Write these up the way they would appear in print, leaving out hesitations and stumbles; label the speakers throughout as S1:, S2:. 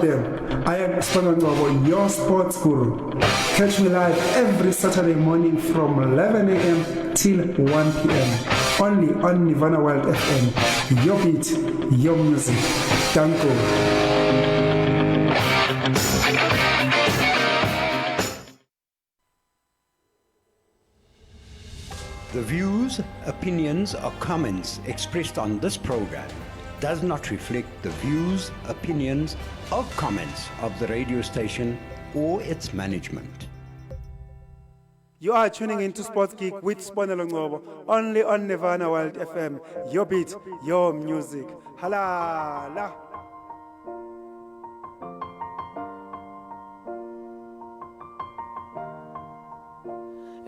S1: there. I am Spano Ngobo, your sports guru. Catch me live every Saturday morning from 11 a.m. till 1 p.m. Only on Nirvana Wild FM. Your beat, your music. Danko.
S2: The views, opinions, or comments expressed on this program does not reflect the views, opinions, or comments of the radio station or its management.
S1: You are tuning into Sports Geek with Sponelo Ngobo, only on Nirvana Wild FM. Your beat, your music. Halala.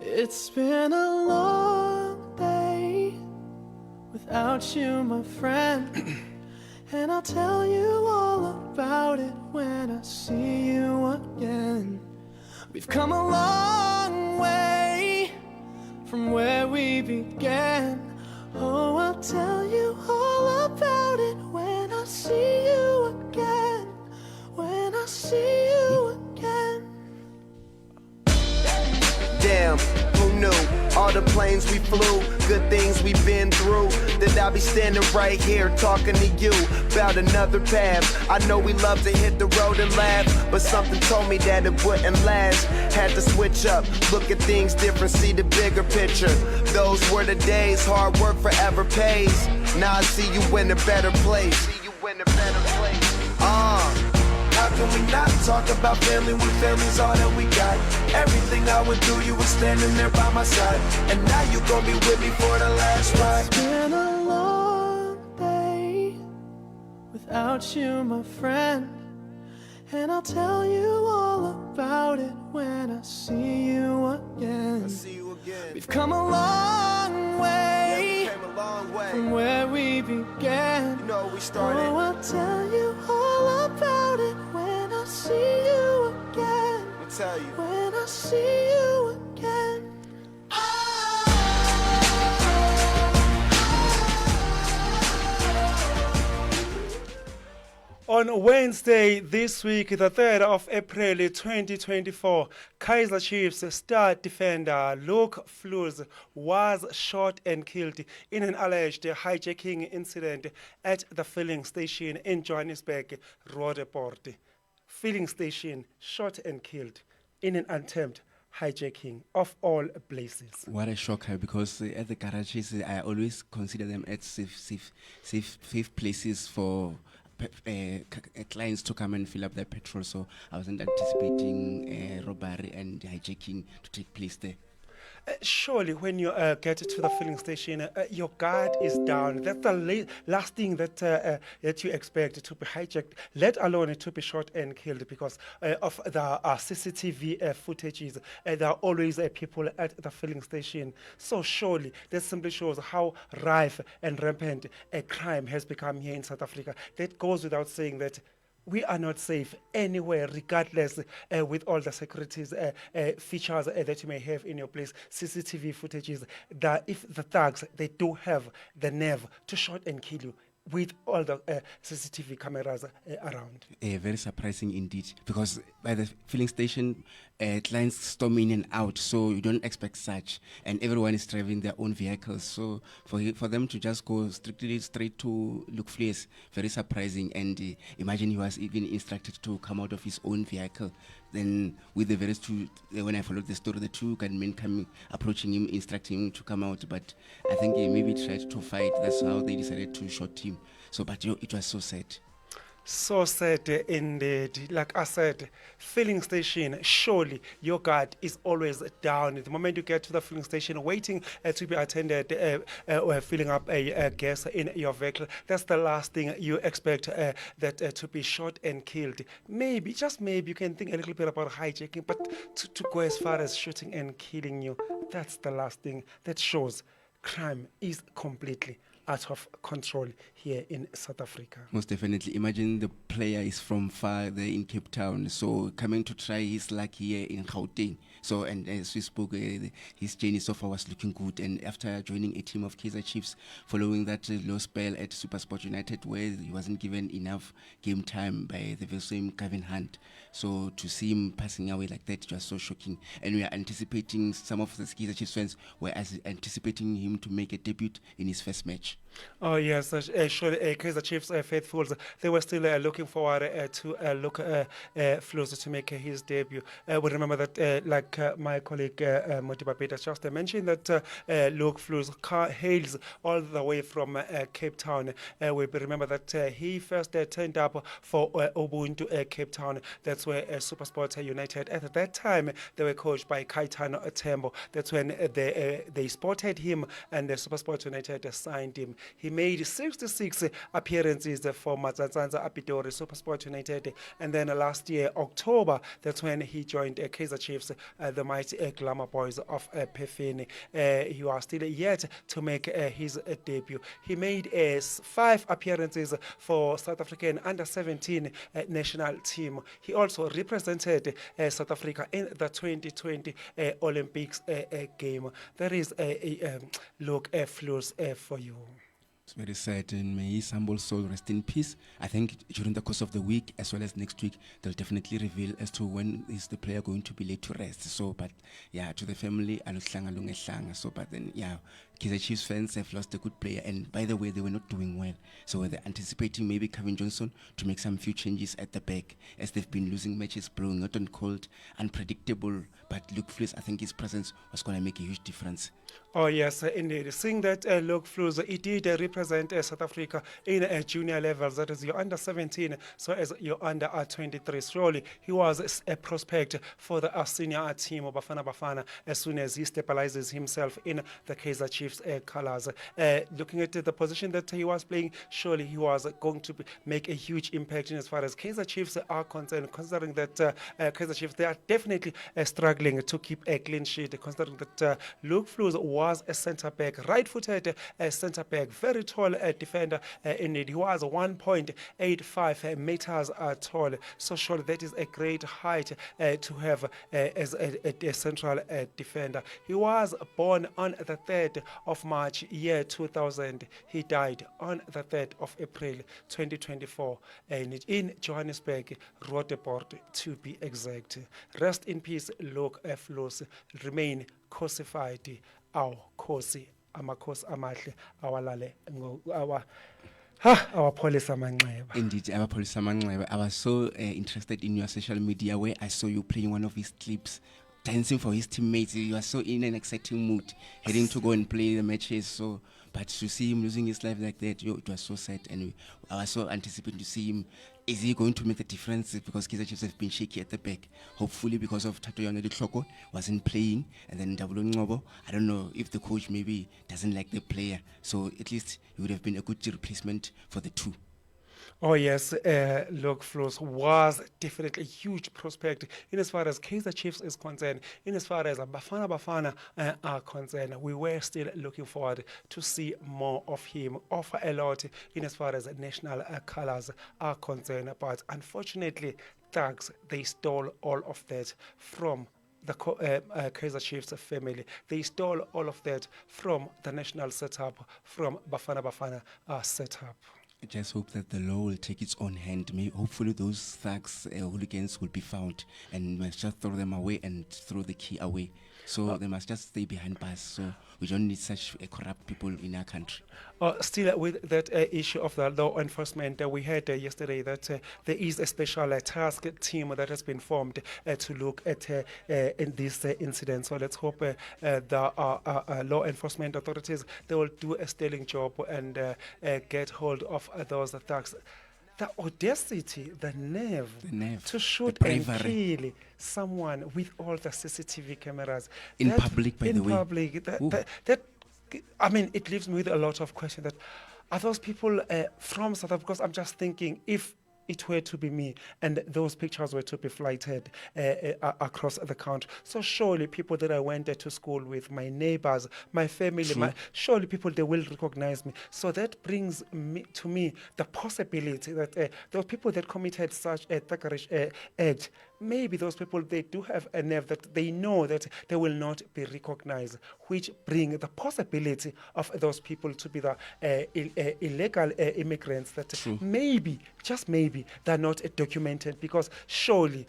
S3: It's been a long day without you, my friend. And I'll tell you all about it when I see you again. We've come a long way from where we began. Oh, I'll tell you all about it when I see you again. When I see you again.
S4: Damn, who knew? All the planes we flew, good things we've been through. That I'll be standing right here talking to you about another path. I know we love to hit the road and laugh, but something told me that it wouldn't last. Had to switch up, look at things different, see the bigger picture. Those were the days, hard work forever pays. Now I see you in a better place. How can we not talk about family when family's all that we got? Everything I would do, you were standing there by my side. And now you gon' be with me for the last ride.
S3: It's been a long day without you, my friend. And I'll tell you all about it when I see you again. We've come a long way, from where we began.
S4: You know we started.
S3: Oh, I'll tell you all about it when I see you again.
S4: I'll tell you.
S3: When I see you again.
S1: On Wednesday this week, the 3rd of April 2024, Kaizer Chiefs star defender Fleurs was shot and killed in an alleged hijacking incident at the filling station in Johannesburg, Roodepoort. Filling station shot and killed in an attempt hijacking of all places.
S5: What a shocker, because at the garages, I always consider them as safe places for clients to come and fill up their petrol. So I wasn't anticipating robbery and hijacking to take place there.
S1: Surely, when you get to the filling station, your guard is down. That's the last thing that that you expect to be hijacked, let alone to be shot and killed, because of the CCTV footages. There are always people at the filling station. So surely, that simply shows how rife and rampant a crime has become here in South Africa. That goes without saying that we are not safe anywhere, regardless with all the securities features that you may have in your place, CCTV footages, that if the thugs, they do have the nerve to shoot and kill you with all the CCTV cameras around.
S5: Very surprising indeed, because by the filling station, clients storm in and out, so you don't expect such, and everyone is driving their own vehicles. So for them to just go straight to Fleurs, very surprising. And imagine he was even instructed to come out of his own vehicle. Then with the various two, when I followed the story, the two gunmen approaching him, instructing him to come out. But I think he maybe tried to fight. That's how they decided to shoot him. So, but it was so sad.
S1: So sad indeed. Like I said, filling station, surely your guard is always down. The moment you get to the filling station, waiting to be attended, filling up a gas in your vehicle, that's the last thing you expect that to be shot and killed. Maybe, just maybe, you can think a little bit about hijacking, but to go as far as shooting and killing you, that's the last thing that shows crime is completely out of control here in South Africa.
S5: Most definitely. Imagine the player is from far there in Cape Town, so coming to try his luck here in Gauteng. So, and as we spoke, his journey so far was looking good. And after joining a team of Kaizer Chiefs, following that low spell at SuperSport United, where he wasn't given enough game time by the very same Kevin Hunt. So to see him passing away like that, it was so shocking. And we are anticipating, some of the Kaizer Chiefs fans were anticipating him to make a debut in his first match.
S1: Oh yes, surely Kaizer Chiefs faithfuls, they were still looking forward to Fleurs to make his debut. We remember that, like my colleague Modiba Peter just mentioned, that Luke Fleurs hails all the way from Cape Town. We remember that he first turned up for Ubuntu Cape Town. That's where SuperSport United, at that time, they were coached by Kaitano Tembo. That's when they spotted him, and SuperSport United signed him. He made 66 appearances for Matsatsanza Apitori SuperSport United, and then last year, October, that's when he joined Kaizer Chiefs, the mighty Glamour Boys of Pefini. He was still yet to make his debut. He made 5 appearances for South African under-17 national team. He also represented South Africa in the 2020 Olympics game. There is a look Fleurs for you.
S5: It's very sad, and may his humble soul rest in peace. I think during the course of the week, as well as next week, they'll definitely reveal as to when is the player going to be laid to rest. So, but yeah, to the family, so, but then, yeah, Kaizer Chiefs fans have lost a good player, and by the way, they were not doing well. So they're anticipating maybe Kevin Johnson to make some few changes at the back, as they've been losing matches, blowing out on cold, unpredictable. But Luke Fleurs, I think his presence was going to make a huge difference.
S1: Oh yes, indeed. Seeing that Luke Fleurs, he did represent South Africa in junior levels, that is your under 17, so as your under 23. Surely he was a prospect for the senior team of Bafana as soon as he stabilizes himself in the Kaizer Chiefs colors. Looking at the position that he was playing, surely he was going to make a huge impact in as far as Kaizer Chiefs are concerned, considering that Kaizer Chiefs, they are definitely struggling to keep a clean sheet, considering that Luke Fleurs was a centre back, right-footed centre back, very tall defender. Indeed, he was 1.85 meters tall. So surely that is a great height to have as a central defender. He was born on the 3rd of March, year 2000. He died on the 3rd of April 2024 in Johannesburg, Roteport to be exact. Rest in peace, Luke Fleurs. Remain crucified. Our Kosi, Amakos Amahle, our Lale, our police amanxeba.
S5: Indeed, our police amanxeba. I was so interested in your social media where I saw you playing one of his clips, dancing for his teammates. You are so in an exciting mood, heading to go and play the matches. So, but to see him losing his life like that, it was so sad, and I was so anticipating to see him. Is he going to make the difference? Because Kaizer Chiefs have been shaky at the back. Hopefully, because of Tato Yonedi Kloko wasn't playing, and then Dabulo Ngobo, I don't know if the coach maybe doesn't like the player. So at least he would have been a good replacement for the two.
S1: Oh yes, Luke Fleurs was definitely a huge prospect in as far as Kaizer Chiefs is concerned. In as far as Bafana are concerned, we were still looking forward to see more of him, offer a lot in as far as national colours are concerned. But unfortunately, thugs, they stole all of that from the Kaizer Chiefs family. They stole all of that from the national setup, from Bafana setup.
S5: I just hope that the law will take its own hand. Hopefully those thugs, hooligans will be found, and must just throw them away and throw the key away. So they must just stay behind bars. So we don't need such corrupt people in our country.
S1: Still with that issue of the law enforcement, we heard yesterday that there is a special task team that has been formed to look at in this incident. So let's hope the law enforcement authorities, they will do a sterling job and get hold of those thugs. The audacity, the nerve to shoot and kill someone with all the CCTV cameras
S5: in public, by the way.
S1: In public, that I mean, it leaves me with a lot of questions. That are those people from South Africa? Because I'm just thinking, if it were to be me and those pictures were to be flighted across the country. So surely people that I went to school with, my neighbors, my family, surely people, they will recognize me. So that brings to me the possibility that those people that committed such a thuggish act, maybe those people, they do have a nerve that they know that they will not be recognized, which bring the possibility of those people to be the illegal immigrants that maybe, just maybe, they're not documented. Because surely,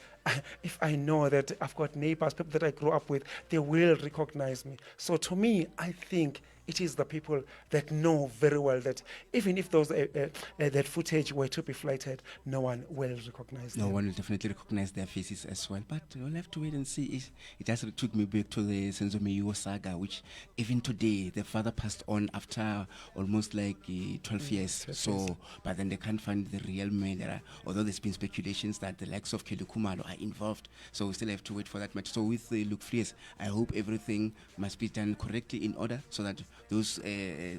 S1: if I know that I've got neighbors, people that I grew up with, they will recognize me. So to me, I think it is the people that know very well that even if those that footage were to be flighted, no one will recognize them.
S5: No one will definitely recognize their faces as well. But we'll have to wait and see. It just took me back to the Senzo Meyiwa saga, which even today, the father passed on after almost like 12 years. So, but then they can't find the real murderer, although there's been speculations that the likes of Kelly Kumalo are involved. So we still have to wait for that match. So with Luke Fleurs, I hope everything must be done correctly in order so that those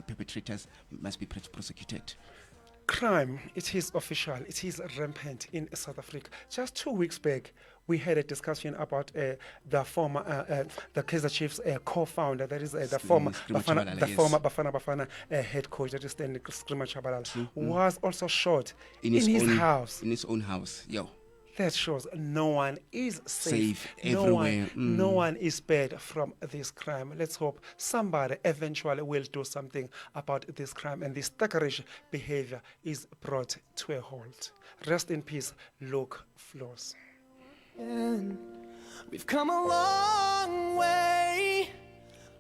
S5: perpetrators must be prosecuted.
S1: Crime, it is official, it is rampant in South Africa. Just 2 weeks back, we had a discussion about the former, the Kaizer Chiefs co-founder, that is the former Bafana Bafana head coach, that is Stanley Screamer Chabalala, was also shot in his house.
S5: In his own house, yo.
S1: That shows no one is safe.
S5: Everywhere.
S1: No one is spared from this crime. Let's hope somebody eventually will do something about this crime and this thuggish behavior is brought to a halt. Rest in peace, Luke Fleurs.
S3: We've come a long way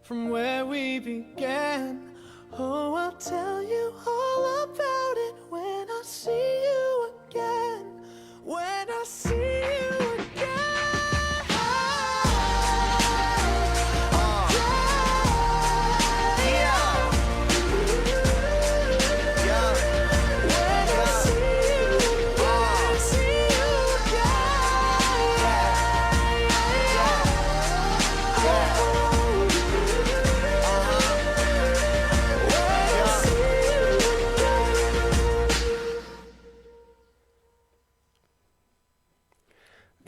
S3: from where we began. Oh, I'll tell you all about it when I see you again. When I see you again.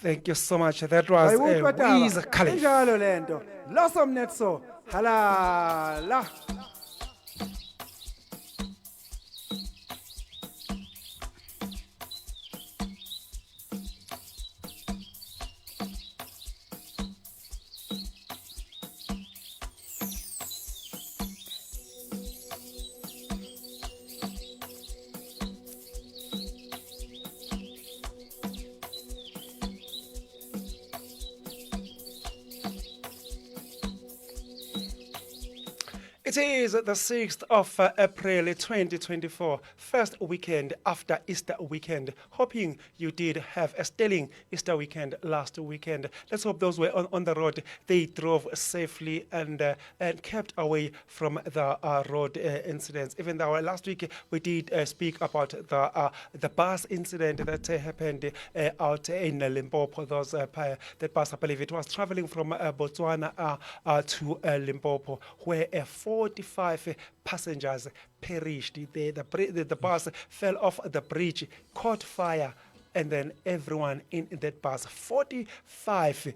S1: Thank you so much. That was Wiz Khalifa.
S6: Injalo lento. Losomnetso. Halala.
S1: It is the 6th of April 2024, first weekend after Easter weekend. Hoping you did have a sterling Easter weekend last weekend. Let's hope those were on the road, they drove safely and kept away from the road incidents. Even though last week we did speak about the bus incident that happened out in Limpopo. That bus, I believe it was traveling from Botswana to Limpopo, where 45 passengers perished. The bus fell off the bridge, caught fire, and then everyone in that bus, 45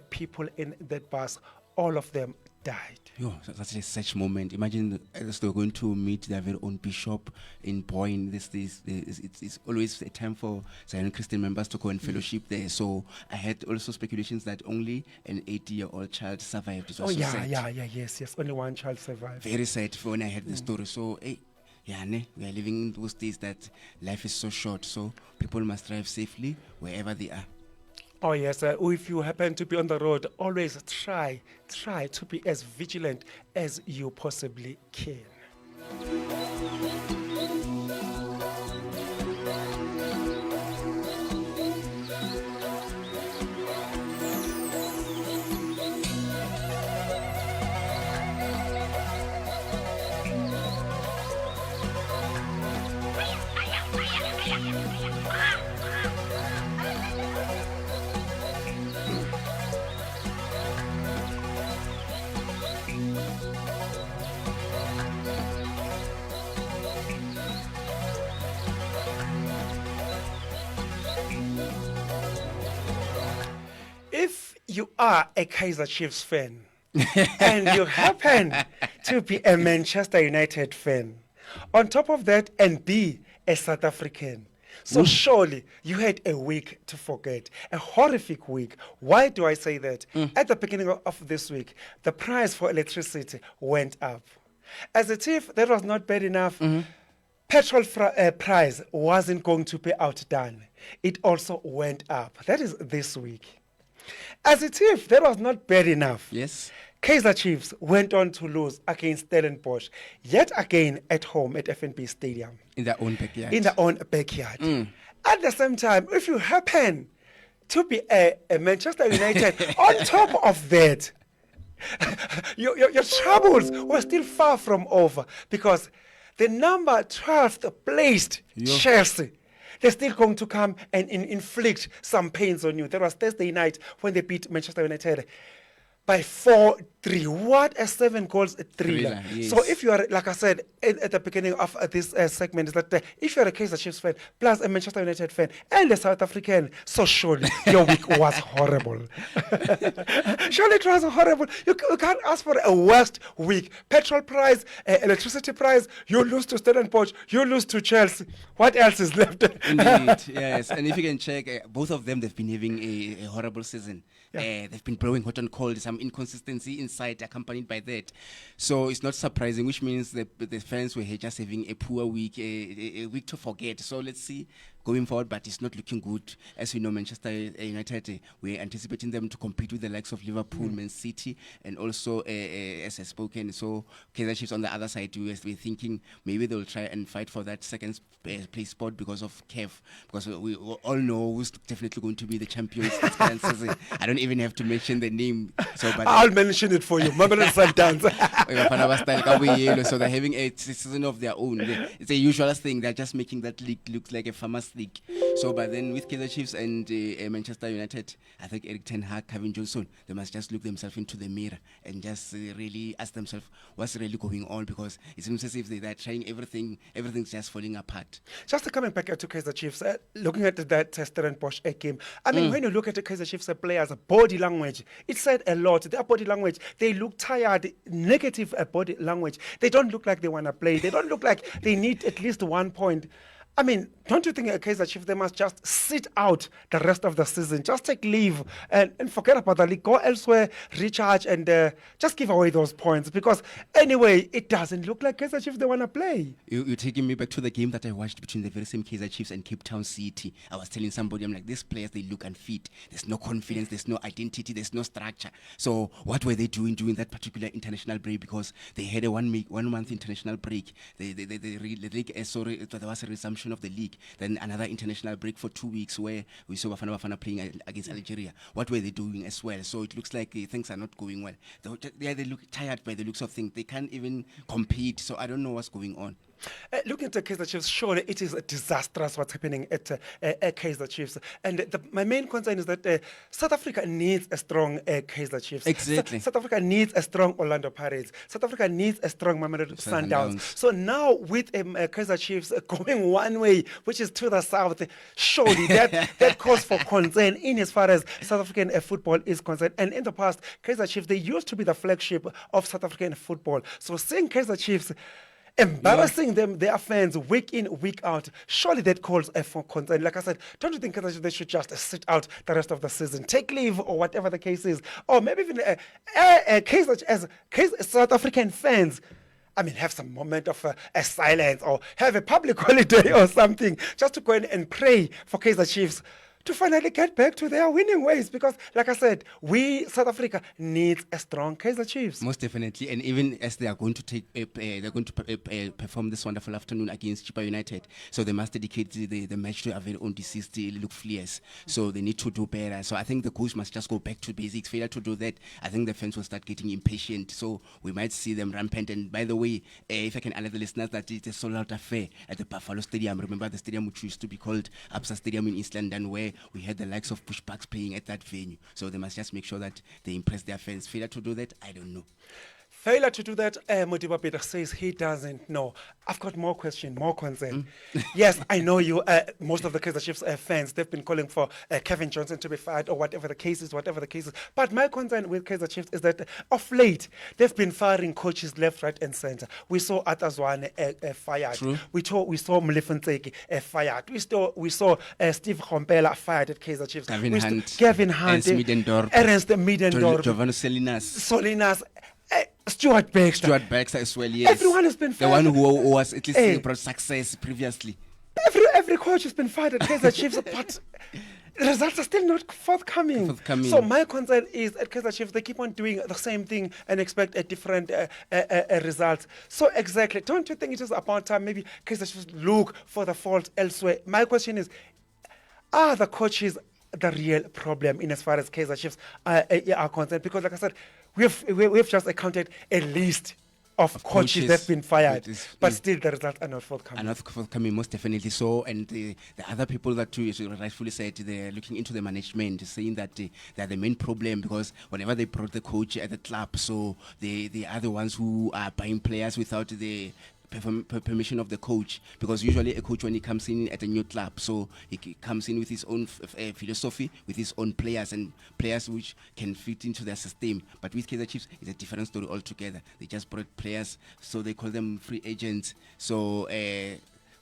S1: people in that bus, all of them died.
S5: Yo, that's a such moment. Imagine as they were going to meet their very own bishop in Boyne. It's always a time for Zion Christian members to go and fellowship there. So I had also speculations that only an 80-year-old child survived. It was sad.
S1: Yes. Only one child survived.
S5: Very sad when I heard the story. So, we are living in those days that life is so short. So people must drive safely wherever they are.
S1: Oh yes, if you happen to be on the road, always try to be as vigilant as you possibly can. you are a Kaizer Chiefs fan and you happen to be a Manchester United fan, on top of that, and be a South African, so surely you had a week to forget, a horrific week. Why do I say that? At the beginning of this week, the price for electricity went up. As a if that was not bad enough, petrol price wasn't going to be outdone. It also went up. That is this week. As if that was not bad enough,
S5: Yes.
S1: Kaizer Chiefs went on to lose against Stellenbosch, yet again at home at FNB Stadium.
S5: In their own backyard.
S1: In their own backyard. At the same time, if you happen to be a Manchester United, on top of that, your troubles were still far from over, because the number 12th placed Chelsea, they're still going to come and inflict some pains on you. That was Thursday night when they beat Manchester United by 4-3. What a 7 goals thriller.
S5: Yes.
S1: So if you are, like I said at the beginning of this segment, is that if you're a Kaizer Chiefs fan, plus a Manchester United fan, and a South African, so surely your week was horrible. Surely it was horrible. You can't ask for a worst week. Petrol price, electricity price, you lose to Stellenbosch, you lose to Chelsea. What else is left?
S5: Indeed, yes. And if you can check, both of them, they've been having a horrible season. They've been blowing hot and cold, some inconsistency inside accompanied by that. So it's not surprising, which means the fans were just having a poor week, a week to forget. So let's see going forward, but it's not looking good. As we know, Manchester United, we're anticipating them to compete with the likes of Liverpool, Man City, and also, as I've spoken, so Kaizer Chiefs on the other side, we're thinking maybe they'll try and fight for that second place spot because of KEF, because we all know who's definitely going to be the champions this current season. I don't even have to mention the name. So, but
S1: I'll mention it for you. Mamelodi Sundowns.
S5: So they're having a season of their own. It's a usual thing. They're just making that league look like a famous league. So, but then with Kaizer Chiefs and Manchester United, I think Eric Ten Hag, Kevin Johnson, they must just look themselves into the mirror and just really ask themselves what's really going on, because it seems as if they're trying everything, everything's just falling apart.
S1: Just coming back to Kaizer Chiefs, looking at that Stellenbosch game, I mean, when you look at the Kaizer Chiefs players' body language, it said a lot. Their body language, they look tired, negative body language. They don't look like they want to play. They don't look like they need at least 1 point. I mean, don't you think Kaizer Chiefs, they must just sit out the rest of the season, just take leave and forget about the league, go elsewhere, recharge, and just give away those points, because anyway, it doesn't look like Kaizer Chiefs, they want to play.
S5: You're taking me back to the game that I watched between the very same Kaizer Chiefs and Cape Town City. I was telling somebody, I'm like, these players, they look unfit. There's no confidence, there's no identity, there's no structure. So what were they doing during that particular international break? Because they had a 1 month international break. There was a resumption of the league, then another international break for 2 weeks where we saw Bafana playing against Algeria. What were they doing as well? So it looks like things are not going well. They look tired by the looks of things. They can't even compete. So I don't know what's going on.
S1: Looking at the Kaizer Chiefs, surely it is disastrous what's happening at Kaizer Chiefs. And my main concern is that South Africa needs a strong Kaizer Chiefs.
S5: Exactly.
S1: South Africa needs a strong Orlando Pirates. South Africa needs a strong Mamelodi Sundowns. So now with Kaizer Chiefs going one way, which is to the south, surely that calls for concern in as far as South African football is concerned. And in the past, Kaizer Chiefs, they used to be the flagship of South African football. So seeing Kaizer Chiefs embarrassing their fans week in, week out, surely that calls for concern. Like I said, don't you think they should just sit out the rest of the season, take leave or whatever the case is, or maybe even South African fans, I mean, have some moment of a silence or have a public holiday or something, just to go in and pray for Kaizer Chiefs to finally get back to their winning ways, because, like I said, South Africa needs a strong Kaizer Chiefs.
S5: Most definitely, and even as they are going to perform this wonderful afternoon against Chippa United, so they must dedicate the match to our very own deceased Luke Fleurs. So they need to do better. So I think the coach must just go back to basics. Failure to do that, I think the fans will start getting impatient. So we might see them rampant. And by the way, if I can alert the listeners that it's a sold-out affair at the Buffalo Stadium. Remember the stadium which used to be called Absa Stadium in East London, where we had the likes of Pushbacks playing at that venue. So they must just make sure that they impress their fans. Failure to do that, I don't know.
S1: Failure to do that, Modiba Peter says he doesn't know. I've got more question, more concern. Yes, I know you, most of the Kaizer Chiefs fans, they've been calling for Kevin Johnson to be fired or whatever the case is. But my concern with Kaizer Chiefs is that of late, they've been firing coaches left, right, and center. We saw Atazwane fired.
S5: True.
S1: We saw Mlifanteki fired. We saw Steve Kompela fired at Kaizer Chiefs. Kevin Hunt, Ernst Middendorf,
S5: Giovanni Solinas,
S1: Stuart Baxter
S5: as well, yes.
S1: Everyone has been fired.
S5: The one who was at least brought success previously.
S1: Every coach has been fired at Kaizer Chiefs, but the results are still not forthcoming. So my concern is at Kaizer Chiefs, they keep on doing the same thing and expect a different results. So exactly, don't you think it is about time maybe Kaizer Chiefs look for the fault elsewhere? My question is, are the coaches the real problem in as far as Kaizer Chiefs are concerned? Because like I said, we've just accounted a list of coaches that have been fired, but still the results are not forthcoming.
S5: Are not forthcoming, most definitely so. And the other people that too, as you rightfully said, they're looking into the management, saying that they're the main problem because whenever they brought the coach at the club, so they are the ones who are buying players without the permission of the coach, because usually a coach, when he comes in at a new club, so he comes in with his own philosophy, with his own players and players which can fit into their system. But with Kaizer Chiefs, it's a different story altogether. They just brought players, so they call them free agents. So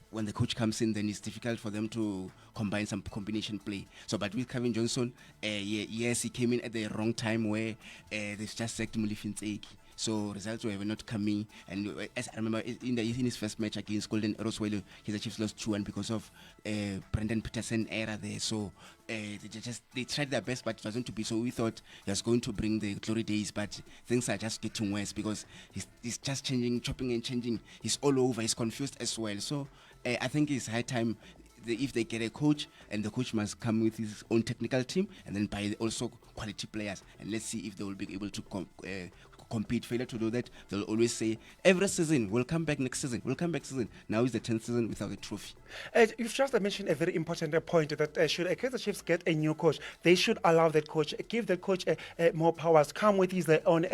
S5: when the coach comes in, then it's difficult for them to combine some combination play. So, but with Kevin Johnson, yes, he came in at the wrong time where they've just sacked Mulifintseki. So results were not coming, and as I remember in his first match against Golden Arrows, Kaizer Chiefs lost 2-1 because of Brendan Peterson error there. So they tried their best, but it wasn't to be. So we thought he was going to bring the glory days, but things are just getting worse because he's just changing, chopping and changing. He's all over. He's confused as well. So I think it's high time. If they get a coach, and the coach must come with his own technical team, and then buy also quality players, and let's see if they will be able to compete. Failure to do that, they'll always say every season we'll come back next season, we'll come back season. Now is the 10th season without a trophy.
S1: You've just mentioned a very important point that should Kaizer Chiefs get a new coach, they should allow that coach, give the coach more powers, come with his own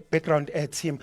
S1: background team.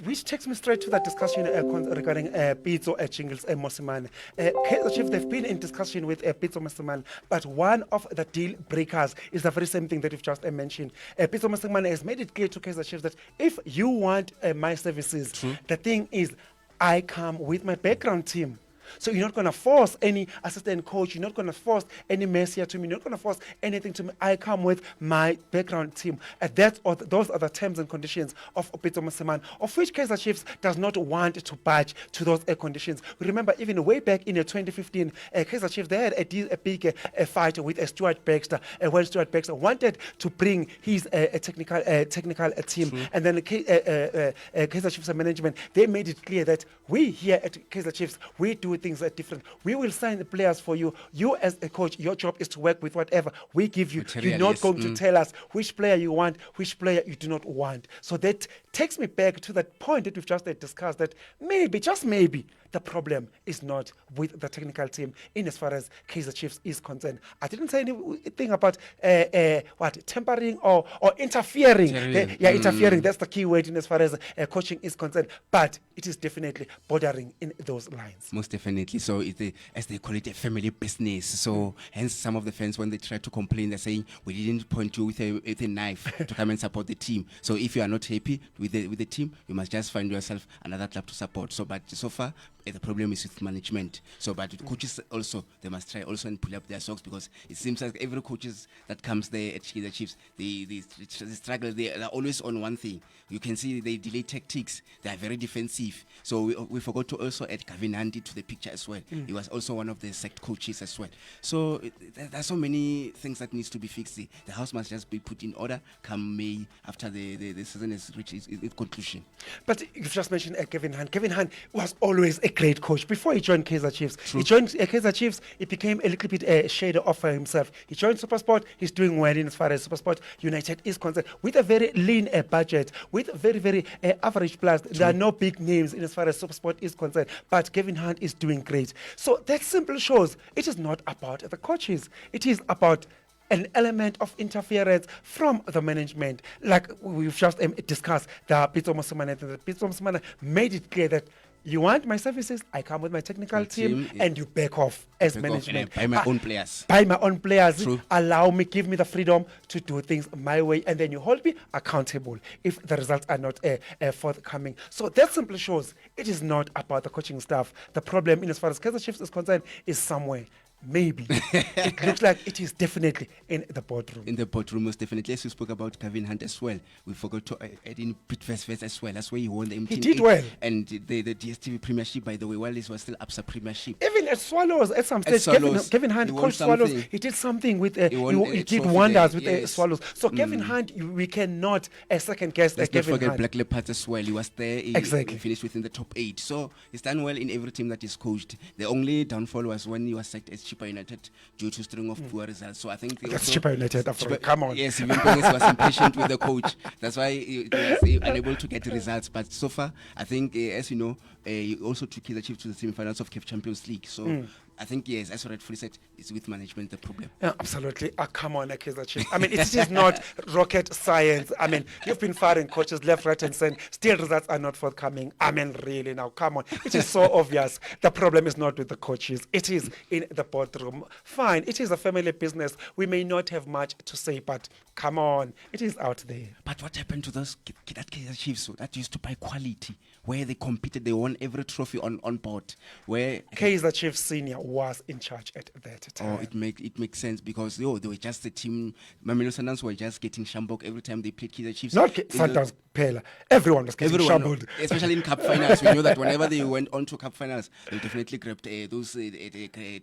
S1: Which takes me straight to that discussion regarding Pitso Jingles Mosimane. Kaizer Chiefs, they've been in discussion with Pitso Mosimane, but one of the deal breakers is the very same thing that you've just mentioned. Pitso Mosimane has made it clear to Kaizer Chiefs that if you want my services, the thing is, I come with my background team. So you're not going to force any assistant coach. You're not going to force any Messiah to me. You're not going to force anything to me. I come with my background team. And those are the terms and conditions of Pitso Mosimane, of which Kaizer Chiefs does not want to budge to those conditions. Remember, even way back in 2015, Kaizer Chiefs, they had a big fight with Stuart Baxter, when Stuart Baxter wanted to bring his technical team. And then Kaizer Chiefs management, they made it clear that we here at Kaizer Chiefs, we do things are different. We will sign the players for you. You as a coach, your job is to work with whatever we give you. You're not going to tell us which player you want, which player you do not want. So that takes me back to that point that we've just discussed, that maybe, just maybe, the problem is not with the technical team in as far as Kaizer Chiefs is concerned. I didn't say anything about tampering or interfering. Interfering. That's the key word in as far as coaching is concerned. But it is definitely bordering in those lines.
S5: Most definitely. So it's as they call it, a family business. So hence some of the fans, when they try to complain, they're saying we didn't point you with a knife to come and support the team. So if you are not happy with the team, you must just find yourself another club to support. So but so far, the problem is with management. So, but with coaches also, they must try also and pull up their socks, because it seems like every coaches that comes there at Kaizer Chiefs, they struggle. They're always on one thing. You can see they delay tactics. They are very defensive. So we forgot to also add Kevin Hunt to the picture as well. He was also one of the sacked coaches as well. So there's so many things that needs to be fixed. The house must just be put in order come May, after the season has reached its conclusion.
S1: But you've just mentioned Kevin Hunt. Kevin Hunt was always a great coach before he joined Kaizer Chiefs.
S5: True.
S1: He joined Kaizer Chiefs. He became a little bit shade of himself. He joined SuperSport. He's doing well in as far as SuperSport United is concerned, with a very lean budget, with very, very average players. There are no big names in as far as SuperSport is concerned, but Kevin Hunt is doing great. So that simply shows it is not about the coaches. It is about an element of interference from the management. Like we've just discussed, the Pitso Mosimane, the Pitso Mosimane made it clear that you want my services, I come with my technical team, and you back off as
S5: Back off,
S1: management.
S5: and I buy my own players.
S1: Buy my own players.
S5: True.
S1: Allow me, give me the freedom to do things my way, and then you hold me accountable if the results are not forthcoming. So that simply shows it is not about the coaching staff. The problem, in as far as Kaizer Chiefs is concerned, is somewhere. Maybe. It looks like it is definitely in the boardroom.
S5: In the boardroom, most definitely. As we spoke about Kevin Hunt as well, we forgot to add in Pitvest as well. That's why he won the MTN.
S1: He did well.
S5: And the DSTV Premiership, by the way, while this was still Absa Premiership.
S1: Even at Swallows, at some stage, Kevin Hunt coached Swallows. He did something with, he did wonders with the Swallows. So Kevin Hunt, we cannot second guess
S5: Let's
S1: Kevin
S5: not forget
S1: Hunt.
S5: Black Leopards as well. He was there. He finished within the top 8. So he's done well in every team that he's coached. The only downfall was when he was sacked as Chippa United due to string of poor results. So I think
S1: That's Chippa United. Come on.
S5: Yes, even Pengis was impatient with the coach. That's why he was unable to get results. But so far, I think, as you know, he also took Kaizer Chiefs to the semi-finals of CAF Champions League. So I think, yes, as rightfully said, it's with management the problem.
S1: Yeah, absolutely. Come on, Kaizer Chiefs. I mean, it is not rocket science. I mean, you've been firing coaches left, right, and center. Still, results are not forthcoming. I mean, really, now, come on. It is so obvious. The problem is not with the coaches. It is in the boardroom. Fine, it is a family business. We may not have much to say, but come on, it is out there.
S5: But what happened to those that Kaizer Chiefs that used to buy quality, where they competed, they won every trophy on board, where
S1: Kaizer Chiefs Senior was in charge at that time.
S5: Oh, it makes sense because they were just a team. Mamelodi Sundowns were just getting shambok every time they played Kaizer Chiefs.
S1: Not Sundowns, Pela. Everyone was getting shambled.
S5: Especially in cup finals. We know that whenever they went on to cup finals, they definitely grabbed those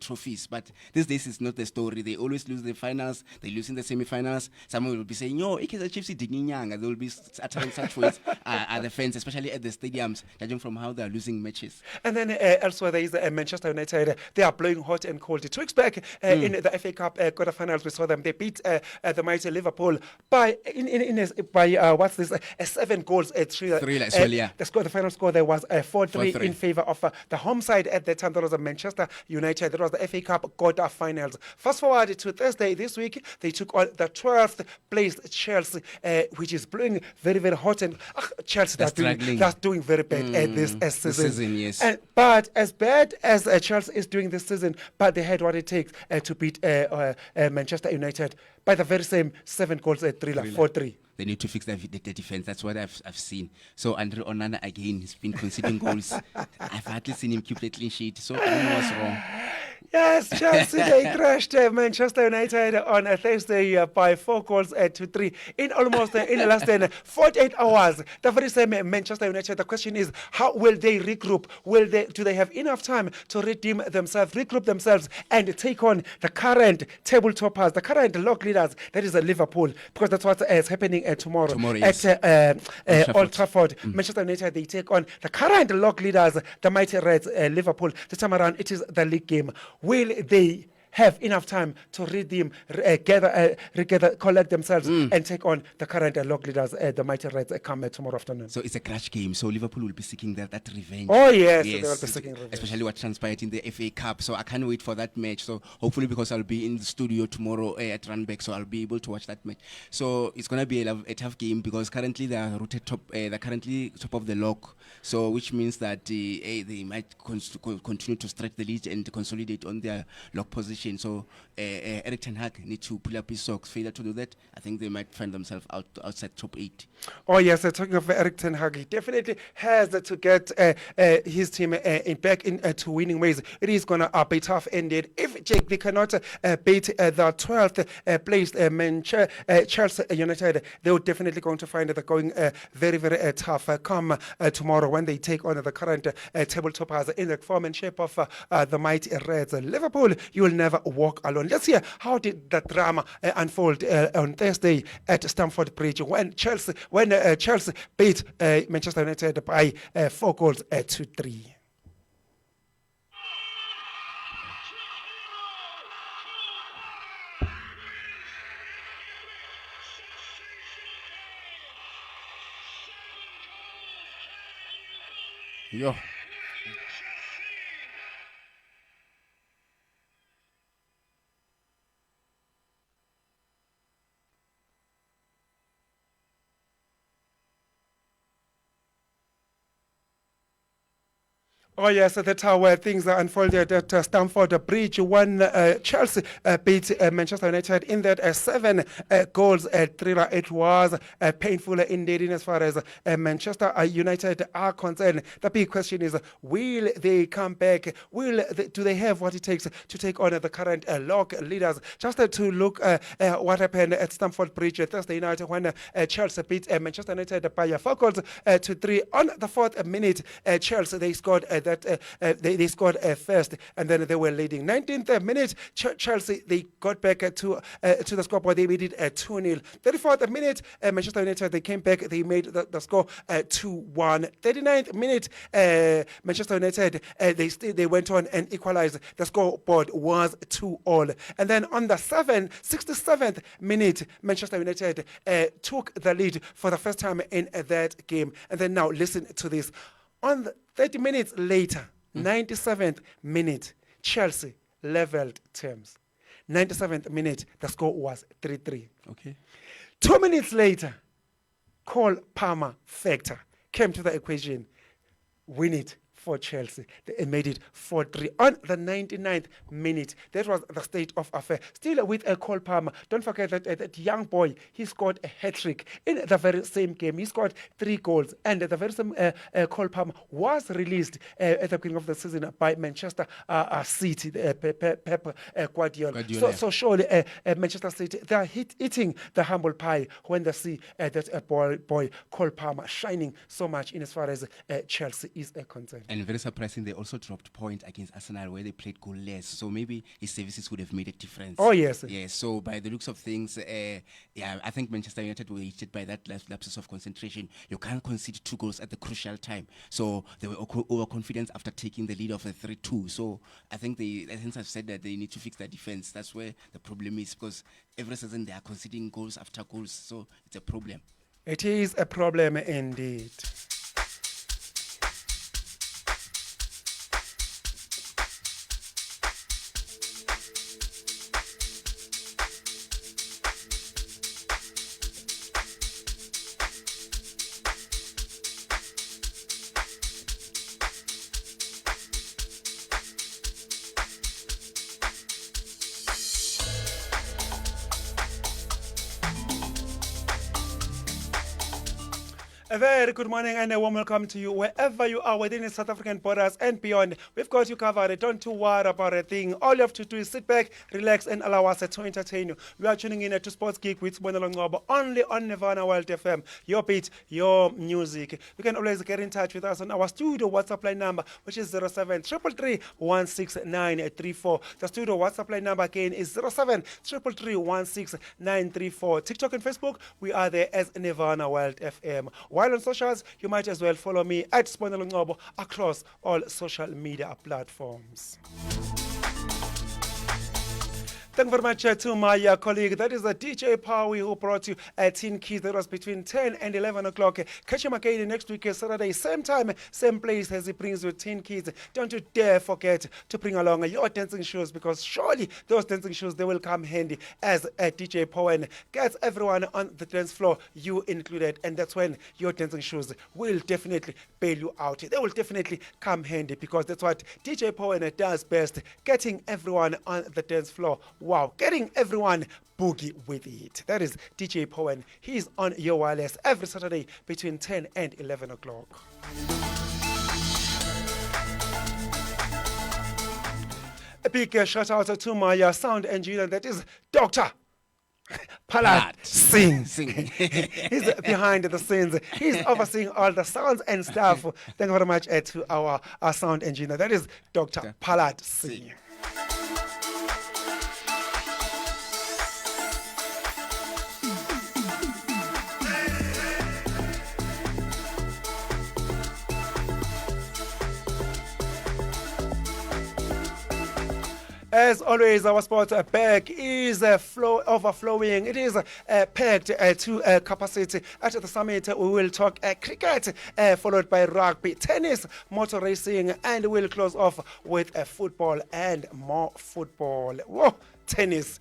S5: trophies. But these days it's not the story. They always lose the finals. They lose in the semi-finals. Someone will be saying, "Yo, Kaizer Chiefs is digging young." They will be uttering such words at the fans, especially at the stadiums, judging from how they are losing matches.
S1: And then elsewhere there is Manchester United. They are blowing hot and cold. 2 weeks back in the FA Cup quarterfinals, we saw them. They beat the mighty Liverpool by what's this? 7 goals. 3
S5: as well, yeah.
S1: The final score there was 4-3 in favor of the home side at that time. That was Manchester United. That was the FA Cup quarterfinals. Fast forward to Thursday this week, they took on the 12th placed Chelsea, which is blowing very, very hot. And Chelsea, that's doing very bad at this season.
S5: Yes.
S1: But as bad as Chelsea is doing this season, but they had what it takes to beat Manchester United by the very same 7 goals at 4-3.
S5: They need to fix the defense. That's what I've seen. So Andre Onana again, he's been conceding goals. I've hardly seen him keep the clean sheet. So I don't know what's wrong.
S1: Yes, Chelsea, they crashed Manchester United on a Thursday by 4 goals to 3 in almost in the last 48 hours. The very same Manchester United. The question is, how will they regroup? Do they have enough time to redeem themselves, regroup themselves, and take on the current table toppers, the current log leaders? That is Liverpool, because that's what is happening tomorrow
S5: yes.
S1: at Old Trafford. Manchester United, they take on the current log leaders, the mighty Reds, Liverpool. This time around, it is the league game. Will they have enough time to redeem, collect themselves, and take on the current log leaders, the mighty Reds, come tomorrow afternoon?
S5: So it's a crash game. So Liverpool will be seeking that revenge.
S1: Oh, yes. They will be seeking revenge.
S5: Especially what transpired in the FA Cup. So I can't wait for that match. So hopefully, because I'll be in the studio tomorrow at Runback, so I'll be able to watch that match. So it's going to be a tough game because currently they are rooted top. They're currently top of the log. So which means that they might continue to stretch the lead and consolidate on their log position. So Eric Ten Hag need to pull up his socks. Failure to do that, I think they might find themselves outside top 8.
S1: Oh yes, talking of Eric Ten Hag, he definitely has to get his team back into winning ways. It is going to be tough indeed. If they cannot beat the 12th placed Chelsea United, they will definitely going to find that going very, very tough come tomorrow when they take on the current table toppers in the form and shape of the mighty Reds. Liverpool, you will never walk alone. Let's hear how did the drama unfold on Thursday at Stamford Bridge when Chelsea beat Manchester United by 4 goals to 3.
S5: Yo.
S1: Oh yes, that's how things are unfolded at Stamford Bridge when Chelsea beat Manchester United in that 7 goals thriller. It was painful indeed in as far as Manchester United are concerned. The big question is, will they come back? Do they have what it takes to take on the current log leaders? Just to look what happened at Stamford Bridge Thursday night when Chelsea beat Manchester United by 4 goals to 3. On the 4th minute, Chelsea, they scored they scored first, and then they were leading. 19th minute, Chelsea, they got back to the scoreboard. They made it 2-0. 34th minute, Manchester United, they came back. They made the score 2-1. 39th minute, Manchester United, they went on and equalized. The scoreboard was 2-2. And then on the 67th minute, Manchester United took the lead for the first time in that game. And then now listen to this. On the 30 minutes later, 97th minute, Chelsea leveled terms. 97th minute, the score was 3-3.
S5: Okay.
S1: 2 minutes later, Cole Palmer factor came to the equation. Win it for Chelsea. They made it 4-3 on the 99th minute. That was the state of affair. Still with a Cole Palmer. Don't forget that young boy, he scored a hat-trick in the very same game. He scored 3 goals, and the very same Cole Palmer was released at the beginning of the season by Manchester City, Pep Guardiola. So surely Manchester City, they are eating the humble pie when they see that boy Cole Palmer shining so much in as far as Chelsea is concerned.
S5: And very surprising, they also dropped point against Arsenal where they played goalless. So maybe his services would have made a difference.
S1: Oh, yes.
S5: Yeah, so by the looks of things, I think Manchester United were hit by that lapses of concentration. You can't concede 2 goals at the crucial time. So they were overconfident after taking the lead of a 3-2. So I think I've said that they need to fix their defense. That's where the problem is, because every season they are conceding goals after goals. So it's a problem.
S1: It is a problem indeed. A very good morning and a warm welcome to you wherever you are within the South African borders and beyond. We've got you covered. Don't you worry about a thing. All you have to do is sit back, relax, and allow us to entertain you. We are tuning in to Sports Geek with Sibonelo Ngcobo only on Nirvana World FM. Your beat, your music. You can always get in touch with us on our studio WhatsApp line number, which is 07-333-16934. The studio WhatsApp line number again is 07-333-16934. TikTok and Facebook, we are there as Nirvana World FM. While on socials, you might as well follow me at Sibonelo Ngcobo across all social media platforms. Thank you very much to my colleague. That is DJ Powie who brought you 10 Keys. That was between 10 and 11 o'clock. Catch him again next week, Saturday, same time, same place as he brings you 10 Keys. Don't you dare forget to bring along your dancing shoes, because surely those dancing shoes, they will come handy as DJ Powen gets everyone on the dance floor, you included. And that's when your dancing shoes will definitely bail you out. They will definitely come handy, because that's what DJ Powen does best, getting everyone on the dance floor. Wow, getting everyone boogie with it. That is DJ Powen. He's on your wireless every Saturday between 10 and 11 o'clock. A big shout out to my sound engineer, that is Dr. Palat Singh. He's behind the scenes. He's overseeing all the sounds and stuff. Thank you very much to our sound engineer. That is Dr. Palat Singh. As always, our sports bag is overflowing. It is packed to capacity. At the summit, we will talk cricket, followed by rugby, tennis, motor racing, and we'll close off with football and more football. Whoa, tennis.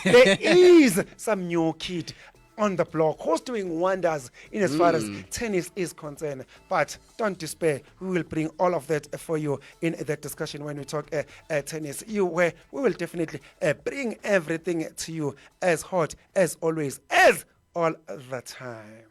S1: There is some new kid on the block, who's doing wonders in as far as tennis is concerned. But don't despair, we will bring all of that for you in that discussion when we talk tennis. We will definitely bring everything to you as hot as always, as all the time.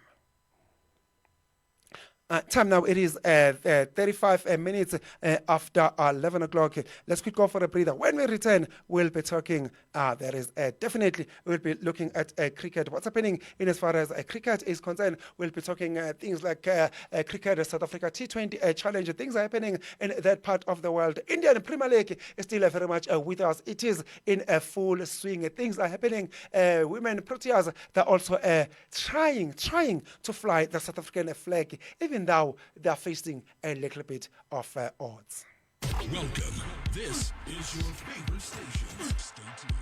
S1: Time now, it is 35 minutes after 11 o'clock. Let's quick go for a breather. When we return, we'll be talking, definitely, we'll be looking at cricket. What's happening in as far as cricket is concerned. We'll be talking things like cricket, South Africa T20 challenge. Things are happening in that part of the world. Indian Premier League is still very much with us. It is in a full swing. Things are happening. Women Proteas, they're also trying to fly the South African flag, even though they're facing a little bit of odds.
S7: Welcome. This is your favorite station. Stay tuned.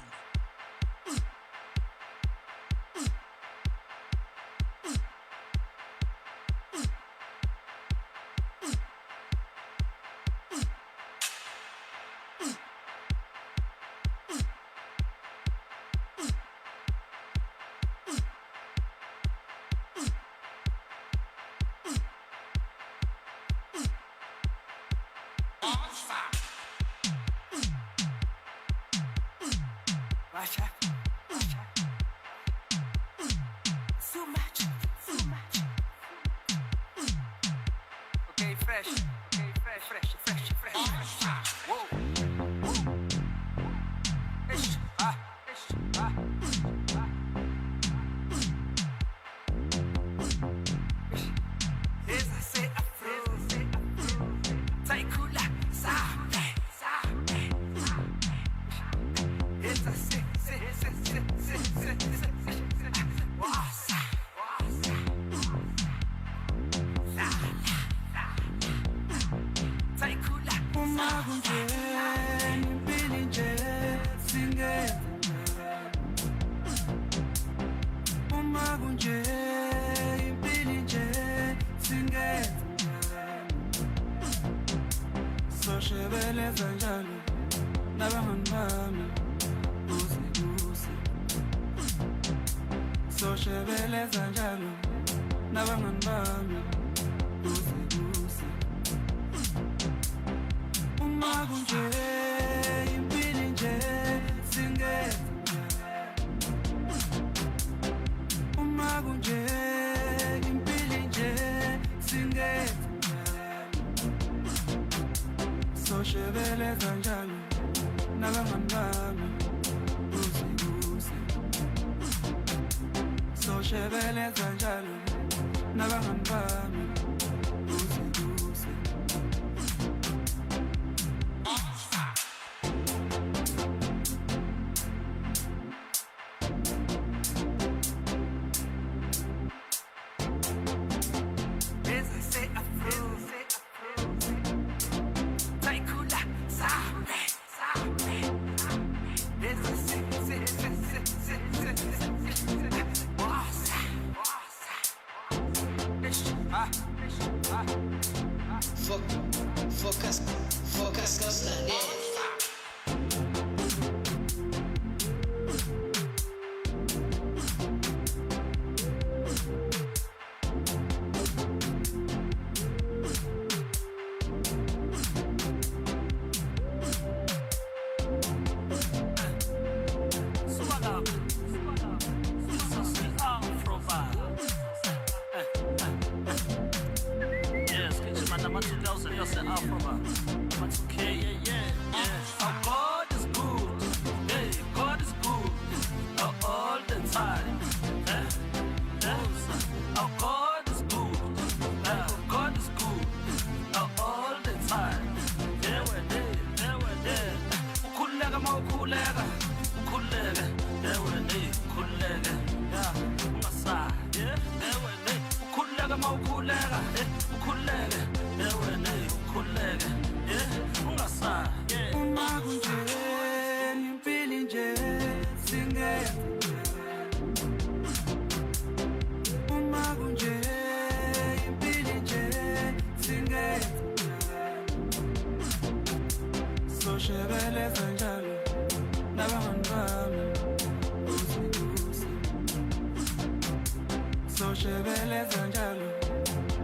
S3: shebeleza njalo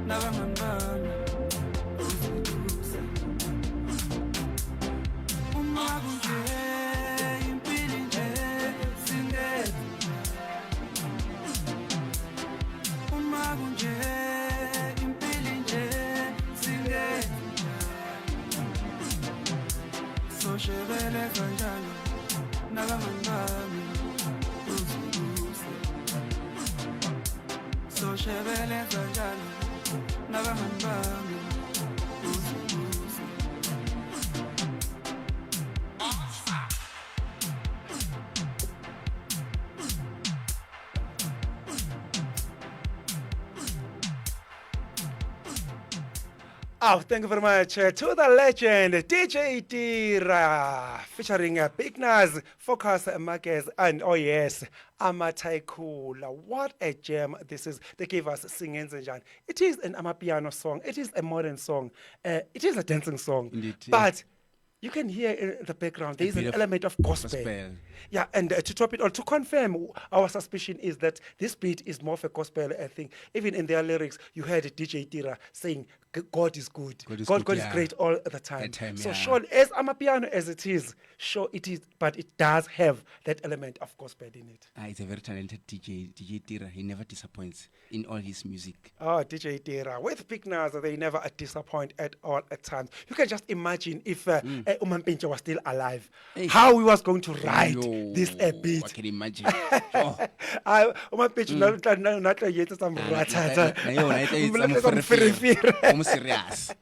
S3: nabangani bami uzibuze uma kunje impilo nje singedwa uma kunje impilo nje singedwa so shebeleza njalo nabangani bami uzibuze so shebeleza njalo nabangani bami uzibuze
S1: Oh, thank you very much to the legend DJ Tira featuring Big Nas, Focus Marquez, and oh yes, Amataikula. What a gem this is. They gave us Singing Zenjan. It is an Amapiano song. It is a modern song. It is a dancing song.
S5: Indeed,
S1: But you can hear in the background there is
S5: bit
S1: an
S5: of
S1: element of gospel. Yeah, and to top it all, to confirm, our suspicion is that this beat is more of a gospel thing. Even in their lyrics, you heard DJ Tira saying, God is good. God is
S5: yeah.
S1: great all the time.
S5: That time,
S1: So
S5: yeah.
S1: surely, as Amapiano as it is, sure it is, but it does have that element of gospel in it.
S5: He's a very talented DJ Tira. He never disappoints in all his music.
S1: Oh, DJ Tira. With Big Nas, they never disappoint at all at times. You can just imagine if Umampincha was still alive, how he was going to write this beat.
S5: I can imagine.
S1: Umampincha not yet some ratata.
S5: Serious.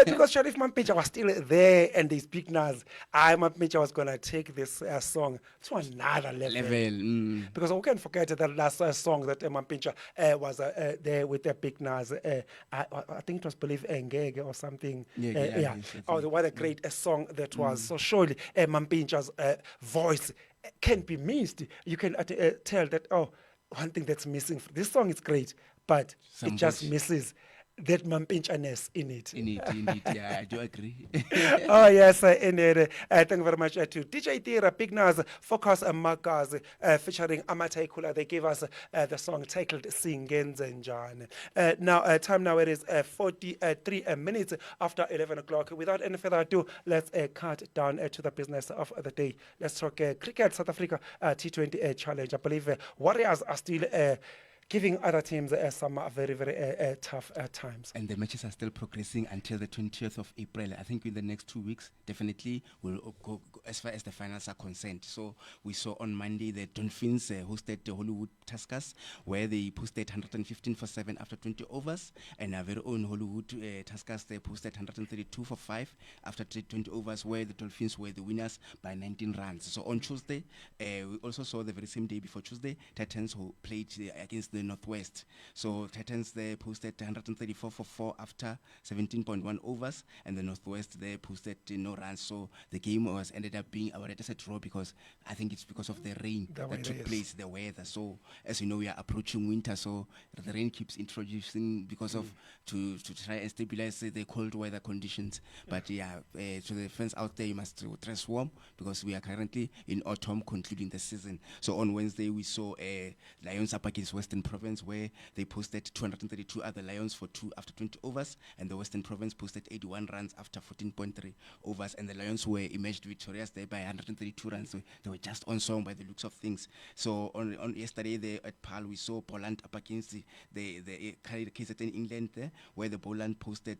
S1: Because Sharif Mampincha was still there and they speak Nas, Mampincha was going to take this song to another level. Because we can't forget that last song that Mampincha was there with the Big Nas. I think it was Believe Engege or something.
S5: Yeah.
S1: Oh, what a great song that was. So surely Mampincha's voice can't be missed. You can tell that, one thing that's missing. This song is great, but it just misses that Mampincha-ness in it.
S5: Indeed, yeah, I do agree.
S1: Oh, yes, indeed. Thank you very much to DJ Tira, Big Nas, Focus Marquez, featuring Amataikula. They gave us the song titled Singen Zenjan. Now, time now it is 43 minutes after 11 o'clock. Without any further ado, let's cut down to the business of the day. Let's talk cricket, South Africa T20 Challenge. I believe Warriors are still giving other teams some very, very tough times.
S5: And the matches are still progressing until the 20th of April. I think in the next 2 weeks, definitely will go as far as the finals are concerned. So we saw on Monday the Dolphins hosted the Hollywood Tuskers, where they posted 115 for 7 after 20 overs. And our very own Hollywood Tuskers, they posted 132 for 5 after 20 overs, where the Dolphins were the winners by 19 runs. So on Tuesday, we also saw the very same day before Tuesday, Titans who played against the Northwest. So Titans they posted 134 for 4 after 17.1 overs, and the Northwest they posted no runs. So the game was ended up being awarded as a draw because I think it's because of the rain that took place, the weather. So as you know, we are approaching winter, so the rain keeps introducing because of to try and stabilize the cold weather conditions. But yeah, to the fans out there, you must dress warm because we are currently in autumn, concluding the season. So on Wednesday we saw Lions up against Western Province, where they posted 232 other Lions for 2 after 20 overs, and the Western Province posted 81 runs after 14.3 overs, and the Lions were emerged victorious there by 132 runs. So they were just on song by the looks of things. So on yesterday there at Pal, we saw Poland up against the KZN England there, where the Poland posted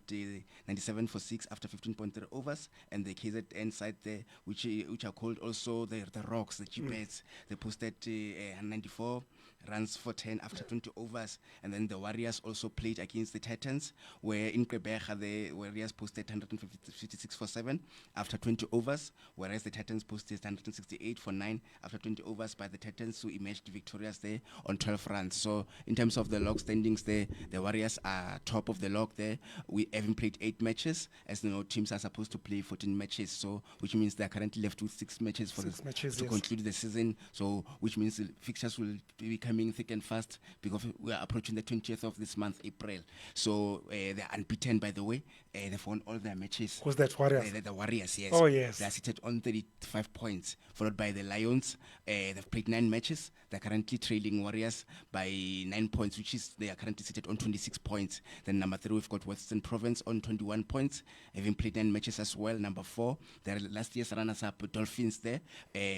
S5: 97 for 6 after 15.3 overs, and the KZN side there, which are called also the Rocks, the G-Beds, they posted 94 runs for 10 after 20 overs. And then the Warriors also played against the Titans, where in Quebec the Warriors posted 156 for 7 after 20 overs, whereas the Titans posted 168 for 9 after 20 overs, by the Titans who emerged victorious there on 12 runs. So in terms of the log standings there, the Warriors are top of the log there. We haven't played 8 matches, as you know, teams are supposed to play 14 matches, so which means they are currently left with 6 matches to conclude the season. So which means the fixtures will be coming thick and fast because we are approaching the 20th of this month, April. So they're unbeaten, by the way, they've won all their matches.
S1: Who's that, Warriors?
S5: The Warriors, yes.
S1: Oh, yes.
S5: They are seated on 35 points, followed by the Lions. They've played 9 matches. They're currently trailing Warriors by 9 points, which is they are currently seated on 26 points. Then number 3, we've got Western Province on 21 points, having played 9 matches as well. Number 4, they're last year's runners-up Dolphins there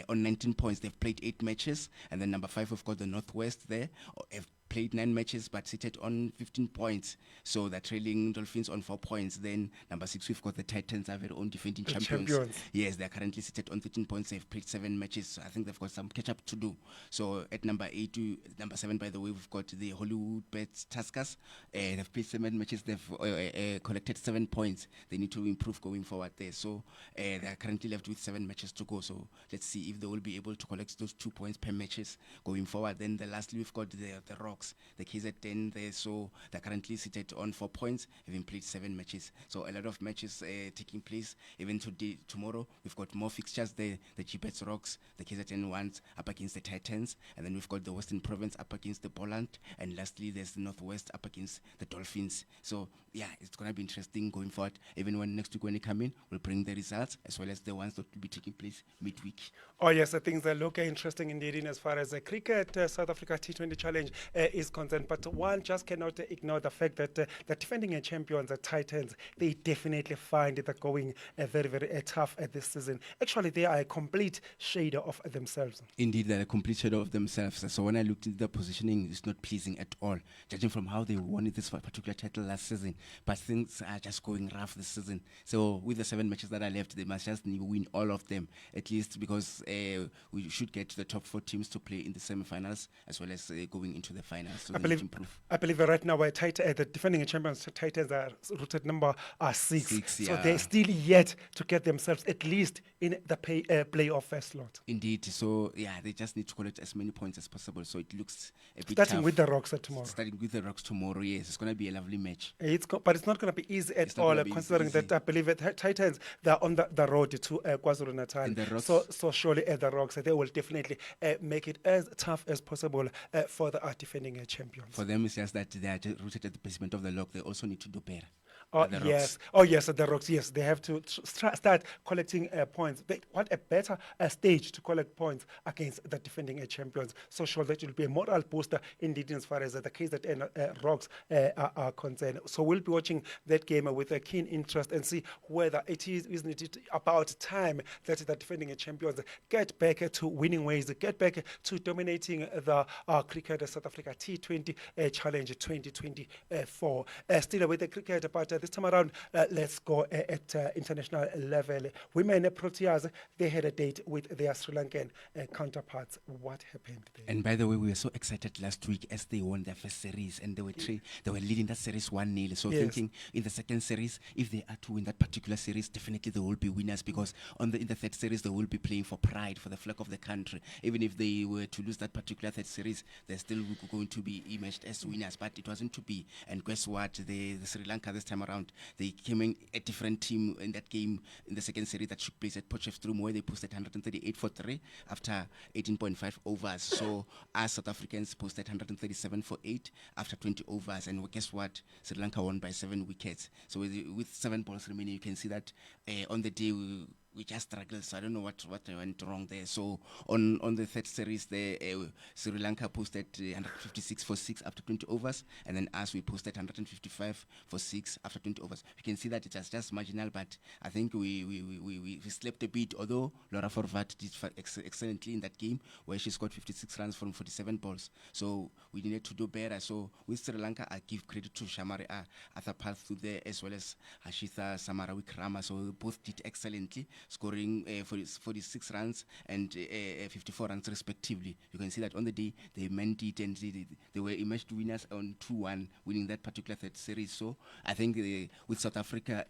S5: on 19 points. They've played 8 matches. And then number 5, we've got the Northwest there. Have played 9 matches but seated on 15 points. So they're trailing Dolphins on 4 points. Then number 6, we've got the Titans, our very own defending champions. Yes, they're currently seated on 13 points. They've played 7 matches. So I think they've got some catch-up to do. So at number 8 to number 7, by the way, we've got the Hollywood Bets Tuskers. They've played 7 matches. They've collected 7 points. They need to improve going forward there. So they're currently left with 7 matches to go. So let's see if they will be able to collect those 2 points per matches going forward. Then lastly, we've got the Rocks, the KZN there. So they're currently seated on 4 points, having played 7 matches. So a lot of matches taking place. Even today, tomorrow, we've got more fixtures there. The G-Bets Rocks, the KZN ones up against the Titans. And then we've got the Western Province up against the Boland. And lastly, there's the Northwest up against the Dolphins. So yeah, it's going to be interesting going forward. Even when next week when they come in, we'll bring the results as well as the ones that will be taking place midweek.
S1: Oh yes, I think they look interesting indeed in as far as the cricket South Africa T20 Challenge is concerned. But one just cannot ignore the fact that the defending champions, the Titans, they definitely find it going very, very tough this season. Actually, they are a complete shade of themselves.
S5: Indeed, they're a complete shadow of themselves. So when I looked at the positioning, it's not pleasing at all, judging from how they won this particular title last season. But things are just going rough this season. So with the 7 matches that are left, they must just win all of them, at least because we should get the top 4 teams to play in the semi-finals as well as going into the finals. So
S1: I believe right now the defending champions Titans are rooted number 6. So
S5: Yeah.
S1: they're still yet to get themselves at least in the playoff slot.
S5: Indeed. So yeah, they just need to collect as many points as possible. So it looks a bit
S1: Starting
S5: tough.
S1: with the Rocks tomorrow.
S5: Starting with the Rocks tomorrow, yes. It's going to be a lovely match.
S1: But it's not going to be easy at
S5: It's not
S1: all,
S5: gonna be
S1: considering
S5: easy.
S1: that I believe that Titans, they're on the road to KwaZulu-Natal.
S5: And the Rocks-
S1: So surely at the Rocks, they will definitely make it as tough as possible for the defending champions.
S5: For them, it's just that they are just rooted at the basement of the log. They also need to do better.
S1: Oh,
S5: At the Rocks.
S1: yes. Oh, yes, at the Rocks. Yes, they have to start collecting points. What a better stage to collect points against the defending champions. So sure that will be a moral booster indeed as far as the KZN Rocks are concerned. So we'll be watching that game with a keen interest and see whether isn't it about time that the defending champions get back to winning ways, get back to dominating the cricket South Africa T20 Challenge 2024. Still with the cricket, but this time around, let's go at international level. Women Proteas, they had a date with their Sri Lankan counterparts. What happened there?
S5: And by the way, we were so excited last week as they won their first series and they were leading that series 1-0. So
S1: Yes.
S5: thinking in the second series, if they are to win that particular series, definitely they will be winners because in the third series they will be playing for pride, for the flag of the country. Even if they were to lose that particular third series, they're still going to be imaged as winners. But it wasn't to be. And guess what? The Sri Lanka this time around, they came in a different team in that game in the second series that took place at Potchefstroom, where they posted 138 for 3 after 18.5 overs. So us South Africans posted 137 for 8 after 20 overs. And guess what? Sri Lanka won by 7 wickets. So with 7 balls remaining, you can see that on the day we just struggled. So I don't know what went wrong there. So on the third series, Sri Lanka posted 156 for 6 after 20 overs, and then us we posted 155 for 6 after 20 overs. You can see that it was just marginal, but I think we slept a bit. Although Laura Forvat did excellently in that game, where she scored 56 runs from 47 balls. So we needed to do better. So with Sri Lanka, I give credit to Shamari Athapathu there as well as Hashitha Samarawikrama. So both did excellently, scoring 46 runs and 54 runs respectively. You can see that on the day they meant it and they were emerged winners on 2-1, winning that particular third series. So I think with South Africa,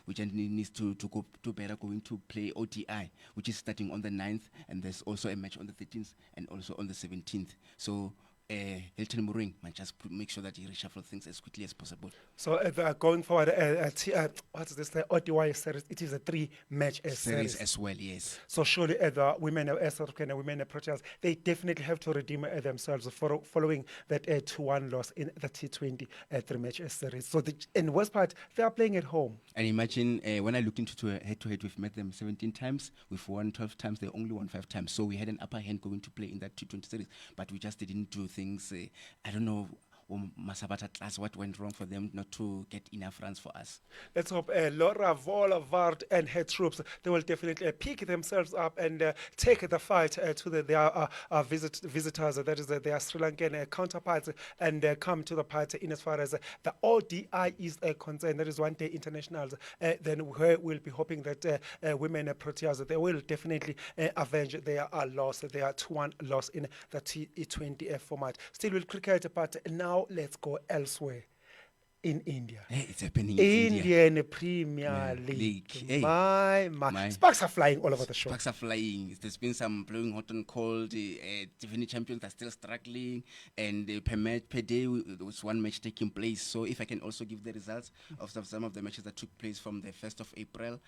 S5: we just needs to go to better, going to play ODI, which is starting on the 9th, and there's also a match on the 13th and also on the 17th. So Hilton Mouring might just make sure that he reshuffle things as quickly as possible.
S1: So going forward, what's this? The ODY series. It is a 3-match
S5: Series
S1: series.
S5: as well, yes.
S1: So surely the women of South African and women Proteas, they definitely have to redeem themselves following that 2-1 loss in the T20 3-match series. So in West Part, they are playing at home.
S5: And imagine when I looked into a head-to-head, we've met them 17 times, we've won 12 times, they only won 5 times. So we had an upper hand going to play in that T20 series, but we just didn't do things. I don't know. Masabata class, what went wrong for them not to get enough runs for us?
S1: Let's hope Laura Volvard and her troops, they will definitely pick themselves up and take the fight to their visitors, that is their Sri Lankan counterparts, and come to the party in as far as the ODI is concerned. That is one day internationals. Then we'll be hoping that women Proteas, they will definitely avenge their loss, their 2-1 loss in the T20 format. Still with cricket, but now let's go elsewhere in India.
S5: Hey, it's happening in India.
S1: Indian Premier League.
S5: Hey,
S1: My. Sparks are flying all over the show.
S5: Sparks are flying. There's been some blowing hot and cold. Defending champions are still struggling. And per day, there was one match taking place. So if I can also give the results of some of the matches that took place from the 1st of April,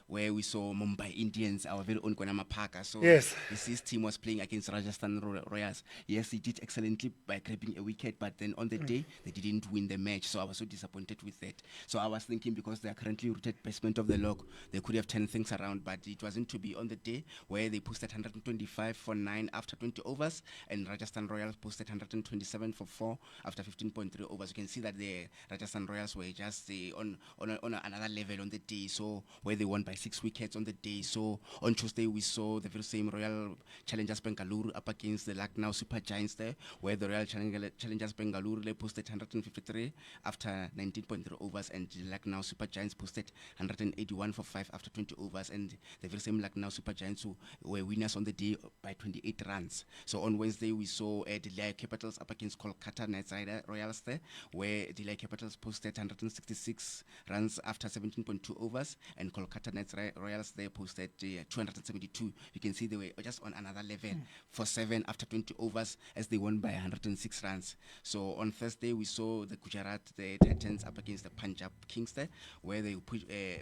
S5: where we saw Mumbai Indians, our very own Kwanama Parker. So
S1: yes,
S5: this team was playing against Rajasthan Royals. Yes, he did excellently by grabbing a wicket, but then on the day, they didn't win the match. So I was so disappointed with that. So I was thinking, because they are currently rooted basement of the log, they could have turned things around, but it wasn't to be on the day, where they posted 125 for 9 after 20 overs, and Rajasthan Royals posted 127 for 4 after 15.3 overs. You can see that the Rajasthan Royals were just on another level on the day, so where they won by 6 wickets on the day. So on Tuesday, we saw the very same Royal Challengers Bengaluru up against the Lucknow Super Giants there, where the Royal Challengers Bengaluru, they posted 153 after 19.3 overs, and the Lucknow Super Giants posted 181 for 5 after 20 overs, and the very same Lucknow Super Giants who were winners on the day by 28 runs. So on Wednesday, we saw Delhi Capitals up against Kolkata Knight Rider Royals there, where Delhi Capitals posted 166 runs after 17.2 overs, and Kolkata Knight Royals there posted 272. You can see they were just on another level for 7 after 20 overs, as they won by 106 runs. So on Thursday, we saw the Gujarat the Titans up against the Punjab Kings there, where they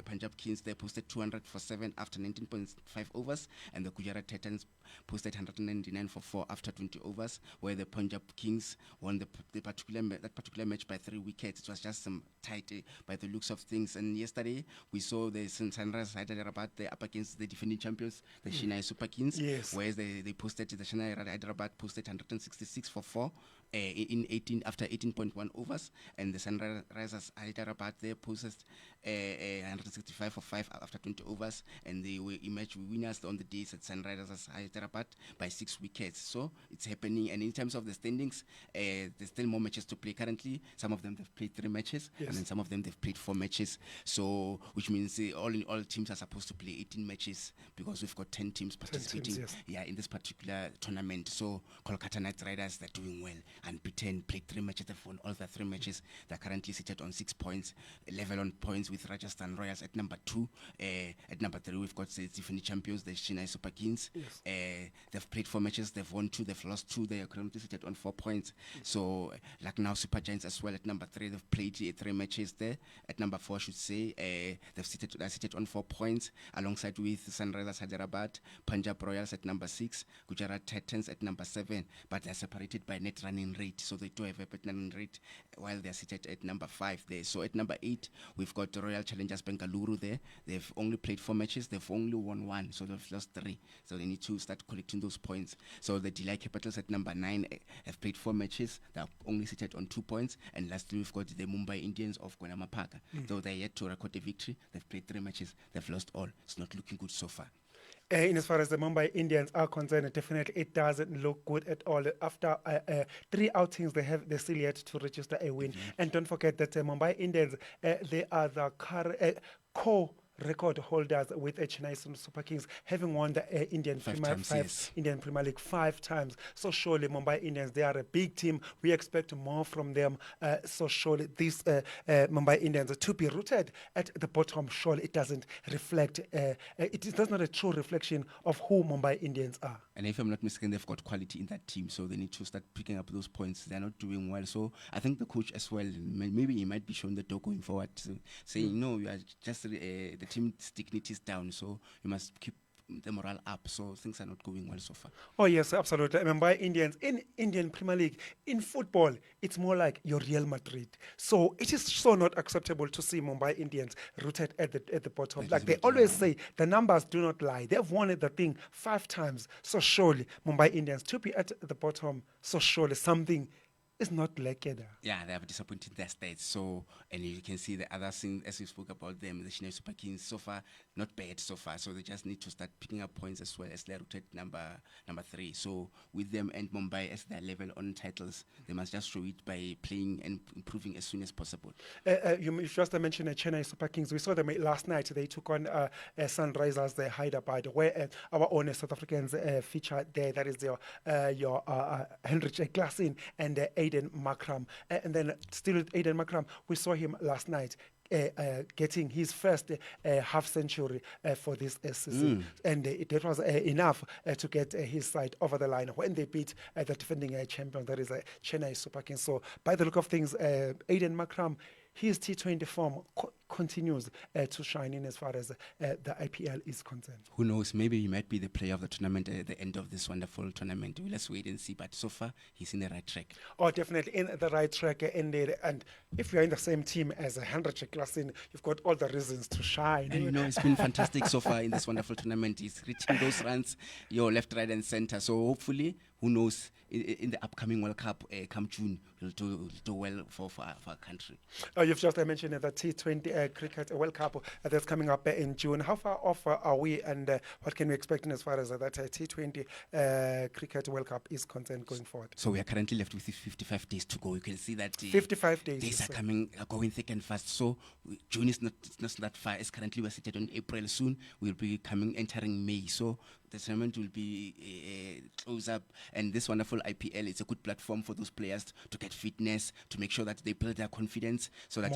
S5: Punjab Kings they posted 200 for 7 after 19.5 overs, and the Gujarat Titans posted 199 for 4 after 20 overs, where the Punjab Kings won that particular match by 3 wickets. It was just some tight by the looks of things. And yesterday we saw the Sunrisers Hyderabad up against the defending champions, the Chennai Super Kings, whereas they posted the Chennai Hyderabad posted 166 for 4 in 18 after 18.1 overs, and the Sunrisers Hyderabad they posted 165 for 5 after 20 overs, and they were emerged winners on the days at Sunrisers Hyderabad by 6 wickets. So it's happening. And in terms of the standings, there's still more matches to play. Currently, some of them they've played 3 matches, and then some of them they've played 4 matches. So which means all in all, teams are supposed to play 18 matches, because we've got 10 teams participating in this particular tournament. So Kolkata Knight Riders, they're doing well, unbeaten, played 3 matches, they've won all the 3 matches. They're currently seated on 6 points, level on points with Rajasthan Royals at number 2. At number 3, we've got the defending champions, the Chennai Super Kings. They've played 4 matches, they've won 2, they've lost 2. They are currently seated on 4 points. So Lucknow Super Giants as well at number 3, they've played 3 matches there. At number 4, I should say, they're seated on 4 points, alongside with Sunrisers Hyderabad, Punjab Royals at number 6, Gujarat Titans at number 7, but they're separated by net running rate, so they do have a net running rate, while they're seated at number 5 there. So at number 8, we've got the Royal Challengers Bengaluru there. They've only played 4 matches, they've only won 1, so they've lost 3. So they need to start collecting those points. So the Delhi Capitals at number 9 have played 4 matches, they're only seated on 2 points. And lastly, we've got the Mumbai Indians of Kwanama Parker. So they're yet to record a victory. They've played 3 matches, they've lost all. It's not looking good so far.
S1: In as far as the Mumbai Indians are concerned, definitely it doesn't look good at all. After 3 outings, they're still yet to register a win. And don't forget that Mumbai Indians, they are the record holders with Chennai Super Kings, having won the Indian Premier League 5 times. So surely Mumbai Indians, they are a big team. We expect more from them. So surely these Mumbai Indians to be rooted at the bottom, surely it doesn't reflect, it is not a true reflection of who Mumbai Indians are.
S5: And if I'm not mistaken, they've got quality in that team, so they need to start picking up those points. They're not doing well. So I think the coach as well, maybe he might be showing the door going forward, saying, no, you are just the team's dignity is down, so you must keep the morale up. So things are not going well so far.
S1: Oh yes, absolutely. Mumbai Indians in Indian Premier League, in football, it's more like your Real Madrid. So it is so not acceptable to see Mumbai Indians rooted at the bottom. Like they always say, the numbers do not lie. They've won the thing 5 times. So surely Mumbai Indians to be at the bottom. So surely something is not lacking there.
S5: Yeah, they have disappointed their stats. So, and you can see the other thing, as we spoke about them, the Chennai Super Kings, so far, not bad so far. So they just need to start picking up points as well as they're rooted number 3. So with them and Mumbai as their level on titles, they must just show it by playing and improving as soon as possible.
S1: You just mentioned Chennai Super Kings. We saw them last night. They took on Sunrisers, the Hyderabad, where our own South Africans featured there. That is your Henrich Glassin and Aiden Makram. And then still with Aiden Makram, we saw him last night getting his first half century for this season. And that was enough to get his side over the line when they beat the defending champion, that is Chennai Super Kings. So by the look of things, Aiden Makram, his T20 form continues to shine in as far as the IPL is concerned.
S5: Who knows? Maybe he might be the player of the tournament at the end of this wonderful tournament. Let's wait and see. But so far, he's in the right track.
S1: Oh, definitely in the right track indeed. And if you're in the same team as Henrich Glassin, you've got all the reasons to shine.
S5: And you know, it's been fantastic so far in this wonderful tournament. He's reaching those runs, left, right, and center. So hopefully, who knows, in the upcoming World Cup come June, he'll do well for our country.
S1: You've just mentioned the T20 Cricket World Cup that's coming up in June. How far off are we, and what can we expect as far as that T20 Cricket World Cup is concerned going forward?
S5: So we are currently left with 55 days to go. You can see that
S1: 55 days.
S5: Days are going thick and fast. So June is not that far. As currently we're seated on April. Soon we'll be entering May. So the tournament will be close up, and this wonderful IPL is a good platform for those players to get fitness, to make sure that they build their confidence, so that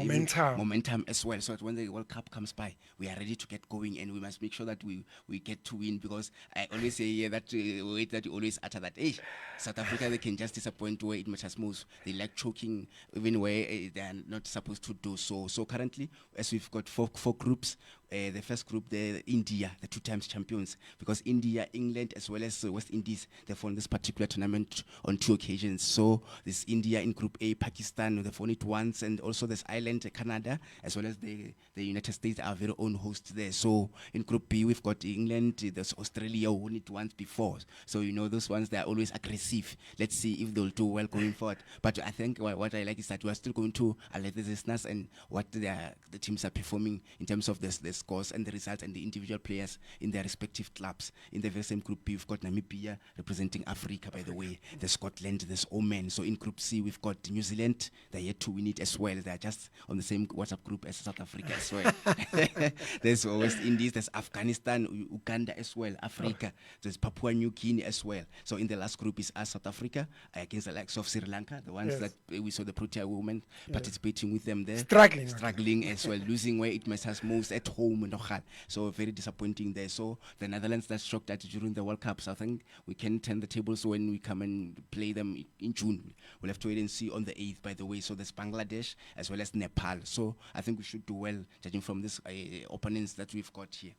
S5: momentum as well, so that when the World Cup comes by, we are ready to get going, and we must make sure that we get to win, because I always say that wait that you always utter that, hey, South Africa, they can just disappoint where it matters most. They like choking even where they are not supposed to do so. So currently, as we've got four groups, the first group, India, the 2 times champions, because India, England, as well as West Indies, they've won this particular tournament on 2 occasions. So there's India in Group A, Pakistan, they've won it once, and also there's Ireland, Canada, as well as the United States, our very own host there. So in Group B, we've got England, there's Australia, who won it once before. So, those ones, they're always aggressive. Let's see if they'll do well going forward. But I think what I like is that we're still going to alert the listeners and what the teams are performing in terms of the scores and the results and the individual players in their respective clubs. In the very same Group B, we've got Namibia representing Africa, by the way. There's Scotland, there's Oman. So in Group C, we've got New Zealand. They're yet to win it as well. They're just on the same WhatsApp group as South Africa as well. There's West Indies, there's Afghanistan, Uganda as well, Africa. There's Papua New Guinea as well. So in the last group is us, South Africa, against the likes of Sri Lanka, the ones that we saw the Protea women participating with them there. Struggling as well, losing where it matters most at home. So very disappointing there. So the Netherlands, that's shocked that during the World Cup. So I think we can turn the tables when we come and play them in June. We'll have to wait and see on the 8th, by the way. So there's Bangladesh as well as Nepal. So I think we should do well, judging from these opponents that we've got here.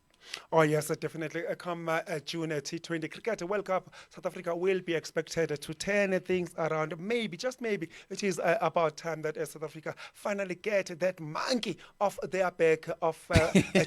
S1: Oh, yes, definitely. Come June T20 Cricket World Cup, South Africa will be expected to turn things around. Maybe, just maybe, it is about time that South Africa finally get that monkey off their back of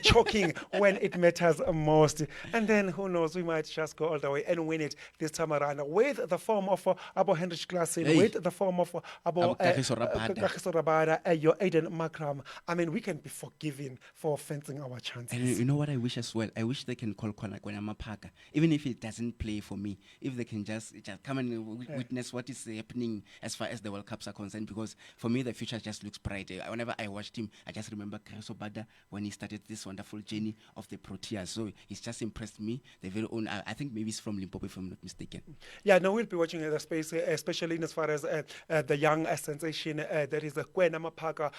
S1: choking when it matters most. And then, who knows, we might just go all the way and win it this time around with the form of Abo Henrich Glassin, with the form of Abo Kagiso Rabada, your Aiden Makram. I mean, we can be forgiven for fencing our chances.
S5: And you know what I wish as as well, I wish they can call Kwenama Parker, even if it doesn't play for me, if they can just come and witness what is happening as far as the World Cups are concerned, because for me, the future just looks bright. Whenever I watched him, I just remember Kaizer Chiefs when he started this wonderful journey of the Proteas. So he's just impressed me. The very own, I think maybe he's from Limpopo, if I'm not mistaken.
S1: Yeah, no, we'll be watching the space, especially in as far as the young sensation that is the Kwenama Parker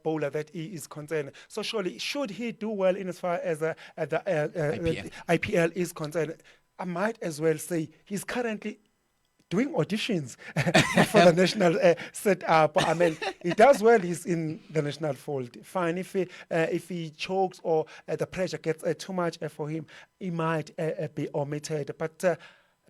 S1: bowler that he is concerned. So surely, should he do well in as far as the IPL is concerned, I might as well say he's currently doing auditions for the national setup. I mean, he does well. He's in the national fold. Fine. If he chokes or the pressure gets too much for him, he might be omitted. But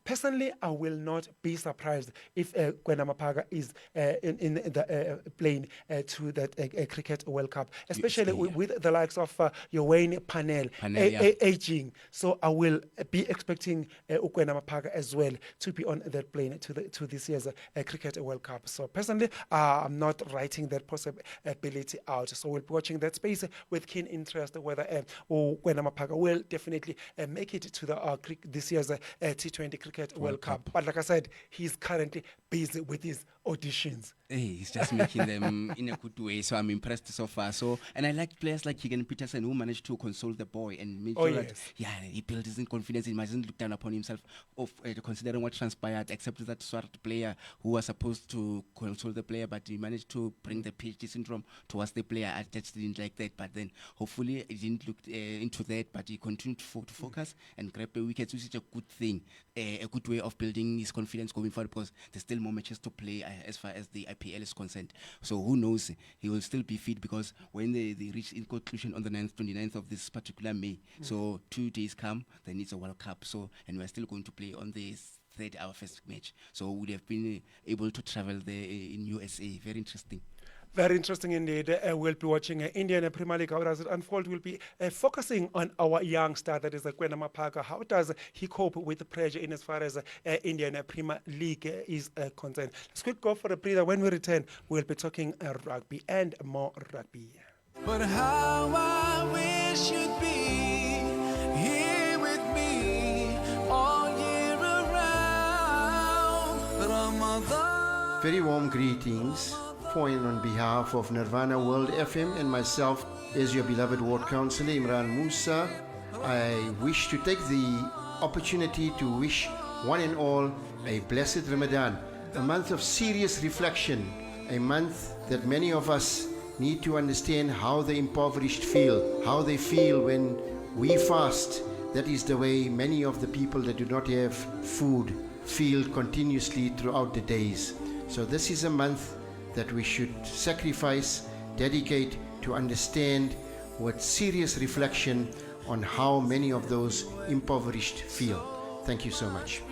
S1: personally, I will not be surprised if Kwenama Parker is in the plane to that Cricket World Cup, especially with the likes of Wayne Panel aging. So I will be expecting Kwenama Parker as well to be on that plane to this year's Cricket World Cup. So personally, I'm not writing that possibility out. So we'll be watching that space with keen interest whether Kwenama Parker will definitely make it to the this year's T20 Cricket World Cup. But like I said, he's currently busy with his auditions.
S5: Hey, he's just making them in a good way. So I'm impressed so far. So, and I like players like Keegan Peterson who managed to console the boy and make sure that he built his confidence. He mustn't look down upon himself considering what transpired, except that Swart player who was supposed to console the player, but he managed to bring the PhD syndrome towards the player. I just didn't like that. But then hopefully he didn't look into that, but he continued to focus and grab the wickets, which is a good thing, a good way of building his confidence going forward, because there's still more matches to play as far as the IPL is concerned. So who knows, he will still be fit, because when they reach in conclusion on the 29th of this particular May, so 2 days come, then it's a World Cup. So, and we're still going to play on this our first match. So we would have been able to travel there in USA. Very interesting.
S1: Very interesting indeed. We'll be watching Indian Premier League. How does it unfold? We'll be focusing on our young star, that is Kwenama Parker. How does he cope with the pressure in as far as Indian Premier League is concerned? Let's quick go for a breather. When we return, we'll be talking rugby and more rugby.
S3: But how I wish you'd be here with me all year around. Ramadan.
S8: Very warm greetings. On behalf of Nirvana World FM and myself as your beloved ward councillor Imran Musa, I wish to take the opportunity to wish one and all a blessed Ramadan, a month of serious reflection, a month that many of us need to understand how the impoverished feel, how they feel when we fast. That is the way many of the people that do not have food feel continuously throughout the days. So this is a month that we should sacrifice, dedicate to understand with serious reflection on how many of those impoverished feel. Thank you so much.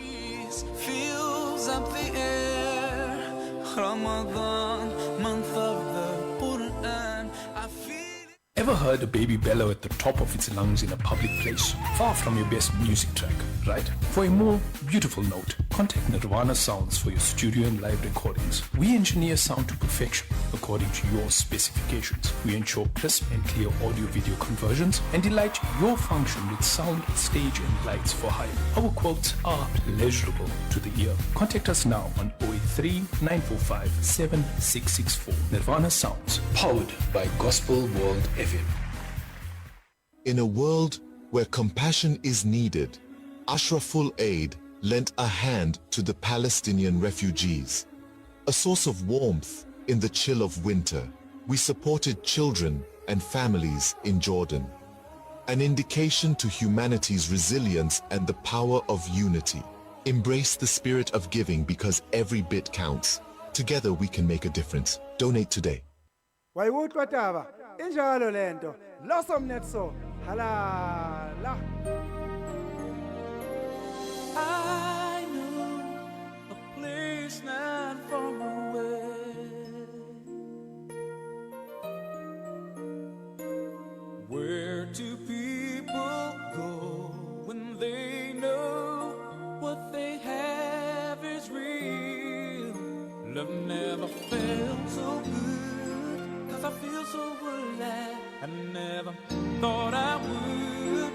S3: Fills up the air, Ramadan, month of the Quran. I feel it.
S9: Ever heard a baby bellow at the top of its lungs in a public place, far from your best music track, right? For a more beautiful note, contact Nirvana Sounds for your studio and live recordings. We engineer sound to perfection according to your specifications. We ensure crisp and clear audio-video conversions and delight your function with sound, stage and lights for hire. Our quotes are pleasurable to the ear. Contact us now on 083 945 7664. Nirvana Sounds, powered by Gospel World FM.
S7: In a world where compassion is needed, Ashraful Aid lent a hand to the Palestinian refugees. A source of warmth in the chill of winter, we supported children and families in Jordan. An indication to humanity's resilience and the power of unity. Embrace the spirit of giving, because every bit counts. Together we can make a difference. Donate today.
S6: Wayibutwa taba injalo lento losomnetso halala.
S3: I know a place not far away where two people go when they know what they have is real. Love never felt so good, 'cause I feel so alive. I never thought I would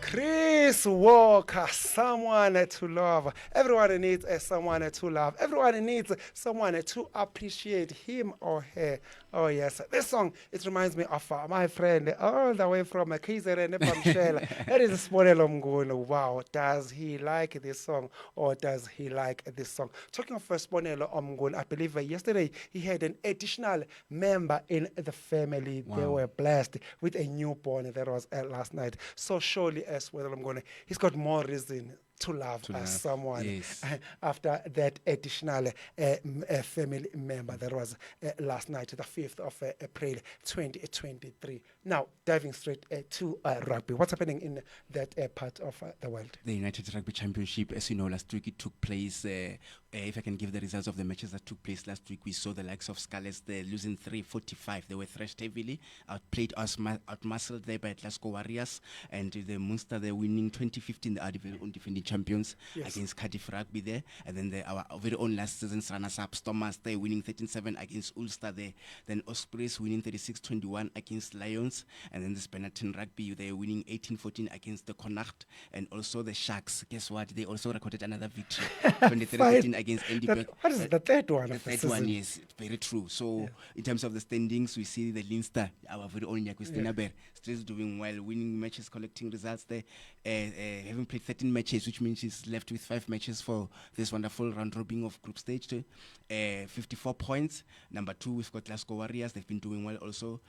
S1: Chris Walker, someone to love. Everyone needs someone to love. Everyone needs someone to appreciate him or her. Oh yes, this song, it reminds me of my friend all the way from Kaizer and That is Sponelo Mnguni. Wow, does he like this song or does he like this song? Talking of Sponelo Mnguni, I believe yesterday he had an additional member in the family. They were blessed with a newborn that was last night. So surely as well, he's got more reason to love someone
S5: yes.
S1: After that additional family member that was last night, the 5th of April 2023. Now, diving straight to rugby. What's happening in that part of the world?
S5: The United Rugby Championship, as you know, last week it took place. If I can give the results of the matches that took place last week, we saw the likes of Scarlets, they're losing 3-45. They were thrashed heavily, outplayed, outmuscled there by Glasgow Warriors, and the Munster, they're winning 2015, the undefended champions against Cardiff Rugby there, and then our very own last season's runners-up, Stormers, they're winning 13-7 against Ulster there, then Ospreys winning 36-21 against Lions, and then the Benetton Rugby, they're winning 18-14 against the Connacht, and also the Sharks, guess what, they also recorded another victory, 23-13 against Edinburgh.
S1: What is the third one?
S5: The third one, yes, very true. So in terms of the standings, we see the Leinster, our very own Christina Bear, still doing well, winning matches, collecting results there, having played 13 matches, which means she's left with 5 matches for this wonderful round robin of group stage 54 points. Number 2, we've got Glasgow Warriors. They've been doing well also.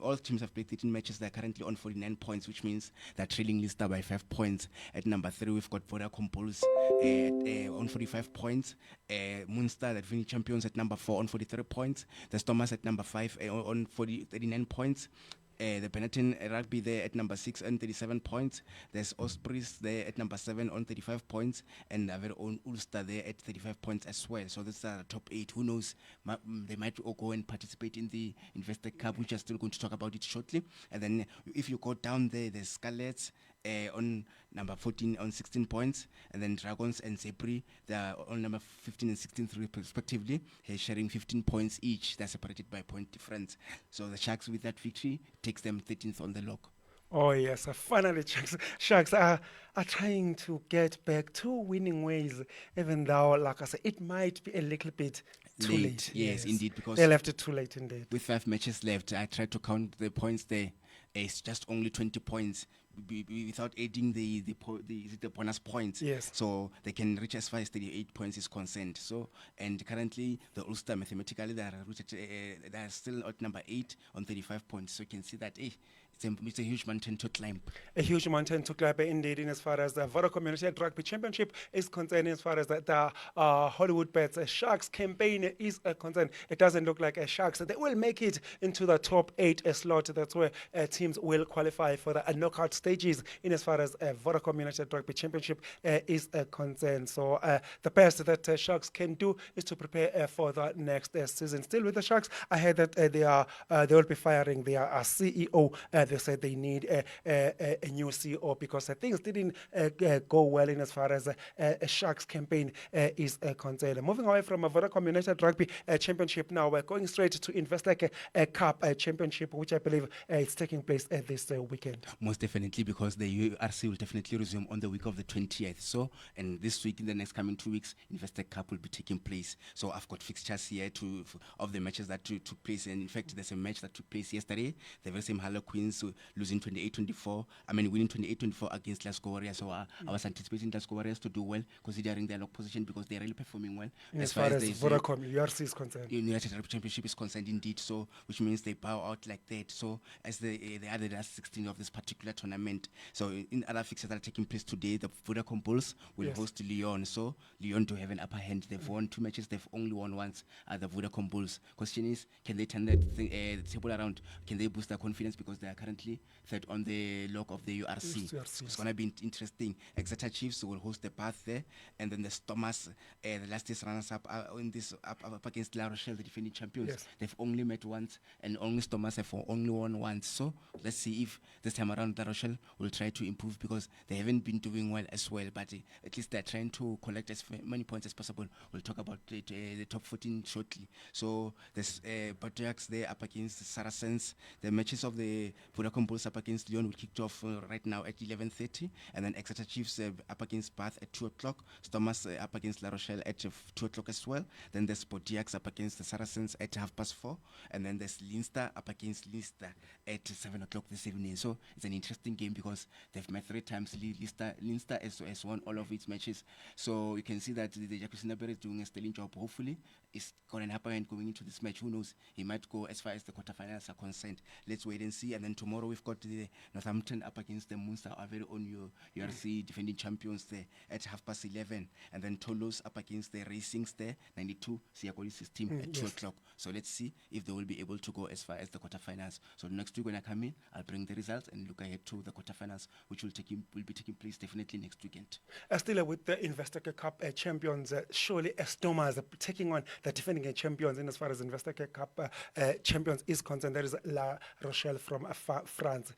S5: All teams have played 13 matches. They're currently on 49 points, which means they're trailing Leinster by 5 points. At number 3, we've got Vodacom Bulls on 45 points. Munster, the defending champions, at number 4 on 43 points. The Stormers at number 5 on 39 points. The Benetton Rugby there at number 6 on 37 points. There's Ospreys there at number 7 on 35 points. And our very own Ulster there at 35 points as well. So this are the top 8. Who knows? They might all go and participate in the Investor Cup, which are still going to talk about it shortly. And then if you go down there, there's Scarlets on number 14 on 16 points, and then Dragons and Zebri, they are on number 15 and 16 respectively, sharing 15 points each. They're separated by point difference. So the Sharks, with that victory, takes them 13th on the log.
S1: Oh yes, finally Sharks are trying to get back to winning ways, even though, like I said, it might be a little bit too late.
S5: Yes, indeed, because
S1: they left it too late indeed.
S5: With 5 matches left, I tried to count the points there. It's just only 20 points without adding the bonus points.
S1: Yes.
S5: So they can reach as far as 38 points is concerned. So, and currently the Ulster, mathematically they are still at number 8 on 35 points. So you can see that it's a huge mountain to climb.
S1: A huge mountain to climb indeed, in as far as the Vodacom United Rugby Championship is concerned, as far as the Hollywood Bets Sharks campaign is concerned. It doesn't look like a Sharks. They will make it into the top 8 slot. That's where teams will qualify for the knockout stages in as far as Vodacom United Rugby Championship is concerned. So the best that Sharks can do is to prepare for the next season. Still with the Sharks, I heard that they will be firing their CEO. They said they need a new CEO because things didn't go well in as far as a Sharks campaign is concerned. Moving away from a Vodacom United Rugby Championship now, we're going straight to Investec Cup Championship, which I believe is taking place this weekend.
S5: Most definitely, because the URC will definitely resume on the week of the 20th. So, and this week, in the next coming 2 weeks, Investec Cup will be taking place. So I've got fixtures here of the matches that took place. And in fact, there's a match that took place yesterday. The very same Harlequins losing 28-24. Winning 28-24 against Glasgow Warriors. So I was anticipating Glasgow Warriors to do well, considering their log position, because they're really performing well.
S1: As far as Vodacom URC is concerned.
S5: United Rugby Championship is concerned indeed. So, which means they bow out like that. So, as they are the last 16 of this particular tournament. So, in other fixtures that are taking place today, the Vodacom Bulls will host Lyon. So, Lyon do have an upper hand. They've won 2 matches. They've only won once. The Vodacom Bulls. Question is, can they turn the table around? Can they boost their confidence, because they are currently third on the log of the URC. It's going to be interesting. Exeter Chiefs will host the Bath there, and then the Stormers, the last year's runners-up, in this up against La Rochelle, the defending champions.
S1: Yes.
S5: They've only met once, and only Stormers have only won once. So let's see if this time around La Rochelle will try to improve, because they haven't been doing well as well. But at least they're trying to collect as many points as possible. We'll talk about the top 14 shortly. So there's Patriarchs there up against the Saracens. The matches of the Vodacom Bulls up against Lyon will kick off right now at 11:30, and then Exeter Chiefs up against Bath at 2 o'clock. Stormers up against La Rochelle at 2 o'clock as well. Then there's Sportiacs up against the Saracens at 4:30, and then there's Leinster up against Leinster at 7 o'clock this evening. So it's an interesting game because they've met 3 times. Leinster has won all of its matches. So you can see that the Jacques Sinaber is doing a sterling job. Hopefully, it's going to happen going into this match. Who knows? He might go as far as the quarterfinals are concerned. Let's wait and see. And then tomorrow we've got the Northampton up against the Munster, our very own URC defending champions there at 11:30. And then Toulouse up against the Racings there, 92, Siakolis' team at 2 o'clock. So let's see if they will be able to go as far as the quarterfinals. So next week when I come in, I'll bring the results and look ahead to the quarterfinals, which will be taking place definitely next weekend.
S1: Still with the Investec Cup champions, surely Stormers taking on the defending champions in as far as Investec Cup champions is concerned. There is La Rochelle from France.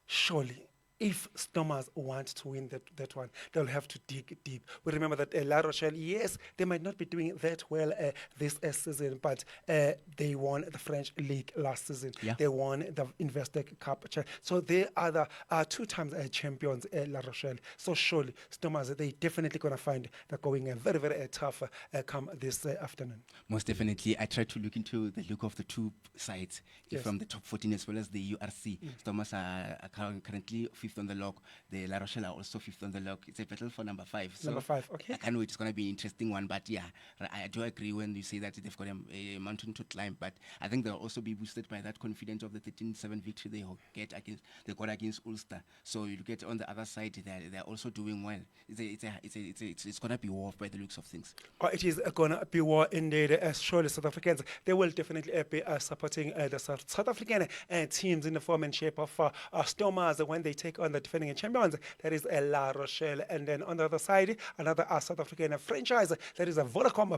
S1: Surely, if Stormers want to win that one, they'll have to dig deep. We remember that La Rochelle, yes, they might not be doing that well this season, but they won the French League last season.
S5: Yeah.
S1: They won the Investec Cup. So they are the 2 times champions, La Rochelle. So surely, Stormers, they definitely going to find that going very, very tough come this afternoon.
S5: Most definitely. I tried to look into the look of the 2 sides
S1: Yes.
S5: from the top 14 as well as the URC. Stormers are currently 5th on the log. The La Rochelle are also 5th on the log. It's a battle for number 5. So
S1: Number 5, okay.
S5: I can't wait. It's going to be an interesting one. But yeah, I do agree when you say that they've got a mountain to climb. But I think they'll also be boosted by that confidence of the 13-7 victory they got against Ulster. So you get on the other side, they're also doing well. It's going to be war by the looks of things.
S1: It is going to be war indeed. Surely South Africans, they will definitely be supporting the South African teams in the form and shape of Stormers when they take on the defending champions. That is La Rochelle. And then on the other side, another South African franchise. That is a Vodacom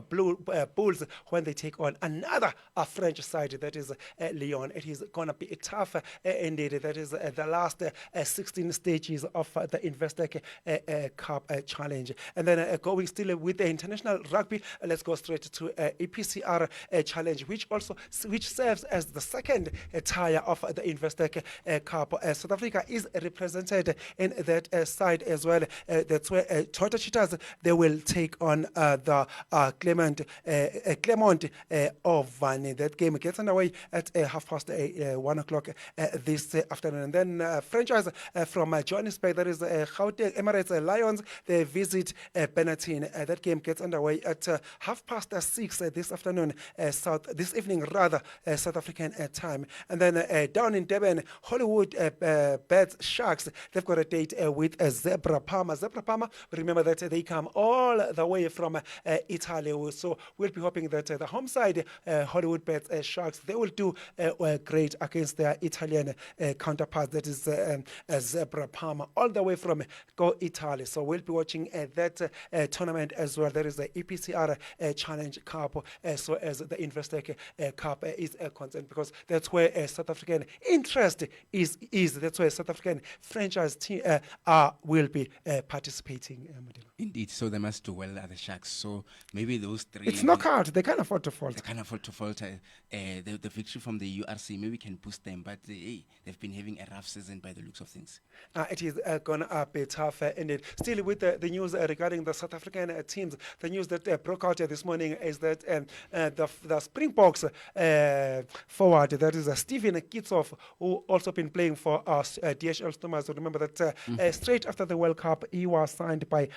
S1: Bulls when they take on another French side. That is Lyon. It is going to be tough indeed. That is the last 16 stages of the Investec Cup challenge. And then going still with the international rugby, let's go straight to EPCR challenge, which serves as the second tier of the Investec Cup. South Africa is represented in that side as well. That's where Toyota Cheetahs, they will take on the Clermont Ovani. That game gets underway at 1:30 o'clock this afternoon. And then franchise from Johannesburg, that is Gauteng Emirates Lions, they visit Benetton. That game gets underway at 6:30 this afternoon, this evening rather, South African time. And then down in Durban, Hollywood Bats Sharks, they've got a date with Zebra Parma. Zebra Parma, remember that they come all the way from Italy. So we'll be hoping that the home side, Hollywood Bats Sharks, they will do great against their Italian counterparts. That is Zebra Parma, all the way from Italy. So we'll be watching that tournament as well. There is the EPCR Challenge Cup, so as the Investec Cup is concerned, because that's where South African interest is. That's where South African franchise team will be participating.
S5: Indeed, so they must do well at the Sharks. So maybe those 3.
S1: It's knockout. They can't afford to falter.
S5: They can't afford to falter. The victory from the URC maybe can boost them, but they've been having a rough season by the looks of things.
S1: It is going to be tough indeed. Still with the news regarding the South African teams, the news that broke out this morning is that the Springboks forward, that is Stephen Kitsoff, who also been playing for us, DHL Stormers. Remember that straight after the World Cup, he was signed by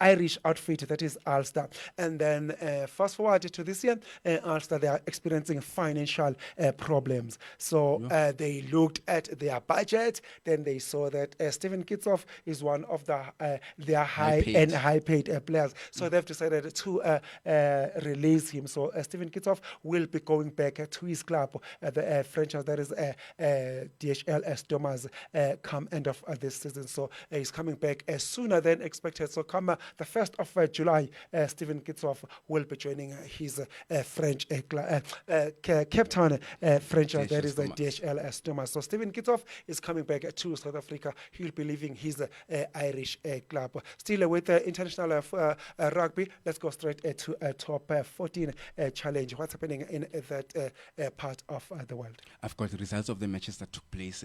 S1: Irish outfit, that is Ulster. And then fast forward to this year, Ulster, they are experiencing financial problems. So they looked at their budget, then they saw that Stephen Kitsoff is one of their high-paid players. So they've decided to release him. So Stephen Kitsoff will be going back to his club, the franchise that is DHL Stormers come end of this season. So he's coming back sooner than expected. So come the 1st of July, Steven Kitsoff will be joining his French Cape Town franchise, that is the DHL Stoma. So Steven Kitsoff is coming back to South Africa. He'll be leaving his Irish club. Still with international rugby, let's go straight to top 14 challenge. What's happening in that part of the world?
S5: I've got the results of the matches that took place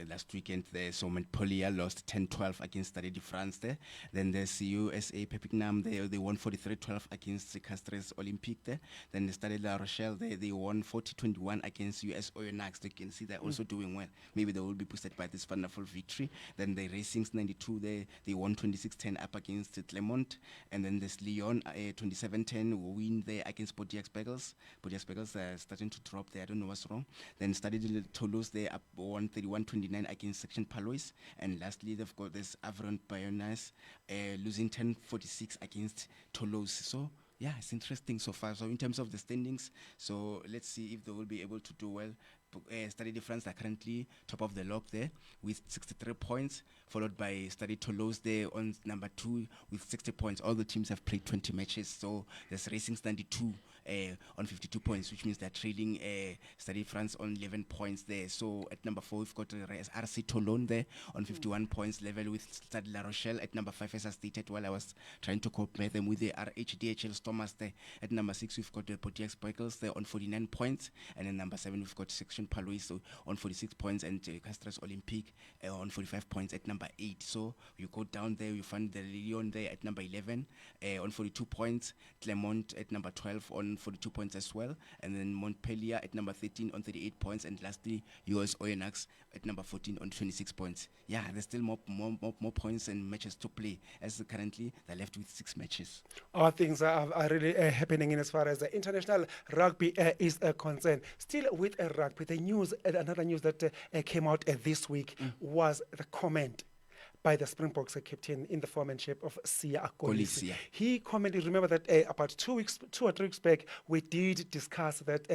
S5: last weekend there. So Montpellier lost 10-12 against Stade de France there. Then there's USA Perpignan, they won 43-12 against Castres Olympique there. Then the Stade La Rochelle, they won 40-21 against US Oyonnax. They can see they're also doing well. Maybe they will be boosted by this wonderful victory. Then the Racings 92, they won 26-10 up against Clermont. And then there's Lyon 27-10 win there against Bodiax Bagels. Bodiax Bagels are starting to drop there. I don't know what's wrong. Then Stade Toulouse, they up 31-29 against Section Palois. And lastly, they've got this Avron Bayonnaise losing 10-46 against Toulouse. So yeah, it's interesting so far. So in terms of the standings, so let's see if they will be able to do well. Stade de France are currently top of the log there with 63 points, followed by Stade Toulouse there on number 2 with 60 points. All the teams have played 20 matches, so there's Racing 92 on 52 points, which means they're trailing Stade France on 11 points there. So at number 4, we've got RC Toulon there on 51 points, level with Stade La Rochelle. At number 5, as I stated while I was trying to compare them with the RHDHL Stormers there. At number 6, we've got the Potiac Spikers there on 49 points, and then number 7, we've got Section Palois on 46 points, and Castres Olympique on 45 points at number 8. So you go down there, you find the Lyon there at number 11 on 42 points, Clermont at number 12 on 42 points as well, and then Montpellier at number 13 on 38 points, and lastly US Oyonnax at number 14 on 26 points. Yeah, there's still more points and matches to play, as currently they're left with 6 matches.
S1: All things are really happening in as far as international rugby is concerned. Still with rugby, the news, another news that came out this week was the comment by the Springboks captain in the foremanship of Siya Kolisi. He commented, remember that about 2 or 3 weeks back, we did discuss that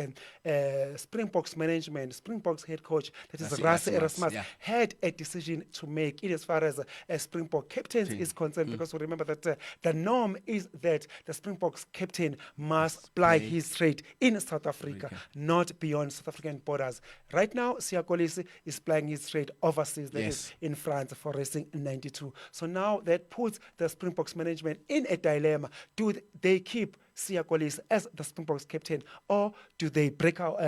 S1: Springboks management, Springboks head coach, that is Rassie Erasmus, had a decision to make in as far as Springbok captains is concerned, because we remember that the norm is that the Springboks captain must ply his trade in South Africa, not beyond South African borders. Right now, Siya Kolisi is plying his trade overseas, that is in France for Racing 92. So now that puts the Springboks management in a dilemma. Do they keep Siya Kolisi as the Springboks captain, or do they break out,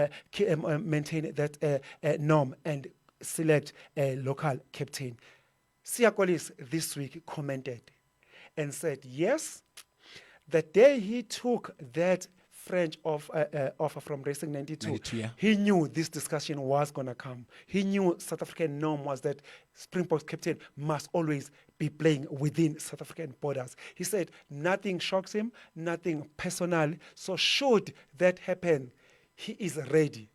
S1: maintain that norm and select a local captain? Siya Kolisi this week commented and said, yes, the day he took that French offer from Racing 92, he knew this discussion was going to come. He knew South African norm was that Springboks captain must always be playing within South African borders. He said nothing shocks him, nothing personal. So should that happen, he is ready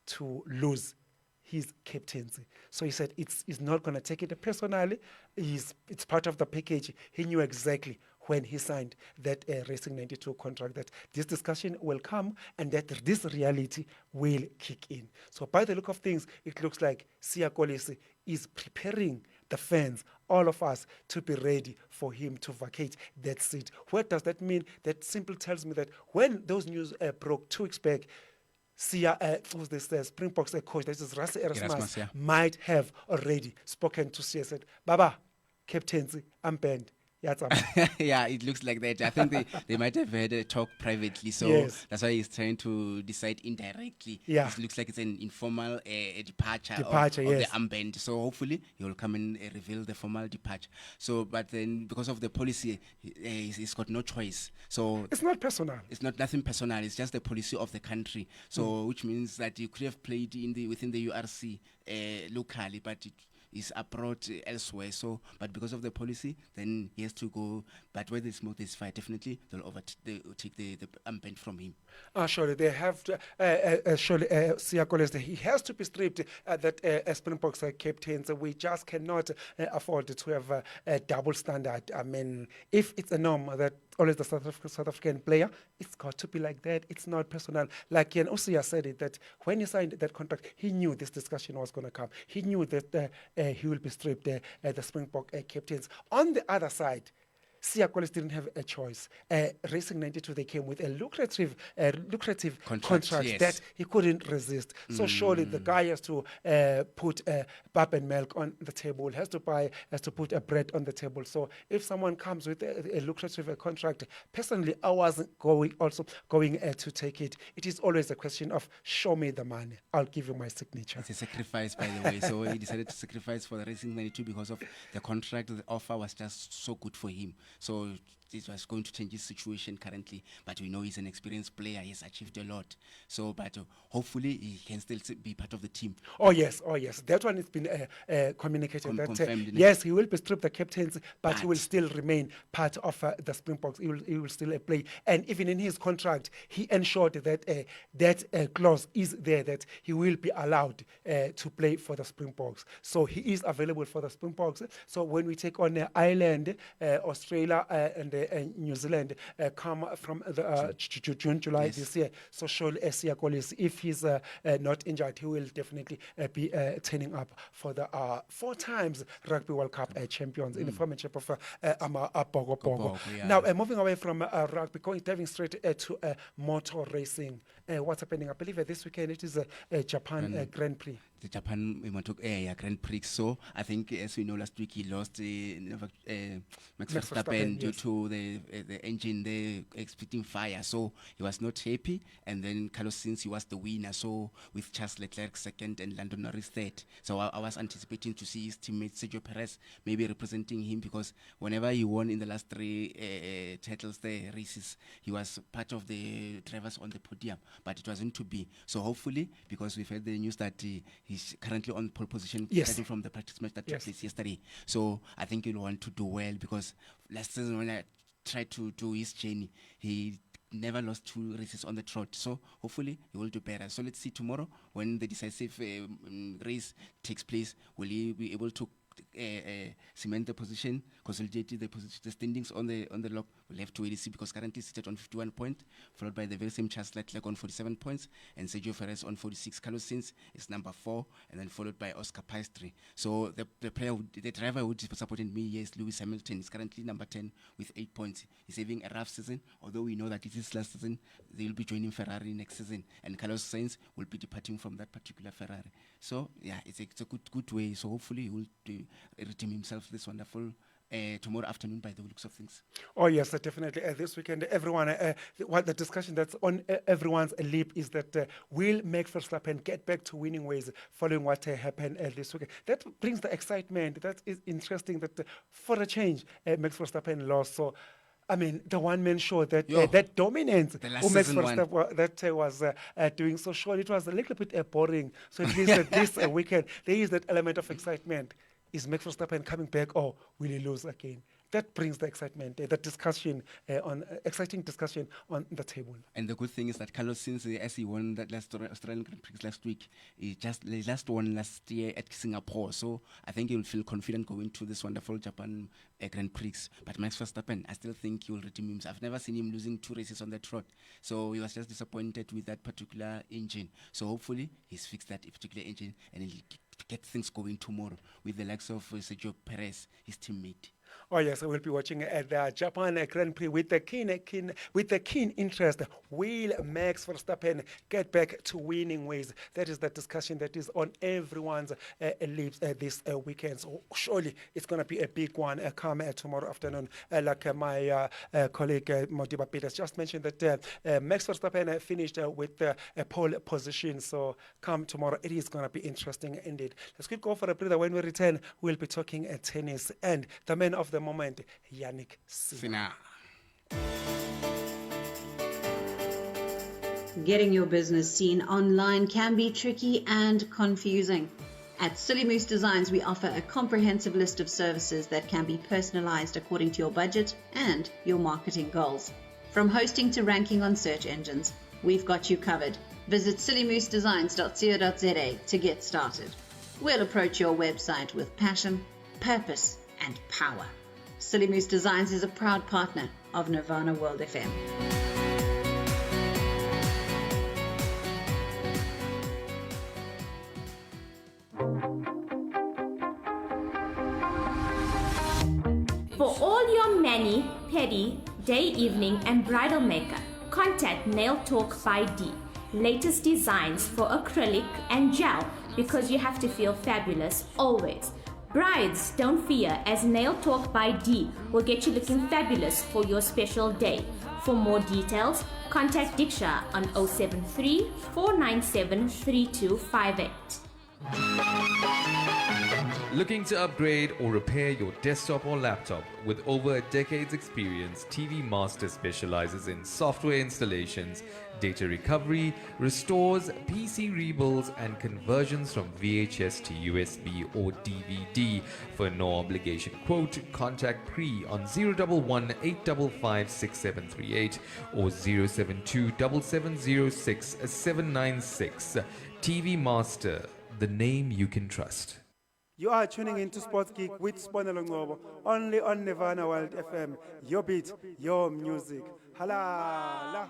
S1: to lose his captaincy. So he said he's not going to take it personally. It's part of the package. He knew exactly when he signed that Racing 92 contract that this discussion will come and that this reality will kick in. So by the look of things, it looks like Siya Kolisi is preparing the fans, all of us, to be ready for him to vacate that seat. What does that mean? That simply tells me that when those news broke 2 weeks back, Siya, who's this Springboks coach, this is Rassie Erasmus, might have already spoken to Siya, said, Baba, captaincy, I'm banned.
S5: Yeah, it looks like that. I think they might have had a talk privately, so that's why he's trying to decide indirectly. It looks like it's an informal departure of the armband. So hopefully he will come and reveal the formal departure. So, but then because of the policy, he's got no choice. So
S1: it's not personal.
S5: It's not nothing personal. It's just the policy of the country. So which means that you could have played within the URC locally, but is abroad elsewhere. So, but because of the policy, then he has to go. But where the smoke is fire, definitely they'll take the armband from him.
S1: Surely they have to. Surely Siya Kolisi, he has to be stripped. That Springboks captains, we just cannot afford to have a double standard. I mean, if it's a norm that always the South African player. It's got to be like that. It's not personal. Like Ken Osia said it, that when he signed that contract, he knew this discussion was going to come. He knew that he will be stripped, the Springbok captains. On the other side, Siya Kolisi didn't have a choice. Racing 92, they came with a lucrative contract
S5: yes.
S1: that he couldn't resist. So surely the guy has to put pap and milk on the table, has to put a bread on the table. So if someone comes with a lucrative contract, personally, I wasn't going to take it. It is always a question of show me the money. I'll give you my signature.
S5: It's a sacrifice, by the way. So he decided to sacrifice for the Racing 92 because of the contract. The offer was just so good for him. So it was going to change his situation currently, but we know he's an experienced player. He's achieved a lot. So, but hopefully he can still be part of the team.
S1: Oh yes. That one has been communicated.
S5: Confirmed.
S1: Yes, he will be stripped the captaincy, but he will still remain part of the Springboks. He will still play, and even in his contract, he ensured that that clause is there that he will be allowed to play for the Springboks. So he is available for the Springboks. So when we take on Ireland, Australia, and New Zealand come from the June, July this year. So surely Siya Kolisi, if he's not injured, he will definitely be turning up for the 4 times Rugby World Cup champions in the formanship of Bogo.
S5: Yeah.
S1: Now, moving away from rugby, diving straight to motor racing. What's happening? I believe this weekend it is a Japan Grand Prix.
S5: The Japan Grand Prix. So I think, as we know, last week he lost Max Verstappen due to the engine there expecting fire. So he was not happy. And then Carlos Sainz, he was the winner. So with Charles Leclerc second and Lando Norris third. So I was anticipating to see his teammate Sergio Perez maybe representing him, because whenever he won in the last 3 titles, the races, he was part of the drivers on the podium. But it wasn't to be. So hopefully, because we've heard the news that he's currently on pole position, starting from the practice match that took place yesterday. So I think he'll want to do well, because last season when I tried to do his journey, he never lost 2 races on the trot. So hopefully he will do better. So let's see tomorrow when the decisive race takes place, will he be able to cement the position, consolidate the standings on the log? We'll have to wait and see, because currently seated on 51 points, followed by the very same Charles Leclerc on 47 points, and Sergio Perez on 46. Carlos Sainz is number 4, and then followed by Oscar Piastri. So the driver who supported me here is Lewis Hamilton. He's currently number 10 with 8 points. He's having a rough season, although we know that it is last season. They will be joining Ferrari next season, and Carlos Sainz will be departing from that particular Ferrari. So yeah, it's a good way. So hopefully he will redeem himself this wonderful tomorrow afternoon, by the looks of things.
S1: Oh yes, definitely. This weekend, everyone, what the discussion that's on everyone's lip is that will Max Verstappen get back to winning ways following what happened this weekend? That brings the excitement. That is interesting. That for a change, Max Verstappen lost. So, I mean, the one-man show that that dominance Max Verstappen that was doing so short, it was a little bit boring. So at least this weekend, there is that element of excitement. Is Max Verstappen coming back, or will he lose again? That brings the excitement, the discussion, exciting discussion on the table.
S5: And the good thing is that Carlos Sainz, as he won that last Australian Grand Prix last week, he last won last year at Singapore. So I think he will feel confident going to this wonderful Japan Grand Prix. But Max Verstappen, I still think he will redeem himself. I've never seen him losing 2 races on the trot. So he was just disappointed with that particular engine. So hopefully he's fixed that particular engine and he'll get things going tomorrow with the likes of Sergio Perez, his teammate.
S1: Oh yes, we'll be watching the Japan Grand Prix with the keen interest. Will Max Verstappen get back to winning ways? That is the discussion that is on everyone's lips this weekend. So surely it's going to be a big one come tomorrow afternoon. Like my colleague Modiba Peters just mentioned that Max Verstappen finished with a pole position. So come tomorrow, it is going to be interesting indeed. Let's quick go for a breather. When we return, we'll be talking tennis and the man of the moment, Yannick Sinner.
S10: Getting your business seen online can be tricky and confusing. At Silly Moose Designs, we offer a comprehensive list of services that can be personalized according to your budget and your marketing goals. From hosting to ranking on search engines, we've got you covered. Visit sillymoosedesigns.co.za to get started. We'll approach your website with passion, purpose, and power. Silly Moose Designs is a proud partner of Nirvana World FM.
S11: For all your mani, pedi, day, evening, and bridal makeup, contact Nail Talk by D. Latest designs for acrylic and gel, because you have to feel fabulous always. Brides, don't fear, as Nail Talk by D will get you looking fabulous for your special day. For more details, contact Diksha on 073 497 3258.
S12: Looking to upgrade or repair your desktop or laptop? With over a decade's experience, TV Master specializes in software installations, data recovery, restores, PC rebuilds, and conversions from VHS to USB or DVD. For no obligation quote, contact Pre on 011 855 6738 or 072 7706 796. TV Master, the name you can trust.
S6: You are tuning into Sports Geek with Sponelo Ngobo, only on Nirvana World FM. Your beat, your music. Halala.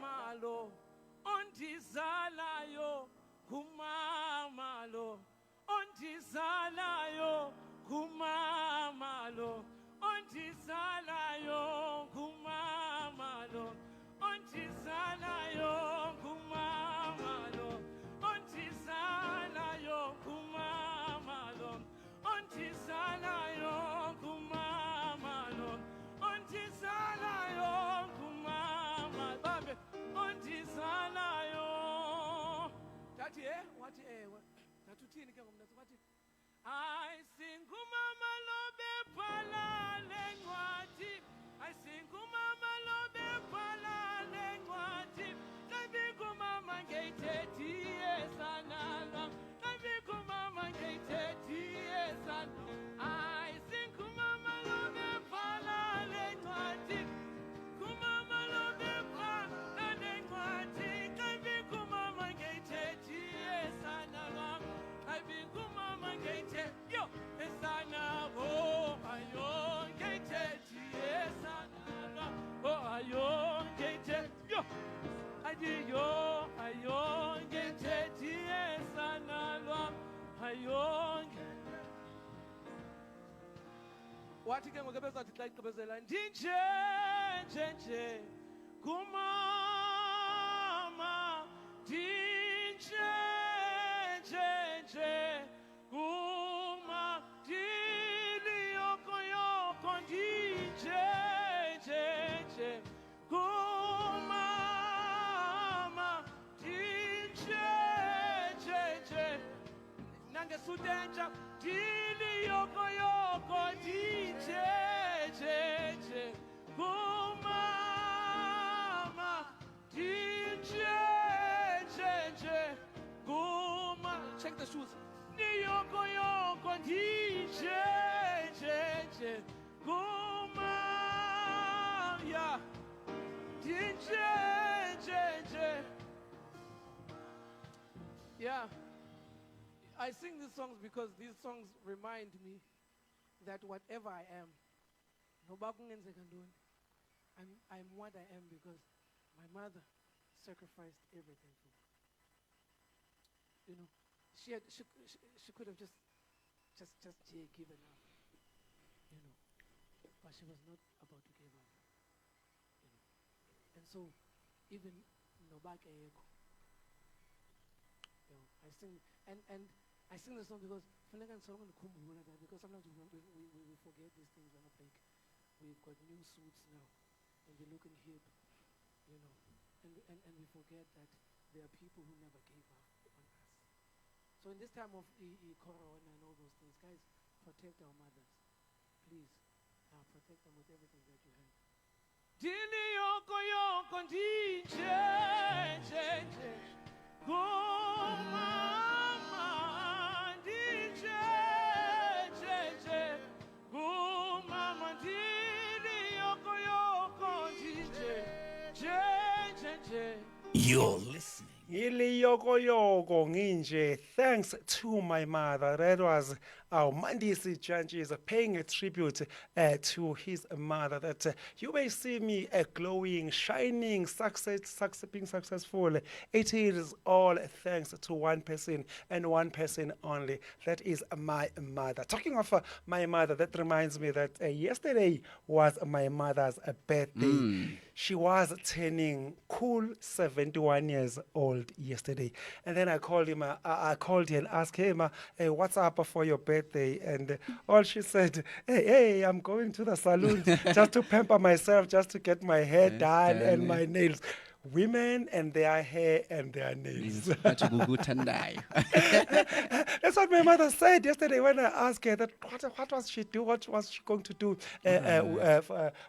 S13: I sing kumama lobe pala lengwati. I sing kumama lobe pala lengwati. Nabi kumama gate sanala. Nabi kumama gate san. I sing kumama lobe pala lengwati. Kumama lobe pala lengwati. Nabi kumama gate sanala. Nabi kumama gate yo esana oh ayo gate sanala. Oh ayo gate yo adiyo ayo gate sanala. Ayo wathi ke ngokebeza thi xa iqhubezela ndinje nje kumama ndinje nje kuma dili yoko yoko ndinje nje kumama ndinje nje nange sudenja dili yoko yoko ndinje nje kumama ndinje nje kuma check the shoes ni yoko yoko ndinje nje kuma yeah ndinje nje yeah. I sing these songs because these songs remind me that whatever I am, I'm what I am because my mother sacrificed everything for me. You know, she could have just given up, you know, but she was not about to give up, you know. And so, even Nobake Eko, you know, I sing and I sing the song because because sometimes we forget these things when I think we've got new suits now and we're looking hip, you know, and we forget that there are people who never gave up on us. So in this time of corona and all those things, guys, protect our mothers. Please, protect them with everything that you have. Dili yoko yoko ndinje nje kumama ndinje nje kumama dili yoko yoko ndinje nje.
S1: You're listening. Ili yoko yoko nginje. Thanks to my mother. That was our Mandisi Judge is paying a tribute to his mother. That you may see me glowing, shining, being successful. It is all thanks to one person and one person only. That is my mother. Talking of my mother, that reminds me that yesterday was my mother's birthday. She was turning cool 71 years old yesterday. And then I called him. I called her and asked him, hey, what's up for your birthday? And all she said, hey, I'm going to the salon just to pamper myself, just to get my hair done and my nails. Women and their hair and their nails. That's what my mother said yesterday when I asked her that what was she do? What was she going to do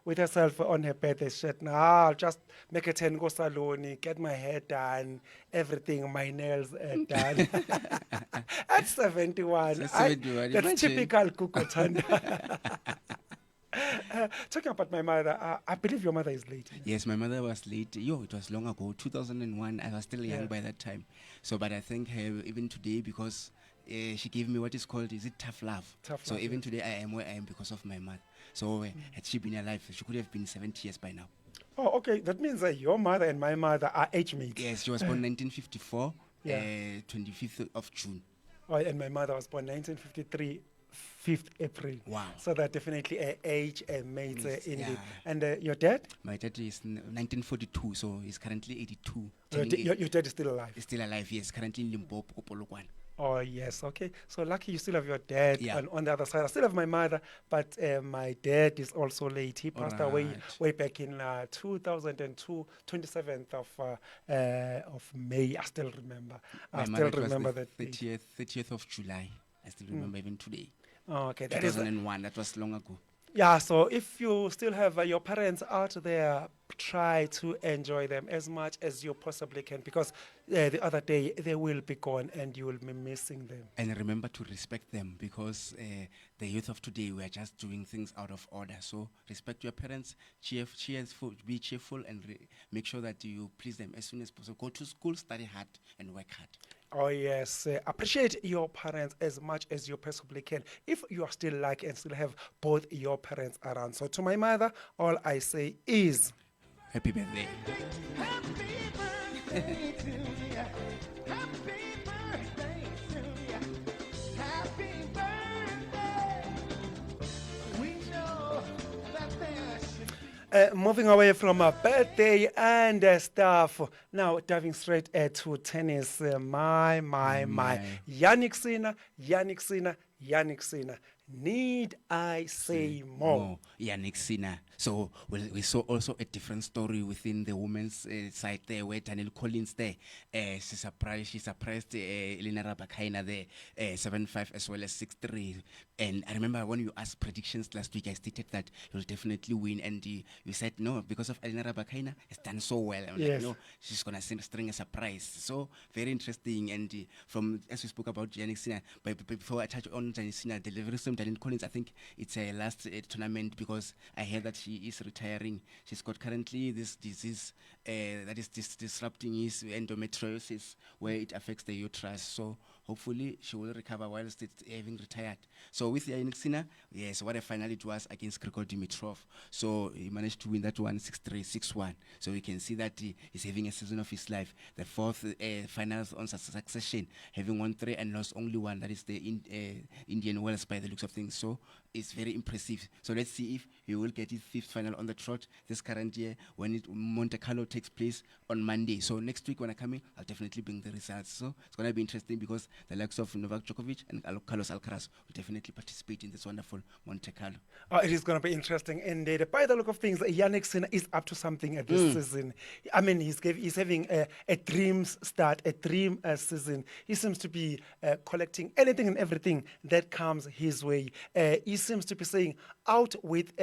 S1: with herself on her birthday? She said, "No, I'll just make a 10 go salon, get my hair done, everything, my nails done." At 71, that's typical Kukotanda. Talking about my mother, I believe your mother is late.
S5: Yes, my mother was late. It was long ago, 2001. I was still young by that time. So, but I thank her even today because she gave me what is called, is it tough love? So even today I am where I am because of my mother. So had she been alive, she could have been 70 years by now.
S1: Oh, okay. That means your mother and my mother are age mates.
S5: Yes, she was born 1954, 25th of June.
S1: Oh, and my mother was born 1953. 5th April.
S5: Wow.
S1: So that definitely age mates indeed. And your dad?
S5: My dad is 1942, so he's currently 82.
S1: Your dad is still alive?
S5: He's still alive, yes. Currently in Limpopo, Polokwane.
S1: Oh, yes. Okay. So lucky you still have your dad on the other side. I still have my mother, but my dad is also late. He passed away way back in 2002, 27th of May. I still remember.
S5: My
S1: still remember that
S5: 30th of July. I still remember even today.
S1: Oh, okay.
S5: 2001, that was long ago.
S1: Yeah, so if you still have your parents out there, try to enjoy them as much as you possibly can, because the other day they will be gone and you will be missing them.
S5: And remember to respect them, because the youth of today, we are just doing things out of order. So respect your parents, be cheerful, and make sure that you please them as soon as possible. Go to school, study hard, and work hard.
S1: Oh, yes. Appreciate your parents as much as you possibly can, if you are still lucky and still have both your parents around. So to my mother, all I say is...
S5: Happy birthday.
S3: Happy birthday to you. Happy birthday to you. Happy birthday. We know that there's...
S1: moving away from a birthday and stuff, now diving straight to tennis. My. Yannick Sinner. Need I say more?
S5: Yannick Sinner. So we saw also a different story within the women's side there, where Daniel Collins there, she surprised Elena Rybakina there, 7-5 as well as 6-3. And I remember when you asked predictions last week, I stated that you'll definitely win, and you said no, because of Elena Rybakina, it's done so well. I'm like, no, she's gonna string a surprise. So very interesting. And from as we spoke about Yannick Sinner, but before I touch on Yannick Sinner, the delivery from Daniel Collins, I think it's a last tournament, because I heard that she is retiring. She's got currently this disease that is disrupting his endometriosis, where it affects the uterus. So hopefully she will recover whilst it's having retired. So with Yannick Sinner, yes, what a final it was against Grigor Dimitrov. So he managed to win that one 6-3, 6-1. So we can see that he's having a season of his life. The fourth finals on succession, having won 3 and lost only 1. That is the Indian Wells by the looks of things. So it's very impressive. So let's see if he will get his 5th final on the trot this current year, when Monte Carlo takes place on Monday. So next week when I come in, I'll definitely bring the results. So it's going to be interesting, because the likes of Novak Djokovic and Carlos Alcaraz will definitely participate in this wonderful Monte Carlo.
S1: It is going to be interesting indeed. By the look of things, Yannick Sinner is up to something at this season. I mean, he's having a dream start, a dream season. He seems to be collecting anything and everything that comes his way. He seems to be saying, out with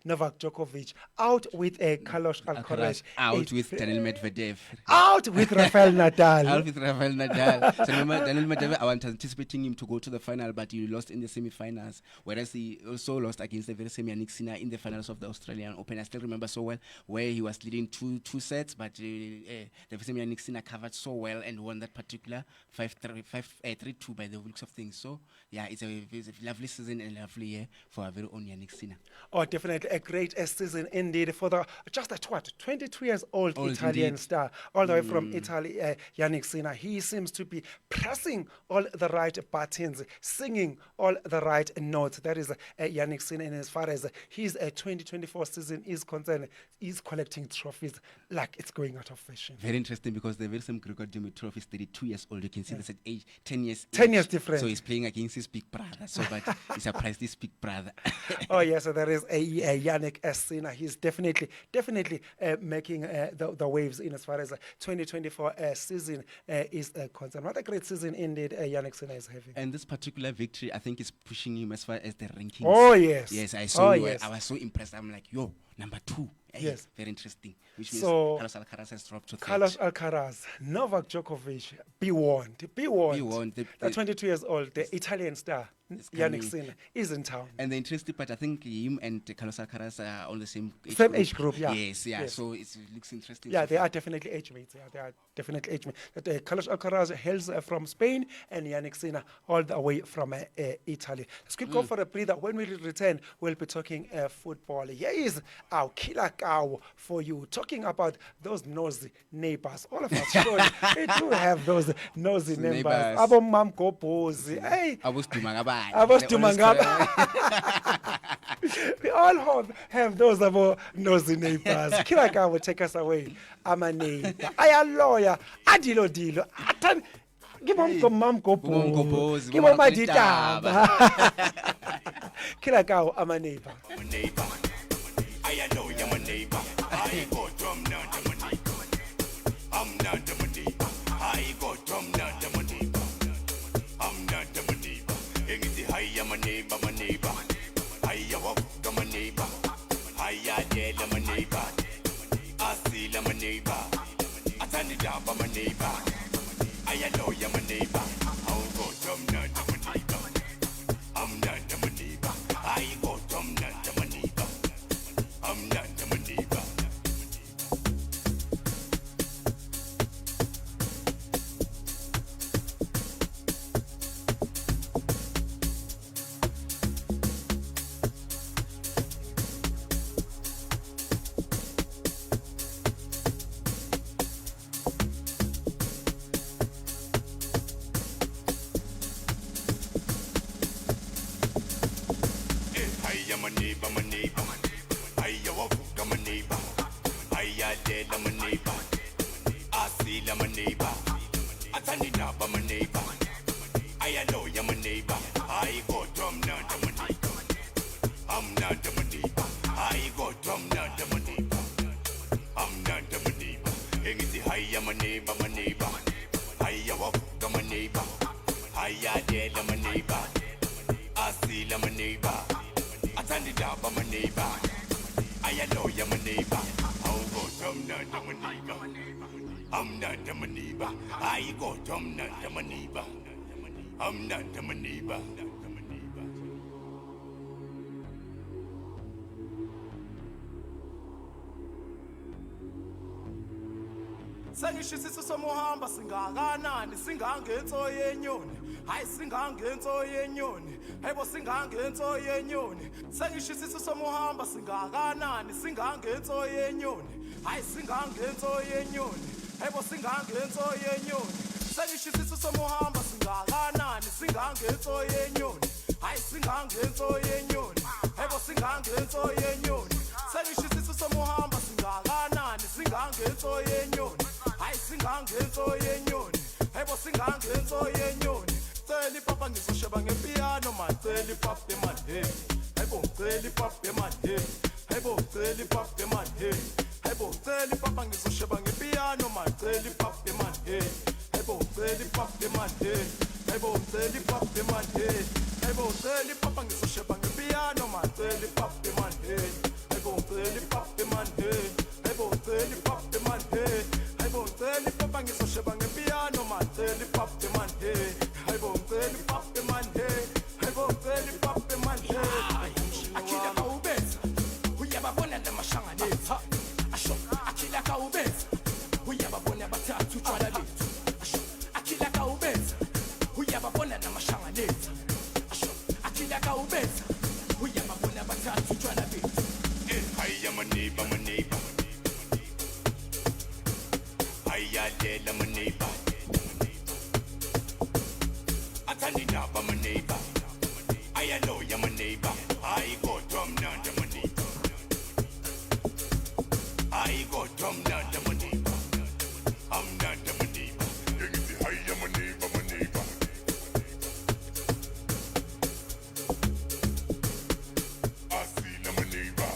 S1: Novak Djokovic, out with Carlos Alcaraz,
S5: out with Daniel Medvedev,
S1: out with Rafael Nadal.
S5: Out with Rafael Nadal. So remember, Daniel Medvedev, I was anticipating him to go to the final, but he lost in the semi-finals, whereas he also lost against the very same Yannick Sinner in the finals of the Australian Open. I still remember so well where he was leading two sets, but the very same Yannick Sinner covered so well and won that particular 3-2 by the looks of things. So yeah, it's a lovely season and a lovely year for our very own Yannick Sinner.
S1: Oh, definitely a great season indeed for the just at 22 years old Italian
S5: indeed.
S1: Star, all the way from Italy, Yannick Sinner. He seems to be pressing all the right buttons, singing all the right notes. That is Yannick Sinner, and as far as his 2024 season is concerned, he's collecting trophies like it's going out of fashion.
S5: Very interesting, because the very same Grigor Dimitrov is 32 years old. You can see that's at age 10 years.
S1: 10 years difference.
S5: So he's playing against his big brother. So, but he surprised his big brother.
S1: Oh yes, so there is a Yannick Sinner. He's definitely making the waves in as far as 2024 season is concerned. What a great season indeed Yannick Sinner is having.
S5: And this particular victory, I think, is pushing him as far as the rankings.
S1: Oh yes.
S5: Yes, I saw.
S1: Oh, yes.
S5: I was so impressed. I'm like, yo, number 2.
S1: Yes.
S5: Very interesting. Which means
S1: So,
S5: Carlos Alcaraz has dropped to third.
S1: Carlos Alcaraz, Novak Djokovic, be warned. The 22 years old, the Italian star, Yannick Sinner, is in town.
S5: And the interesting part, I think him and Carlos Alcaraz are on the same
S1: age group, yeah.
S5: Yes, yeah.
S1: Yes.
S5: So it looks interesting.
S1: Yeah,
S5: so
S1: they
S5: far.
S1: are definitely age mates. Yeah, they are definitely age mates. That Carlos Alcaraz hails from Spain and Yannick Sinner all the way from Italy. Let's quick go for a breather. When we return, we'll be talking football. Here is our killer cow for you, talking about those nosy neighbors. All of us surely we do have those nosy neighbors. Abo mamgobozi. Hey. We all have those nosy neighbors. Killer cow will take us away. I'm a neighbor. I am lawyer. Adilo dilo. Give him mamgobozi. Give him maditaba. Killer cow, I'm a neighbor.
S14: I know you're my neighbor. I go drum now to my neighbor. I'm not the neighbor. I go drum now to my neighbor. I'm not the neighbor. Engiti hi my neighbor, my neighbor. I walk to my neighbor. I tell my neighbor. I see my neighbor. I turn it down for my neighbor. I know you're my neighbor. I'll go drum now to my neighbor. I'm not the neighbor. I go drum now to my neighbor. I'm not the neighbor. I am a neighbor, my neighbor. I walk to my neighbor. I tell my neighbor. I see my neighbor. I turn it up my neighbor. I know you're my neighbor. I go drum now to my neighbor. I'm not the neighbor. I go drum now to my neighbor. I'm not the neighbor. Engiti hi my neighbor, my neighbor. I walk to my neighbor. I tell my neighbor. I see my neighbor. I turn it up my neighbor. I know you're my neighbor. I'll go drum now to my neighbor. I'm not the neighbor. I go drum now to my neighbor. I'm not the neighbor.
S3: Sengishisiso somuhamba singakanani singangenso yenyoni hayi singangenso yenyoni hayibo singangenso yenyoni sengishisiso somuhamba singakanani singangenso yenyoni hayi singangenso yenyoni hayibo singangenso yenyoni sengishisiso somuhamba singakanani singangenso yenyoni hayi singangenso yenyoni hayibo singangenso yenyoni sengishisiso somuhamba singakanani singangenso yenyoni hayi singangenso yenyoni hayibo singangenso yenyoni celi papa ngizosheba ngepiano man celi papa the man hey hayibo celi papa the man hey hayibo celi papa the man hey hayibo celi papa ngizosheba ngepiano man celi papa the man hey hayibo celi papa the man hey hayibo celi papa the man hey hayibo celi papa ngizosheba ngepiano
S15: piano man, really pop the man, hey. I won't really pop the man, hey. I won't really pop the man, hey. I won't really pop and so she bang a piano man, really pop the man, hey. I won't really pop the man, hey. I won't really pop the man, hey. Akila kaubeza, uyababona namashanga lethu. Asho, akila kaubeza, uyababona bathathu tshwala lethu. Asho, akila kaubeza, uyababona namashanga lethu. Asho, akila kaubeza, uyababona bathathu tshwala lethu.
S14: Hiya my neighbor, my neighbor. Hiya lela my neighbor. Atani naba my neighbor. Hiya loya my neighbor. I go drum nanda my neighbor. I go drum nanda my neighbor. I'm nanda my neighbor. You get the hiya my neighbor, my neighbor. I see my neighbor.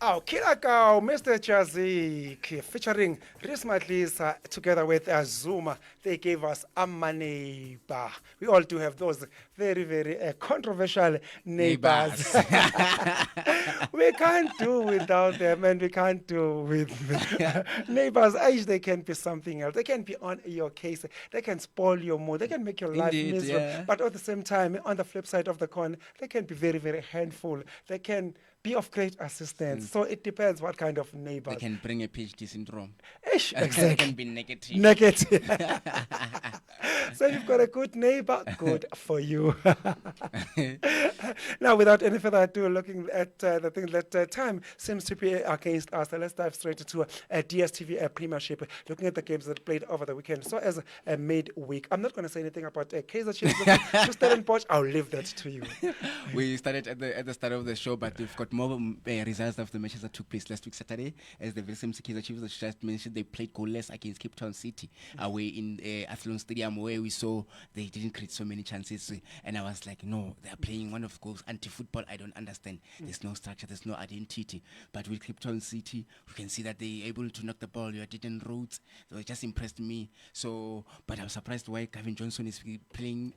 S1: Oh, Kilakao, Mr. Jazik, featuring Riz Matlisa together with Azuma. They gave us Amaneiba. We all do have those very, very controversial neighbors. We can't do without them, and we can't do with neighbors. They can be something else. They can be on your case. They can spoil your mood. They can make your life
S5: Indeed,
S1: miserable.
S5: yeah.
S1: But at the same time, on the flip side of the coin, they can be very, very handful. They can be of great assistance. So it depends what kind of neighbors.
S5: They can bring a PhD syndrome.
S1: Exactly.
S5: They can be negative.
S1: Negative. So you've got a good neighbor, good for you. Now, without any further ado, looking at the thing that time seems to be against us, let's dive straight into a DSTV Premiership, looking at the games that played over the weekend. So as a midweek, I'm not going to say anything about Kaizer Chiefs. To Stellan Poch, I'll leave that to you.
S5: We started at the start of the show, but we've got more results of the matches that took place last week Saturday. As the very same Kaizer Chiefs that just mentioned, they played goalless against Cape Town City away in Athlone Stadium, where we saw they didn't create so many chances. And I was like, no, they are playing one of those anti-football I don't understand. There's no structure, there's no identity. But with Cape Town City, we can see that they're able to knock the ball. You didn't roads. So it just impressed me. So, but I was surprised why Gavin Johnson is playing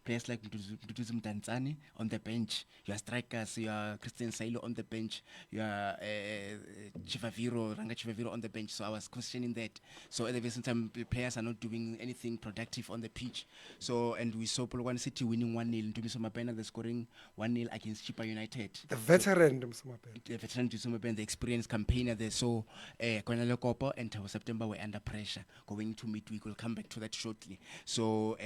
S5: players like Mduduzum Danzani on the bench. Your strikers, your Christian Sailo on the bench, your Ranga Chivaviro on the bench. So I was questioning that. So at the same time, the players are not doing anything productive on the pitch. So, and we saw Polokwane City winning 1-0. Ndumiso Mapena, they're scoring 1-0 against Chipa United.
S1: The veteran Ndumiso Mapena.
S5: The veteran Ndumiso Mapena, the experienced campaigner there. So, Konale Kopo and Tabo September were under pressure going to midweek. We'll come back to that shortly. So,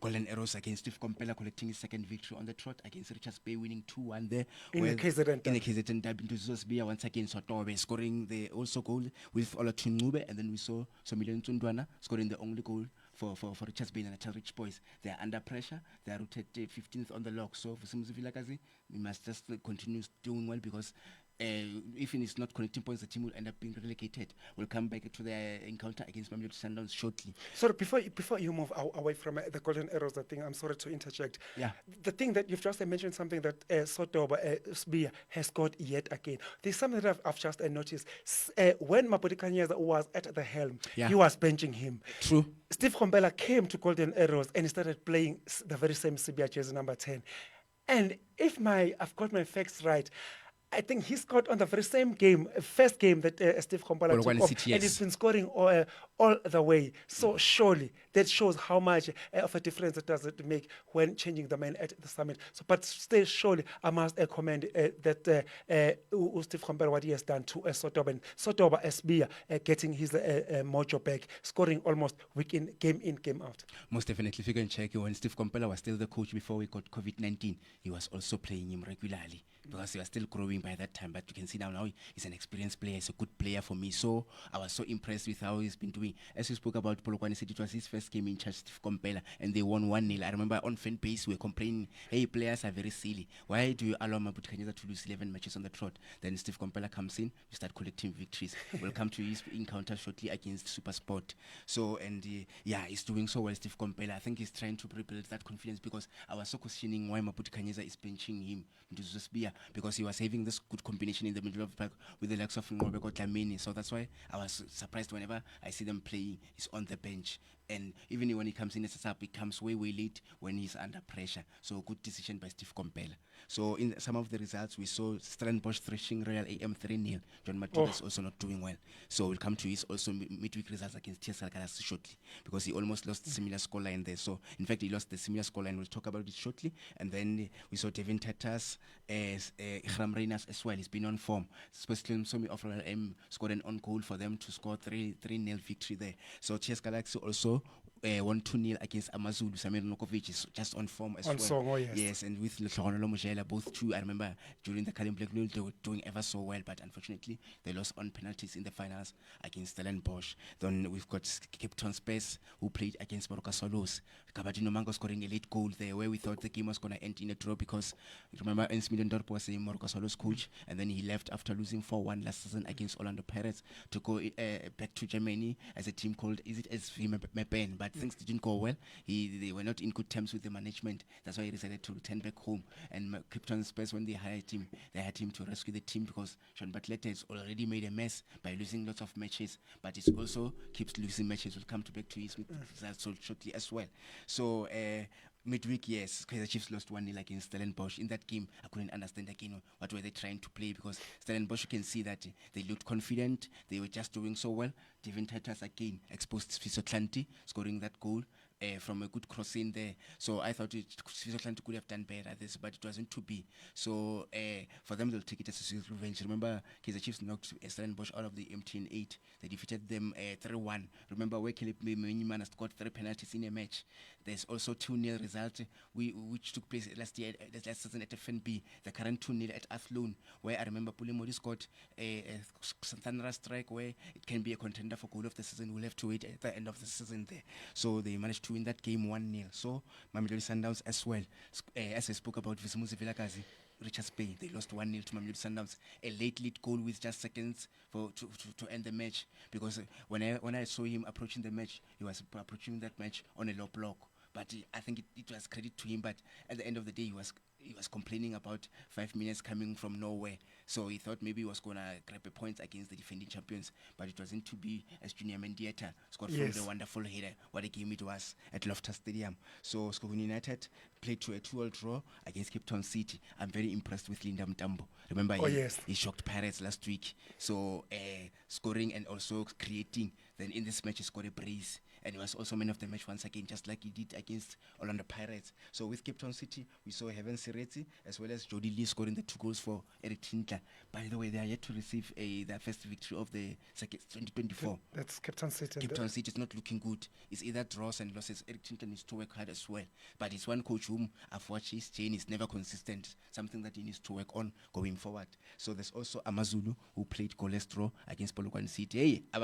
S5: Golden Arrows against Steve Kompela collecting his second victory on the trot against Richards Bay, winning 2-1 there.
S1: In the KZN
S5: Derby. Ndumiso Zobia once again Sotobe scoring the also goal with Olotun Ngube, and then we saw Somilian Tundwana scoring the only goal for Richards Bay and the Rich Boys. They are under pressure. They are rooted 15th on the log. So for Simuzi Vilakazi, we must just continue doing well, because if it's not connecting points, the team will end up being relegated. We'll come back to the encounter against Mamelodi Sundowns shortly.
S1: Sorry, before you move away from the Golden Arrows, the thing, I'm sorry to interject.
S5: Yeah.
S1: The thing that you've just mentioned, something that Sotoba Sbia has got yet again. There's something that I've just noticed. When Mapudi Kanyeza was at the helm, he was benching him.
S5: True.
S1: Steve Kombela came to Golden Arrows and he started playing the very same Sibia jersey number 10. And if I've got my facts right, I think he scored on the very same game, first game that Steve Kompala took off, and he's been scoring all the way. So surely that shows how much of a difference it does make when changing the man at the summit. So, but still, surely I must commend that Steve Kompala, what he has done to Sotoba, and Sotoba Esbia getting his mojo back, scoring almost week in, game out.
S5: Most definitely. If you can check, when Steve Kompala was still the coach before we got COVID-19, he was also playing him regularly, because he was still growing by that time. But you can see now he's an experienced player. He's a good player for me. So I was so impressed with how he's been doing. As we spoke about Polokwane City, it was his first game in charge, Steve Kompela, and they won 1-0. I remember on fan base we were complaining, hey, players are very silly. Why do you allow Mapudi Kanyeza to lose 11 matches on the trot? Then Steve Kompela comes in, you start collecting victories. We'll come to his encounter shortly against Super Sport. So, and he's doing so well, Steve Kompela. I think he's trying to rebuild that confidence, because I was so questioning why Mapudi Kanyeza is benching him, because he was having this good combination in the middle of the park with the likes of Ngobeko Dlamini. So that's why I was surprised whenever I see them playing. He's on the bench. And even when he comes in as a sub, he comes way late when he's under pressure. So good decision by Steve Compella. So in some of the results, we saw Stellenbosch thrashing Royal AM 3-0. John Matuda is also not doing well. So we'll come to his also midweek results against TSL Kalasi shortly, because he almost lost the similar scoreline there. So in fact, he lost the similar scoreline. We'll talk about it shortly. And then we saw Devin Tatas, Ikhram Reynas as well. He's been on form. Especially Somi of Royal AM scored an on goal for them to score 3-0 victory there. So TS Galaxy also won 2-0 against Amazulu. Samir Nokovic is just on form as
S1: On
S5: well.
S1: song, oh yes.
S5: Yes, and with Letlhogonolo Mojela, both two, I remember during the Calum Black Nul, they were doing ever so well, but unfortunately, they lost on penalties in the finals against Stellenbosch. Then we've got Cape Town Space, who played against Moroka Solos. Kabadino Mango scoring a late goal there, where we thought the game was going to end in a draw, because remember, Ernst Middendorp was a Moroka Solos coach, and then he left after losing 4-1 last season against Orlando Pirates to go back to Germany as a team called, is it SV Meppen? But things didn't go well. They were not in good terms with the management. That's why he decided to return back home. And Cape Town Spurs, when they had him to rescue the team, because Sean Bartlett has already made a mess by losing lots of matches, but it also keeps losing matches. We'll come back to his results shortly as well. So midweek, yes, Kaizer Chiefs lost 1-0 against Stellenbosch. In that game, I couldn't understand again what were they trying to play, because Stellenbosch, you can see that they looked confident. They were just doing so well. Devin Tatas again exposed Fiso Klanti, scoring that goal from a good cross in there. So I thought Fiso Klanti could have done better at this, but it wasn't to be. So for them, they'll take it as a serious revenge. Remember, Kaizer Chiefs knocked Stellenbosch out of the MTN 8. They defeated them 3-1. Remember where Caleb Miniman has scored 3 penalties in a match. There's also 2-0 result which took place last season at FNB, the current 2-0 at Athlone, where I remember Pulimodi scored a thunderous strike where it can be a contender for goal of the season. We'll have to wait at the end of the season there. So they managed to win that game 1-0. So Mamelodi Sundowns as well, as I spoke about Visumuzi Vilakazi, Richards Bay, they lost 1-0 to Mamelodi Sundowns. A late lead goal with just seconds to end the match, because when I saw him approaching the match, he was approaching that match on a low block. But I think it was credit to him. But at the end of the day, he was complaining about 5 minutes coming from nowhere. So he thought maybe he was going to grab a point against the defending champions. But it wasn't to be, as Junior Mendieta scored from the wonderful header. What a game it was at Loftus Stadium. So Skogun United played to a 2-2 draw against Cape Town City. I'm very impressed with Linda Mtambo. Remember, he shocked Pirates last week. So scoring and also creating. Then in this match, he scored a brace. And he was also man of the match once again, just like he did against Orlando Pirates. So with Cape Town City, we saw Heaven Sireti as well as Jody Lee scoring the 2 goals for Eric Tintler. By the way, they are yet to receive their first victory of the 2024.
S1: That's Cape Town City.
S5: Cape Town City is not looking good. It's either draws and losses. Eric Tintler needs to work hard as well. But it's one coach whom I've watched his chain is never consistent. Something that he needs to work on going forward. So there's also Amazulu who played Golestro against Polokwane City. Hey, I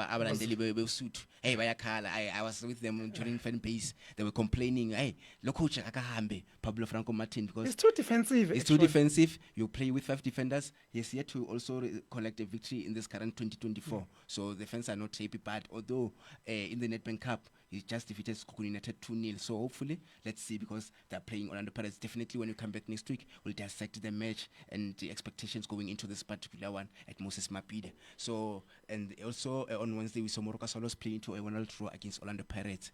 S5: was with them during fan base. They were complaining, hey, look coach Akahambe, Pablo Franco Martin, because
S1: it's too defensive.
S5: It's too defensive. You play with 5 defenders. He's yet to also collect a victory in this current 2024. So the fans are not happy, but although in the Nedbank Cup, he just defeated Skogun United 2-0. So hopefully, let's see, because they're playing Orlando Pirates. Definitely when you come back next week, we'll dissect the match and the expectations going into this particular one at Moses Mapide. So, and also on Wednesday, we saw Moroka Solos playing to a 1-0 draw against Orlando Pirates.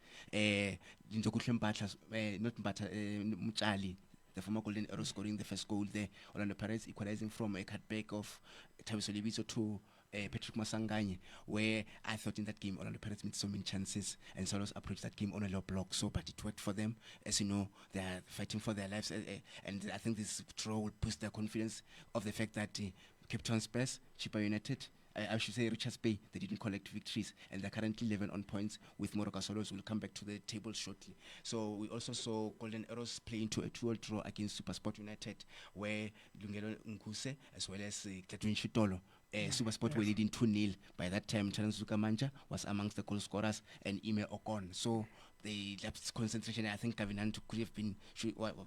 S5: Mutali, the former Golden Arrow, scoring the first goal there. Orlando Pirates equalizing from a cutback of Tabiso Lebiso to Patrick Masanganye, where I thought in that game Orlando Pirates made so many chances and Solos approached that game on a low block. So, but it worked for them. As you know, they are fighting for their lives, and I think this draw will boost their confidence of the fact that Cape Town Spurs, Chippa United, I should say Richards Bay, they didn't collect victories, and they're currently 11 on points with Moroka Solos. We'll come back to the table shortly. So we also saw Golden Arrows playing to a 2-2 draw against SuperSport United, where Lungelo Nkuse as well as Klatwin Shitolo, SuperSport were leading 2-0. By that time, Charanzuka Manja was amongst the goal scorers and Ime Okon. So they lapsed concentration. I think Kavinantu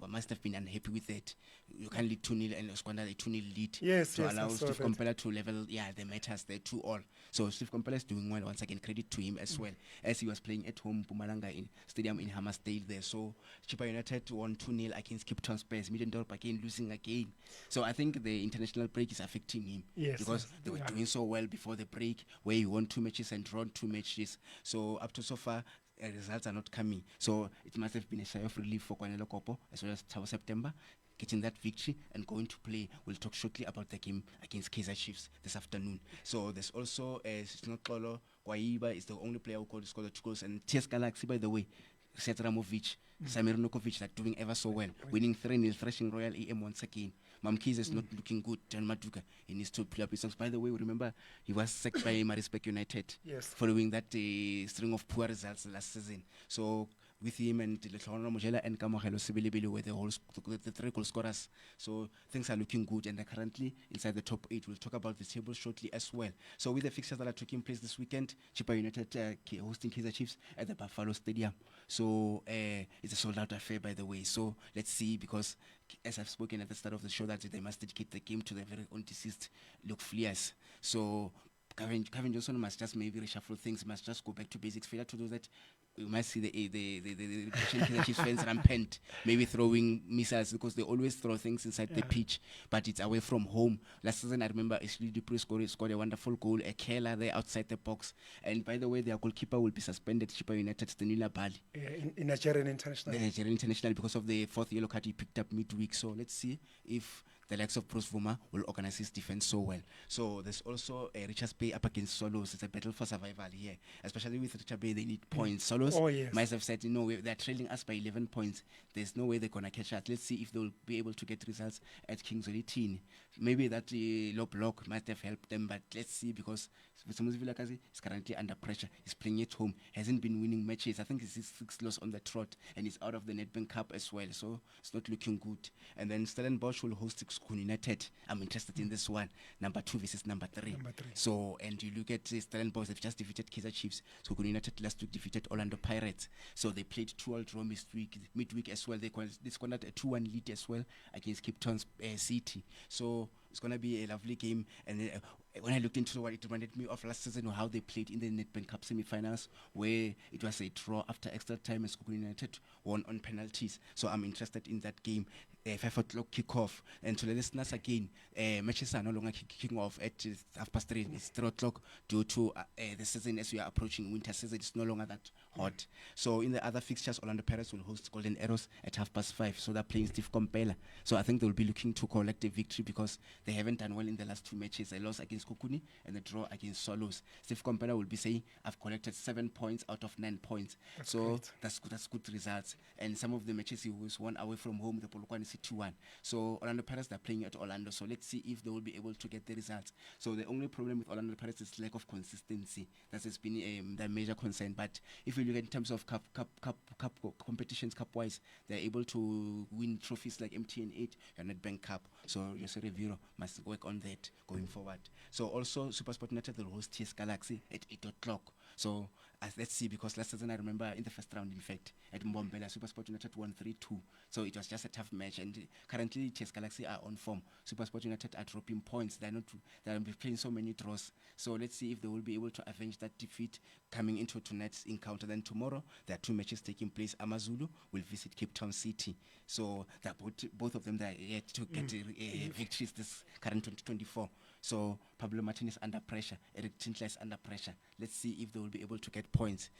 S5: must have been unhappy with it. You can't lead 2-0 and squander a 2-0 lead to allow Steve Compella to level the matters there 2-2. So Steve Compella is doing well. Once again, credit to him as well, as he was playing at home, Pumalanga in Stadium in Hammersdale there. So Chippa United won 2-0 against Cape Town Spurs. Middendorp again losing again. So I think the international break is affecting him, because they were doing so well before the break, where he won 2 matches and drawn 2 matches. So up to so far, results are not coming. So it must have been a sigh of relief for Kwanelo Kopo as well as Tau September, getting that victory and going to play. We'll talk shortly about the game against Kaizer Chiefs this afternoon. So there's also Sinokolo Kwaiba is the only player who scored the 2 goals, and TS Galaxy, by the way, Set Ramovic, Samir Nukovic, are doing ever so well, winning 3-0, thrashing Royal EM once again. Mamkiz is not looking good. John Maduka, he needs to pull up his socks. By the way, remember he was sacked by Marispec United following that string of poor results last season. So with him and Letlhona Mojela and Kamohelo Sibilibili were the 3 goal scorers. So things are looking good, and they're currently inside the top 8. We'll talk about the table shortly as well. So with the fixtures that are taking place this weekend, Chippa United hosting Kaizer Chiefs at the Buffalo Stadium. So it's a sold-out affair, by the way. So let's see, because as I've spoken at the start of the show, that they must dedicate the game to their very own deceased Luke Fleurs. So Kevin Johnson must just maybe reshuffle things, must just go back to basics. Failure to do that, we might see the Kaizer Chiefs fans rampant, maybe throwing missiles, because they always throw things inside the pitch, but it's away from home. Last season, I remember Ashley Dupree scored a wonderful goal, a Kela there outside the box. And by the way, their goalkeeper will be suspended, Chippa United, Stanila Bali.
S1: In Nigerian International.
S5: The Nigerian International, because of the 4th yellow card he picked up midweek. So let's see if the likes of Bruce Vuma will organize his defense so well. So there's also Richards Bay up against Solos. It's a battle for survival here, especially with Richards Bay. They need points. Solos might have said, they're trailing us by 11 points. There's no way they're gonna catch us. Let's see if they'll be able to get results at Kings 18. Maybe that low block might have helped them, but let's see, because Vilakazi is currently under pressure. He's playing at home, hasn't been winning matches. I think it's his 6th loss on the trot, and he's out of the Nedbank Cup as well, so it's not looking good. And then Stellenbosch will host Skun United. I'm interested in this one. Number 2 versus number 3. So, and you look at Stellenbosch, they've just defeated Kaizer Chiefs. So Skun United last week defeated Orlando Pirates. So they played 2-2 draw midweek as well. They scored a 2-1 lead as well against Cape Town City. So it's going to be a lovely game. And when I looked into what it reminded me of last season, how they played in the Nedbank Cup semi-finals, where it was a draw after extra time and Skun United won on penalties. So I'm interested in that game. 5 o'clock kickoff. And to the listeners again, matches are no longer kicking off at 3:30. It's 3 o'clock due to the season, as we are approaching winter season. It's no longer that hot. So in the other fixtures, Orlando Pirates will host Golden Arrows at 5:30. So they're playing Steve Kompela. So I think they'll be looking to collect a victory, because they haven't done well in the last 2 matches. They lost against Kukuni and the draw against Solos. Steve Kompela will be saying, I've collected 7 points out of 9 points. That's good results. And some of the matches he was won away from home, the Polokwane 2-1. So Orlando Pirates, they're playing at Orlando. So let's see if they will be able to get the results. So the only problem with Orlando Pirates is lack of consistency. That has been their major concern. But if you look at in terms of cup competitions, cup-wise, they're able to win trophies like MTN 8 and Nedbank Cup. So Jose Reviro must work on that going forward. So also SuperSport United will host TS Galaxy at 8 o'clock. So let's see, because last season I remember in the first round, in fact, at Mbombela, SuperSport United won 3-2. So it was just a tough match, and currently TS Galaxy are on form. SuperSport United are dropping points. They're playing so many draws. So let's see if they will be able to avenge that defeat coming into tonight's encounter. Then tomorrow there are 2 matches taking place. Amazulu will visit Cape Town City. So both of them, they are yet to get victories this current 2024. So Pablo Martin is under pressure. Eric Tintler is under pressure. Let's see if they will be able to get points.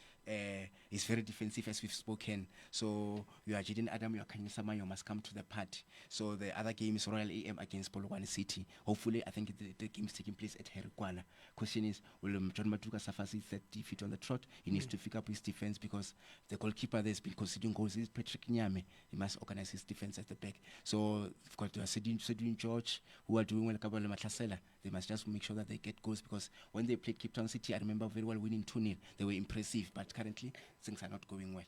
S5: He's very defensive, as we've spoken. So you are Jaden Adam, you are Kanyisama, you must come to the party. So the other game is Royal AM against Polokwane City. Hopefully, I think the game is taking place at Herikwana. Question is, will John Matuka suffer that defeat on the trot? He needs to pick up his defense, because the goalkeeper there's been conceding goals is Patrick Nyame. He must organize his defense at the back. So we've got Sedin George, who are doing well. Kabalo Matlasela. They must just make sure that they get goals, because when they played Cape Town City, I remember very well winning 2-0. They were impressive, but currently things are not going well.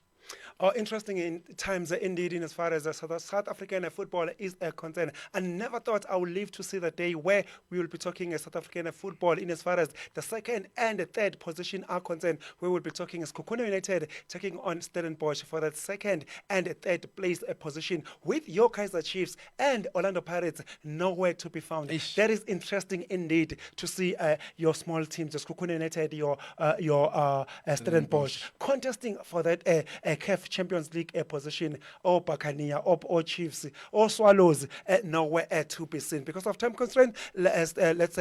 S1: Interesting in times indeed, in as far as South African football is concerned. I never thought I would live to see the day where we will be talking South African football in as far as the second and the third position are concerned. We will be talking as Kukuna United taking on Stellenbosch for that second and third place position, with your Kaizer Chiefs and Orlando Pirates nowhere to be found. That is interesting indeed to see your small teams, just Kukuna United, your Stellenbosch, contesting for that CAF Champions League position, or Buccaneer, or Chiefs, or Swallows, nowhere to be seen. Because of time constraint, let's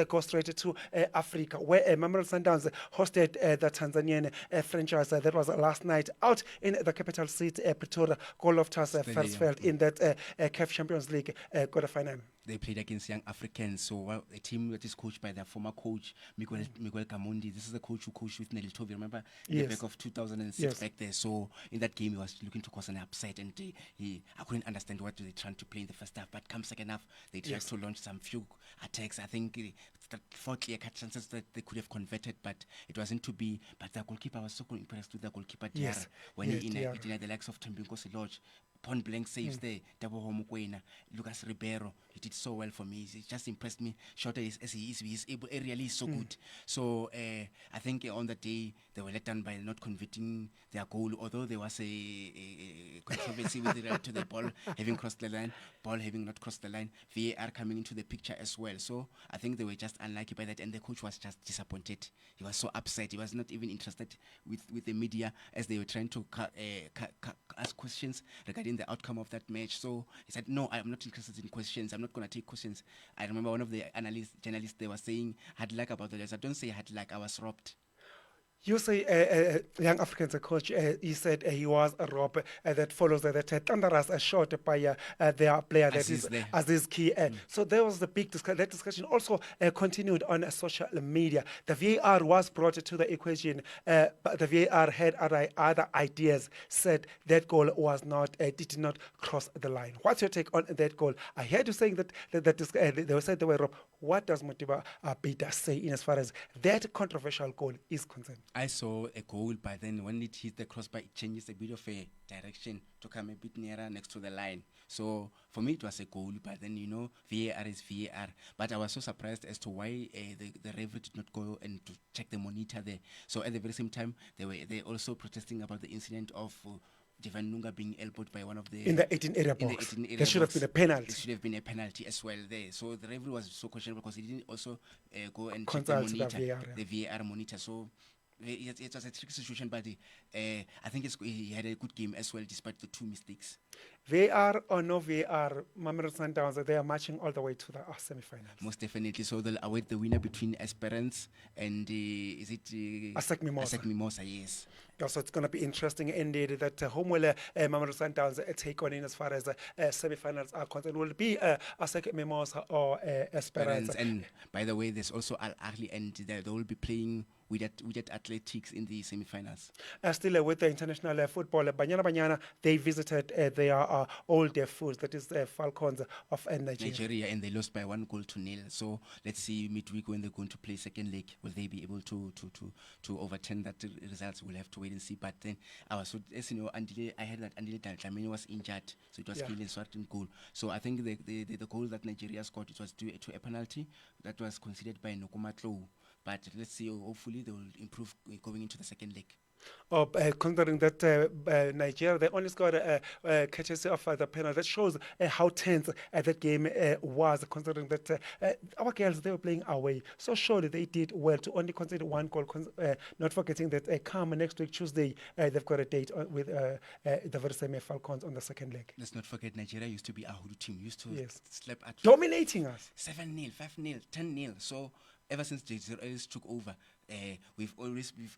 S1: go straight to Africa, where Mamelodi Sundowns hosted the Tanzanian franchise that was last night out in the capital city, Pretoria, goal of first felt in that CAF Champions League quarterfinal.
S5: They played against Young Africans, so a team that is coached by their former coach, Miguel Gamondi. This is the coach who coached with Nelly Tovi, remember? In the back of 2006 back there. So in that game, he was looking to cause an upset, and I couldn't understand what they were trying to play in the first half. But come second half, they tried to launch some few attacks. I think that 4 clear-cut chances that they could have converted, but it wasn't to be. But the goalkeeper, was so impressed with the goalkeeper, Diarra, when he in the likes of Tembinkosi Lodge. Point blank saves there, Dabo Homokwena, Lucas Ribeiro. He did so well for me. It just impressed me. Shorter as he is able, aerially is so good. So I think on the day they were let down by not converting their goal, although there was a controversy with regard to the ball having crossed the line, ball having not crossed the line, VAR coming into the picture as well. So I think they were just unlucky by that, and the coach was just disappointed. He was so upset. He was not even interested with the media as they were trying to ask questions regarding the outcome of that match. So he said, no, I'm not interested in questions. I'm not going to take questions. I remember one of the journalists, they were saying, had luck about the I don't say had luck, I was robbed.
S1: You say Young Africans coach, he said he was a rob that follows that thunderous shot by their player that is Aziz Ki. So there was the big discussion. That discussion also continued on social media. The VAR was brought to the equation, but the VAR had other ideas, said that goal was not, did not cross the line. What's your take on that goal? I heard you saying that they said they were robbed. What does Motiba Beta say in as far as that controversial goal is concerned?
S5: I saw a goal, but then when it hits the crossbar, it changes a bit of a direction to come a bit nearer next to the line. So for me, it was a goal, but then, VAR is VAR. But I was so surprised as to why the referee did not go and to check the monitor there. So at the very same time, they also protesting about the incident of Jevan Nunga being elbowed by one of the...
S1: In the 18 area box. There should have been a penalty.
S5: It should have been a penalty as well there. So the referee was so questionable because he didn't also go and
S1: consult
S5: check the monitor,
S1: the
S5: VAR monitor. So it was a tricky situation, but I think he had a good game as well, despite the 2 mistakes.
S1: VAR or no VAR, Mamelodi Sundowns, they are marching all the way to the semi-finals.
S5: Most definitely. So they'll await the winner between Esperance and is it
S1: Asec Mimosa?
S5: Asec Mimosa, yes.
S1: So it's going to be interesting indeed that home will Mamelodi Sundowns take on in as far as semi-finals are concerned. Will it be Asec Mimosa or Esperance?
S5: And by the way, there's also Al Ahly, and they will be playing with Athletics in the semi-finals.
S1: Still with the international football, Banyana, they visited their old foes, that is the Falcons of Nigeria.
S5: And they lost by 1-0. So let's see midweek when they're going to play second leg, will they be able to overturn that results? We'll have to wait and see. But then I heard that Andile Dlamini was injured, so it was Gillian Swartin goal. So I think the goal that Nigeria scored, it was due to a penalty that was considered by Nokumatlo. But let's see, hopefully they will improve going into the second leg.
S1: Considering that Nigeria, they only scored courtesy of the penalty. That shows how tense that game was, considering that our girls, they were playing away. So surely they did well to only concede 1 goal, not forgetting that come next week, Tuesday, they've got a date with the Verseme Falcons on the second leg.
S5: Let's not forget, Nigeria used to be a Hudu team, used to slap at...
S1: Dominating us.
S5: 7-0, 5-0, 10-0. So ever since the Israelis took over, we've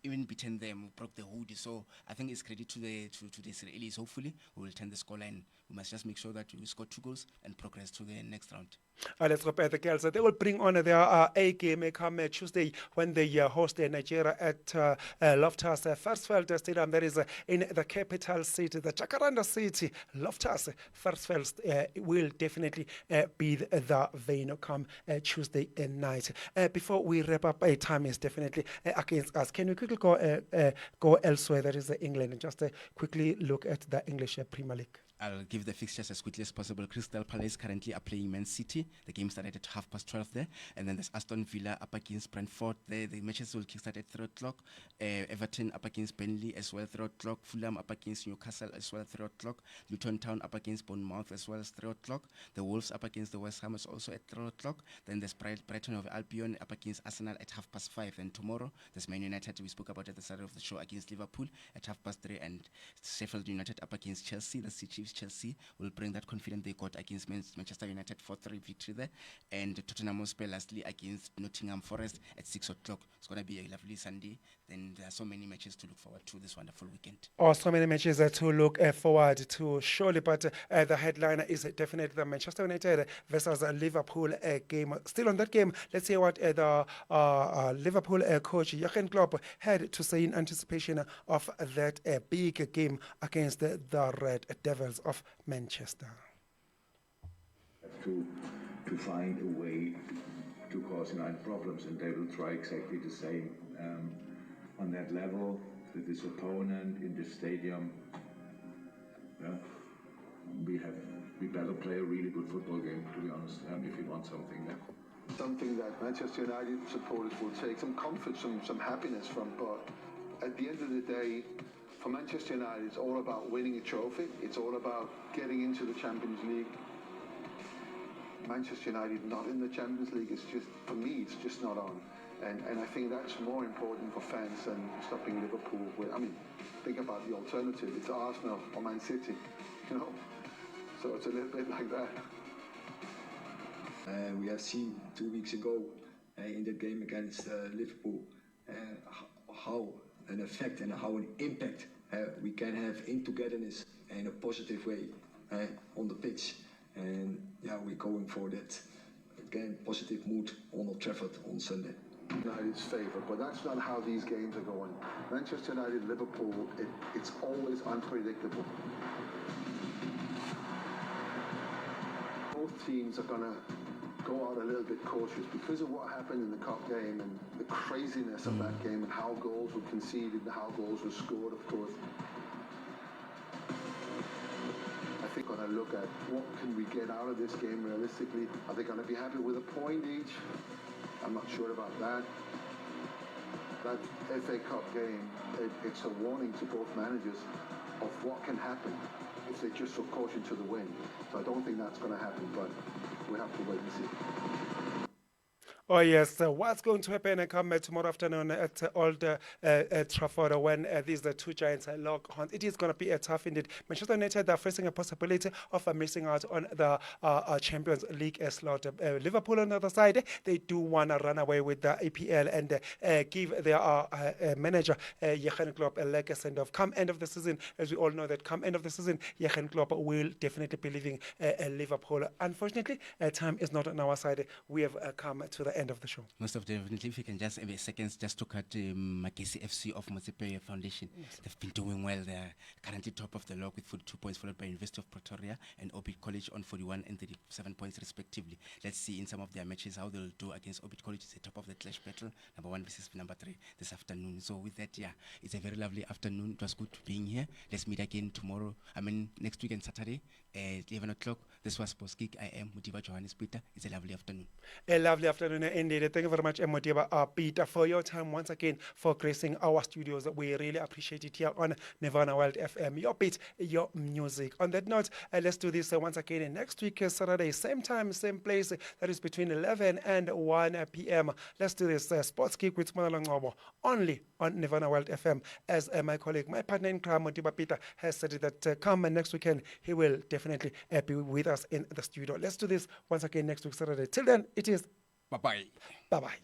S5: even beaten them, broke the hood. So I think it's credit to the Israelis. Hopefully we will turn the scoreline. We must just make sure that we score 2 goals and progress to the next round.
S1: Let's hope the girls, they will bring on their A game come Tuesday when they host Nigeria at Loftus Versfeld Stadium. That is in the capital city, the Jacaranda city. Loftus Versfeld will definitely be the venue come Tuesday night. Before we wrap up, time is definitely against us. Can we quickly go elsewhere? That is England, and just quickly look at the English Premier League.
S5: I'll give the fixtures as quickly as possible. Crystal Palace currently are playing Man City. The game started at 12:30 there. And then there's Aston Villa up against Brentford. The matches will kickstart at 3 o'clock. Everton up against Burnley as well, 3 o'clock. Fulham up against Newcastle as well, 3 o'clock. Luton Town up against Bournemouth as well as 3 o'clock. The Wolves up against the West Ham is also at 3 o'clock. Then there's Brighton of Albion up against Arsenal at 5:30. And tomorrow, there's Man United, we spoke about at the start of the show, against Liverpool at 3:30. And Sheffield United up against Chelsea. The Chiefs, Chelsea will bring that confidence they got against Manchester United 4-3 victory there. And Tottenham Hotspur lastly against Nottingham Forest at 6 o'clock. It's going to be a lovely Sunday. Then there are so many matches to look forward to this wonderful weekend.
S1: Oh, so many matches to look forward to, surely. But the headliner is definitely the Manchester United versus Liverpool game. Still on that game, let's see what the Liverpool coach Jurgen Klopp had to say in anticipation of that big game against the Red Devils of Manchester.
S16: To find a way to cause 9 problems, and they will try exactly the same on that level with this opponent in this stadium. Yeah, we better play a really good football game, to be honest, if we want something. Yeah.
S17: Something that Manchester United supporters will take some comfort, some happiness from, but at the end of the day, for Manchester United, it's all about winning a trophy. It's all about getting into the Champions League. Manchester United not in the Champions League, it's just, for me, it's just not on. And I think that's more important for fans than stopping Liverpool. I mean, think about the alternative. It's Arsenal or Man City, you know? So it's a little bit like that.
S18: We have seen 2 weeks ago in that game against Liverpool how an effect and how an impact we can have in togetherness in a positive way on the pitch. And yeah, we're going for that, again, positive mood on Old Trafford on Sunday.
S17: United's favour, but that's not how these games are going. Manchester United, Liverpool, it's always unpredictable. Both teams are going to go out a little bit cautious because of what happened in the cup game and the craziness of that game and how goals were conceded and how goals were scored, of course. I think going to look at what can we get out of this game realistically. Are they going to be happy with a point each? I'm not sure about that. That FA Cup game, it's a warning to both managers of what can happen if they just took caution to the wind. So I don't think that's going to happen, but we have to wait and see.
S1: Oh, yes. What's going to happen come tomorrow afternoon at Old Trafford when these two giants lock horns? It is going to be a tough indeed. Manchester United are facing a possibility of missing out on the Champions League slot. Liverpool on the other side, they do want to run away with the EPL and give their manager Jurgen Klopp a leg send-off. Come end of the season, as we all know that come end of the season, Jurgen Klopp will definitely be leaving Liverpool. Unfortunately, time is not on our side. We have come to the end of the show.
S5: Most of definitely, if you can just every seconds just look at Magesi FC of Motsepe Foundation. Yes. They've been doing well. They're currently top of the log with 42 points, followed by University of Pretoria and Orbit College on 41 and 37 points respectively. Let's see in some of their matches how they'll do against Orbit College. It's the top of the clash battle, number 1 versus number 3 this afternoon. So with that, yeah, it's a very lovely afternoon. It was good being here. Let's meet again tomorrow. Next week and Saturday at 11 o'clock. This was Sports Geek. I am Mutiba Johannes Peter. It's a lovely afternoon.
S1: A lovely afternoon indeed. Thank you very much, Mutiba Peter, for your time once again, for gracing our studios. We really appreciate it here on Nirvana World FM. Your beat, your music. On that note, let's do this once again next week, Saturday, same time, same place. That is between 11 and 1 p.m. Let's do this Sports Geek with Spanelo Ngcobo only on Nirvana World FM. As my colleague, my partner in crime, Mutiba Peter, has said that come next weekend, he will definitely be with us in the studio. Let's do this once again next week, Saturday. Till then, it is
S5: bye-bye.
S1: Bye-bye.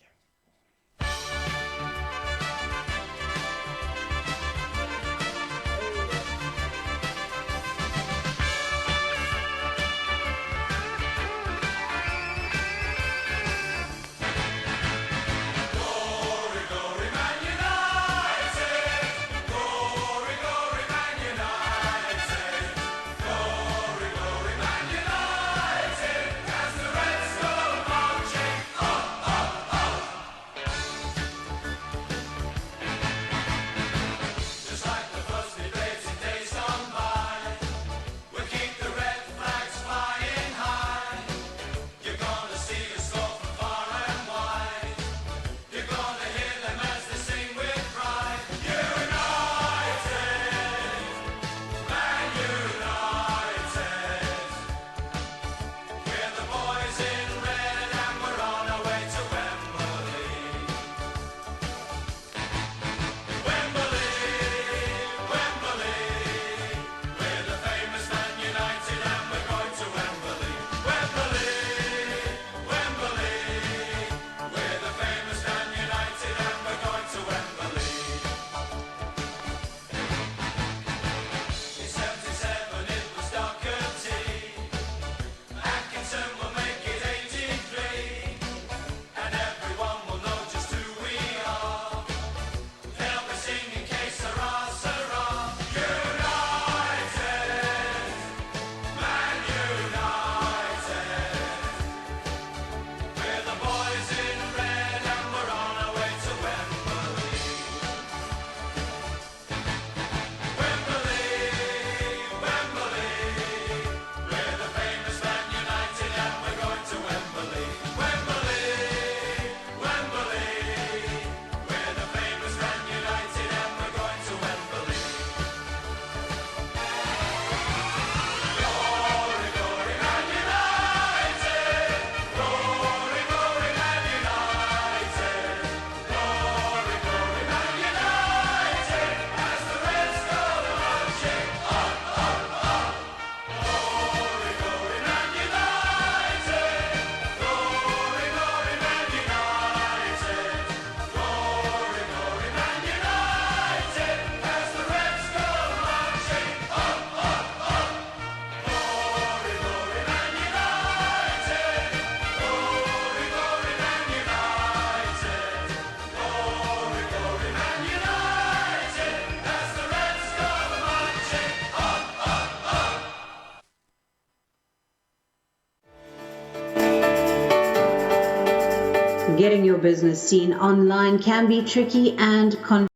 S10: Getting your business seen online can be tricky and